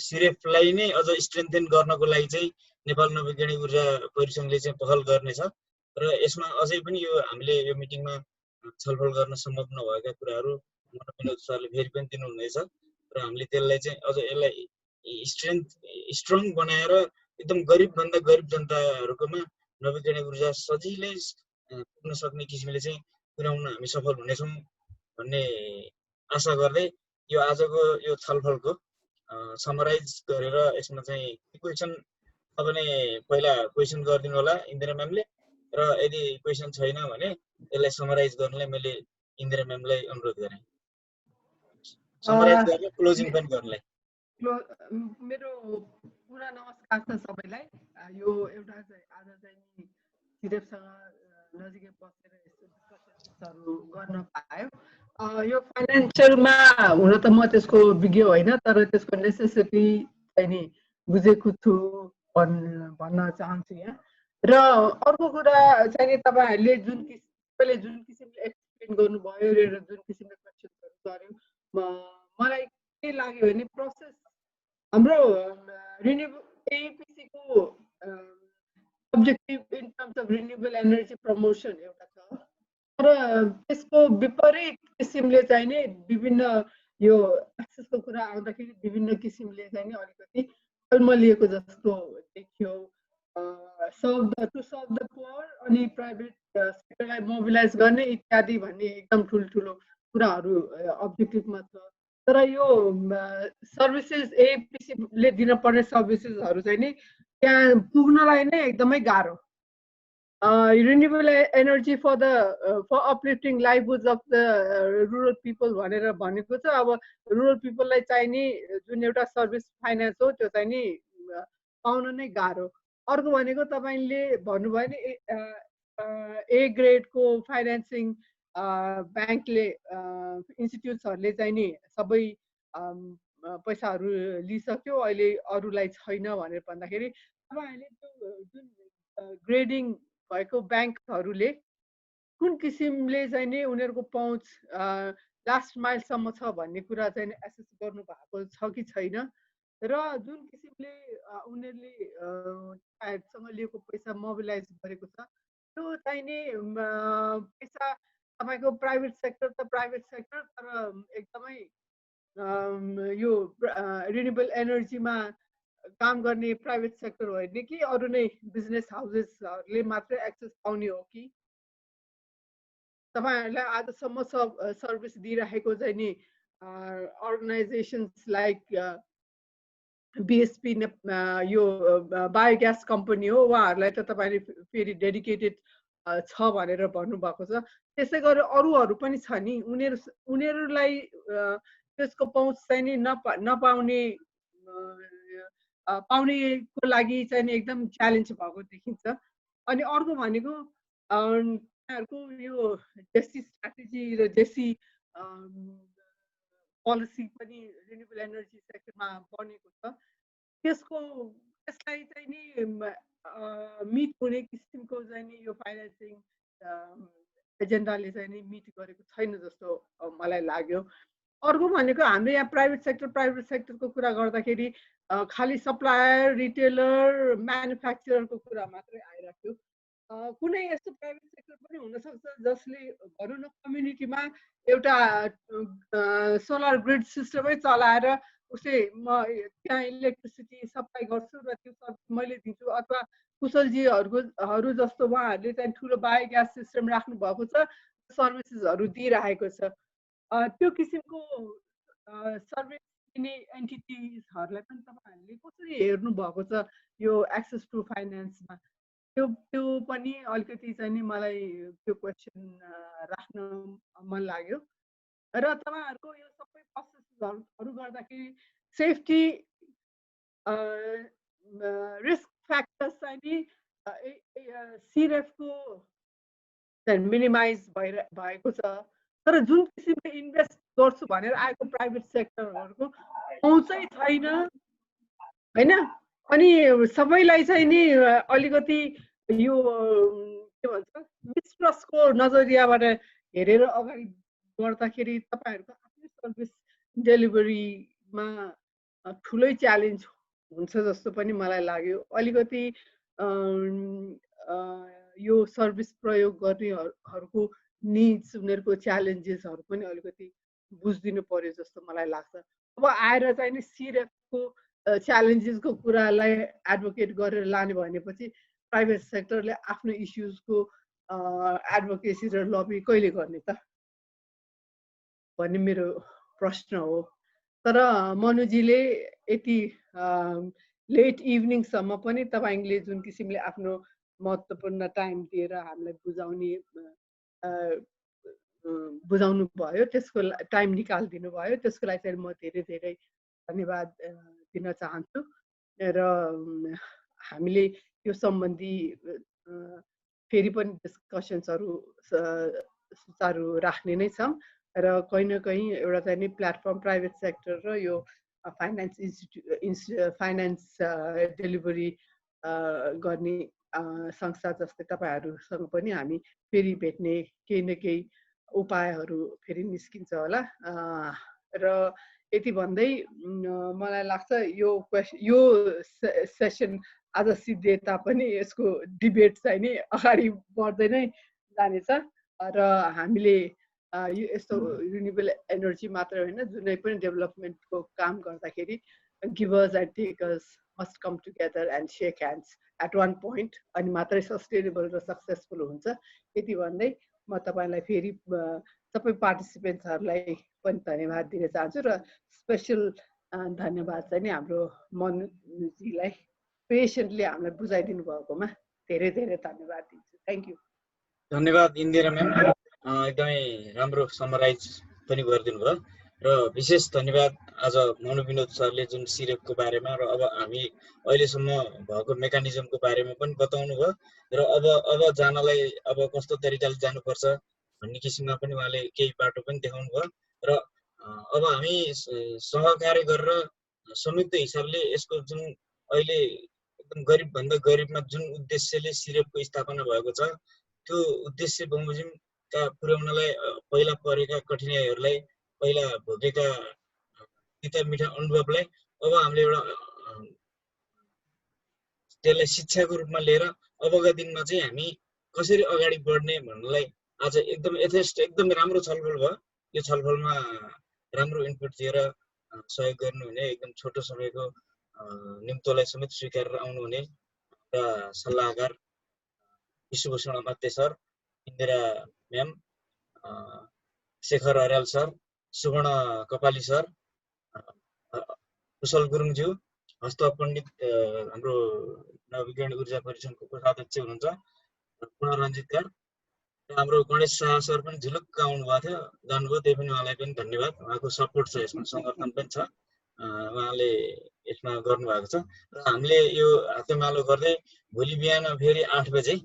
सिरेफलाई नै अझ स्ट्रेन्थेन गर्नको लागि चाहिँ नेपाल नवीकरणीय ऊर्जा परिसङ्घले चाहिँ पहल गर्नेछ र यसमा अझै पनि यो हामीले यो मिटिङमा छलफल गर्न सम्भव नभएका कुराहरू मनोविनोद सरले फेरि पनि दिनुहुनेछ र हामीले त्यसलाई चाहिँ अझ यसलाई स्ट्रङ बनाएर एकदम गरिबभन्दा गरिब जनताहरूकोमा नवीकरणीय ऊर्जा सजिलै पुग्न सक्ने किसिमले चाहिँ पुर्याउन हामी सफल हुनेछौँ भन्ने आशा गर्दै यो आजको यो छलफलको समराइज गरेर यसमा चाहिँ क्वेसन छ भने पहिला क्वेसन गरिदिनु होला इन्दिरा म्यामले, र यदि क्वेसन छैन भने यसलाई समराइज गर्नलाई मैले इन्दिरा म्यामलाई अनुरोध गरेँ। समराइज गरेर क्लोजिङ पनि गर्नलाई। मेरो पुरा नमस्कार छ सबैलाई। यो एउटा चाहिँ आज चाहिँ सिरेपसँग नजिकै बसेर यस्तो डिस्कसन्सहरू गर्न पायो। यो फाइनेन्सियलमा हुन त म त्यसको विज्ञ होइन, तर त्यसको नेसेसिटी चाहिँ नि बुझेको छु भन्न चाहन्छु यहाँ। र अर्को कुरा चाहिँ नि तपाईँहरूले जुन किसिमले एक्सप्लेन गर्नुभयो र जुन किसिमले क्वेसन्सहरू गर्यो, मलाई के लाग्यो भने प्रोसेस हाम्रो रिन्युएबल एपिसीको objective in terms of renewable energy promotion एउटा छ, तर त्यसको विपरीत किसिमले चाहिँ नि विभिन्न यो एक्सेसको कुरा आउँदाखेरि विभिन्न किसिमले चाहिँ नि अलिकति अल्मलिएको जस्तो देखियो। टु सर्भ द पुअर अनि प्राइभेट सेक्टरलाई मोबिलाइज गर्ने इत्यादि भन्ने एकदम ठुल्ठुलो कुराहरू अब्जेक्टिभमा छ। तर यो सर्भिसेस एपिसीले दिन पर्ने सर्भिसेसहरू चाहिँ नि त्यहाँ पुग्नलाई नै एकदमै गाह्रो। Renewable energy for uplifting livelihoods of the rural people भनेर भनेको छ। अब रुरल पिपललाई चाहिने जुन एउटा सर्भिस फाइनेन्स हो त्यो चाहिँ नि पाउन नै गाह्रो। अर्को भनेको तपाईँले भन्नुभयो नि ए ग्रेडको फाइनेन्सिङ ब्याङ्कले इन्स्टिट्युट्सहरूले चाहिँ नि सबै पैसाहरू लिइसक्यो, अहिले अरूलाई छैन भनेर भन्दाखेरि तपाईँहरूले त्यो जुन ग्रेडिङ भएको ब्याङ्कहरूले कुन किसिमले चाहिँ नि उनीहरूको पहुँच लास्ट माइलसम्म छ भन्ने कुरा चाहिँ एसेस गर्नु भएको छ कि छैन, र जुन किसिमले उनीहरूले सँग लिएको पैसा मोबिलाइज गरेको छ त्यो चाहिँ नि पैसा तपाईँको प्राइभेट सेक्टर त प्राइभेट सेक्टर, तर एकदमै यो रिन्युएबल एनर्जीमा काम गर्ने प्राइभेट सेक्टर होइन कि अरू नै बिजनेस हाउसेसहरूले मात्रै एक्सेस पाउने हो कि तपाईँहरूलाई आजसम्म सर्भिस दिइरहेको चाहिँ नि अर्गनाइजेसन्स लाइक बिएसपी यो बायोग्यास कम्पनी हो, उहाँहरूलाई त तपाईँले फेरि डेडिकेटेड छ भनेर भन्नुभएको छ। त्यसै गरी अरूहरू पनि छ नि, उनीहरूलाई त्यसको पहुँच चाहिँ नि पाउनेको लागि चाहिँ नि एकदम च्यालेन्ज भएको देखिन्छ। अनि अर्को भनेको उनीहरूको यो जेसी स्ट्राटेजी र जेसी पोलिसी पनि रिन्युएबल एनर्जी सेक्टरमा बनेको छ। त्यसलाई चाहिँ नि मिट हुने किसिमको चाहिँ नि यो फाइनेन्सिङ एजेन्डाले चाहिँ नि मिट गरेको छैन जस्तो मलाई लाग्यो। अर्को भनेको हाम्रो यहाँ प्राइभेट सेक्टरको कुरा गर्दाखेरि खालि सप्लायर, रिटेलर, म्यानुफ्याक्चररको कुरा मात्रै आइराख्यो। कुनै यस्तो प्राइभेट सेक्टर पनि हुनसक्छ जसले भनौँ न कम्युनिटीमा एउटा सोलर ग्रिड सिस्टमै चलाएर उसले म त्यहाँ इलेक्ट्रिसिटी सप्लाई गर्छु र त्यो सर्भिस मैले दिन्छु, अथवा कुशलजीहरू जस्तो उहाँहरूले चाहिँ ठुलो बायोग्यास सिस्टम राख्नु भएको छ, सर्भिसेसहरू दिइरहेको छ। त्यो किसिमको सर्भिस दिने एन्टिटिजहरूलाई पनि तपाईँहरूले कसरी हेर्नु भएको छ यो एक्सेस टु फाइनेन्समा? त्यो पनि अलिकति चाहिँ नि मलाई त्यो क्वेसन राख्न मन लाग्यो। र तपाईँहरूको यो सबै प्रोसेसहरू गर्दाखेरि सेफ्टी रिस्क फ्याक्टर्स चाहिँ नि सिरेफको मिनिमाइज भएको छ, तर जुन किसिमले इन्भेस्ट गर्छु भनेर आएको प्राइभेट सेक्टरहरूको पहुँचै छैन होइन। अनि सबैलाई चाहिँ नि अलिकति यो के भन्छ मिसट्रस्टको नजरियाबाट हेरेर अगाडि गर्दाखेरि तपाईँहरूको आफ्नै सर्भिस डेलिभरीमा ठुलै च्यालेन्ज हुन्छ जस्तो पनि मलाई लाग्यो। अलिकति यो सर्भिस प्रयोग गर्नेहरूको निड्स, उनीहरूको च्यालेन्जेसहरू पनि अलिकति बुझिदिनु पर्यो जस्तो मलाई लाग्छ। अब आएर चाहिँ नि सिरेफको च्यालेन्जेसको कुरालाई एडभोकेट गरेर लाने भनेपछि प्राइभेट सेक्टरले आफ्नो इस्युजको एडभोकेसी र लबी कहिले गर्ने त भन्ने मेरो प्रश्न हो। तर मनुजीले यति लेट इभिनिङसम्म पनि तपाईँले जुन किसिमले आफ्नो महत्त्वपूर्ण टाइम दिएर हामीलाई बुझाउनु भयो, त्यसको टाइम निकालिदिनु भयो, त्यसको लागि चाहिँ म धेरै धेरै धन्यवाद दिन चाहन्छु। र हामीले यो सम्बन्धी फेरि पनि डिस्कसन्सहरू सुचारू राख्ने नै छौँ र कहीँ न कहीँ एउटा चाहिँ नि प्लेटफर्म प्राइभेट सेक्टर र यो फाइनेन्स डेलिभरी गर्ने संस्था जस्तै तपाईँहरूसँग पनि हामी फेरि भेट्ने केही न केही उपायहरू फेरि निस्किन्छ होला। र यति भन्दै मलाई लाग्छ यो सेसन आज सिद्धे तापनि यसको डिबेट चाहिँ नि अगाडि बढ्दै नै जानेछ र हामीले यस्तो रिन्युएबल एनर्जी मात्र होइन, जुनै पनि डेभलपमेन्टको काम गर्दाखेरि givers and takers must come together and shake hands at one point, अनि मात्रै सस्टेनेबल र सक्सेसफुल हुन्छ। यति भन्दै म तपाईँलाई फेरि सबै पार्टिसिपेन्ट्सहरूलाई पनि धन्यवाद दिन चाहन्छु र स्पेसल धन्यवाद चाहिँ नि हाम्रो मनुजीलाई पेसेन्टली हामीलाई बुझाइदिनु भएकोमा धेरै धेरै धन्यवाद दिन्छु। Thank you. धन्यवाद इन्दिरा म्याम, एकदमै राम्रो समराइज पनि गरिदिनु भयो र विशेष धन्यवाद आज मनु विनोद सरले जुन सिरेफको बारेमा र अब हामी अहिलेसम्म भएको मेकानिजमको बारेमा पनि बताउनु भयो र अब जानलाई अब कस्तो तरिकाले जानुपर्छ भन्ने किसिममा पनि उहाँले केही बाटो पनि देखाउनु भयो र अब हामी सहकार्य गरेर संयुक्त हिसाबले यसको जुन अहिले एकदम गरिबभन्दा गरिबमा जुन उद्देश्यले सिरेफको स्थापना भएको छ त्यो उद्देश्य बमोजिमका पुर्याउनलाई पहिला परेका कठिनाइहरूलाई, पहिला भोगेका तिता मिठा अनुभवलाई अब हामीले एउटा त्यसलाई शिक्षाको रूपमा लिएर अबका दिनमा चाहिँ हामी कसरी अगाडि बढ्ने भन्नलाई आज एकदम यथेष्ट एकदम राम्रो छलफल भयो। यो छलफलमा राम्रो इनपुट दिएर सहयोग गर्नुहुने, एकदम छोटो समयको निम्तोलाई समेत स्वीकारेर आउनुहुने र सल्लाहकार Bishwabhushan Amatya sir, Indira ma'am, Shekhar Aryal sir, Subarna Kapali sir, Kushal गुरुङज्यू, हस्त पण्डित हाम्रो नवीकरण ऊर्जा परिषदको कोषाध्यक्ष हुनुहुन्छ पुनरञ्जितकार, र हाम्रो गणेश शाह सर पनि झिलुक्क आउनुभएको थियो, जानुभयो, त्यही पनि उहाँलाई पनि धन्यवाद। उहाँको सपोर्ट छ, यसमा समर्थन पनि छ, उहाँले यसमा गर्नुभएको छ। र हामीले यो हातेमालो गर्दै भोलि बिहान फेरि 8 बजे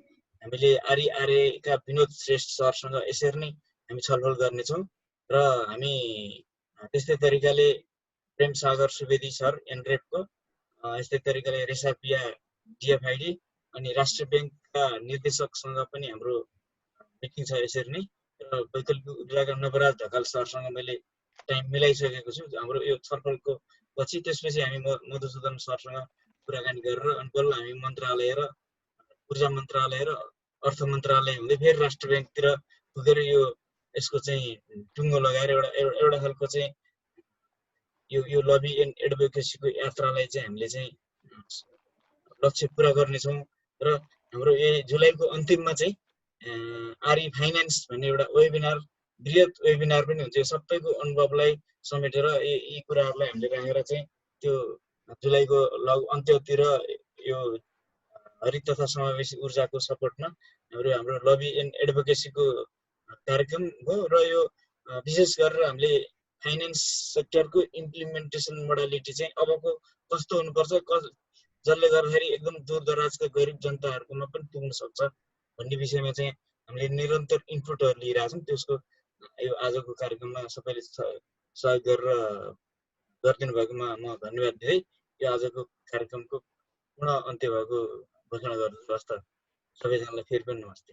हामीले आरएका विनोद श्रेष्ठ सरसँग यसरी नै हामी छलफल गर्नेछौँ र हामी त्यस्तै तरिकाले प्रेम सागर सुवेदी सर एनरेपको, यस्तै तरिकाले रेसा पिया डिएफआइडी अनि राष्ट्रिय ब्याङ्कका निर्देशकसँग पनि हाम्रो मिटिङ छ यसरी नै। र वैकल्पिक ऊर्जाका नवराज ढकाल सरसँग मैले टाइम मिलाइसकेको छु हाम्रो यो छलफलको पछि। त्यसपछि हामी मधुसूदन सरसँग कुराकानी गरेर अनि बल्ल हामी मन्त्रालय र ऊर्जा मन्त्रालय र अर्थ मन्त्रालय हुँदै फेरि राष्ट्र ब्याङ्कतिर पुगेर यो यसको चाहिँ टुङ्गो लगाएर एउटा खालको चाहिँ यो लबी एन्ड एडभोकेसीको यात्रालाई चाहिँ हामीले चाहिँ लक्ष्य पुरा गर्नेछौँ र हाम्रो जुलाईको अन्तिममा चाहिँ आरई फाइनेन्स भन्ने एउटा वेबिनार बृहत वेबिनार पनि हुन्छ। यो सबैको अनुभवलाई समेटेर यी कुराहरूलाई हामीले राखेर चाहिँ त्यो जुलाईको अन्त्यतिर यो हरित तथा समावेशी ऊर्जाको सपोर्टमा हाम्रो लबी एन्ड एडभोकेसीको कार्यक्रम हो र यो विशेष गरेर हामीले फाइनेन्स सेक्टरको इम्प्लिमेन्टेसन मोडालिटी चाहिँ अबको कस्तो हुनुपर्छ, जसले गर्दाखेरि एकदम दूरदराजका गरिब जनताहरूकोमा पनि पुग्न सक्छ भन्ने विषयमा चाहिँ हामीले निरन्तर इनपुटहरू लिइरहेका छौँ। त्यसको यो आजको कार्यक्रममा सबैले सहयोग गरेर गरिदिनु भएकोमा म धन्यवाद दिँदै यो आजको कार्यक्रमको पुनः अन्त्य भएको घोषणा गर्छु। हस्त सबैजनालाई फेरि पनि नमस्ते।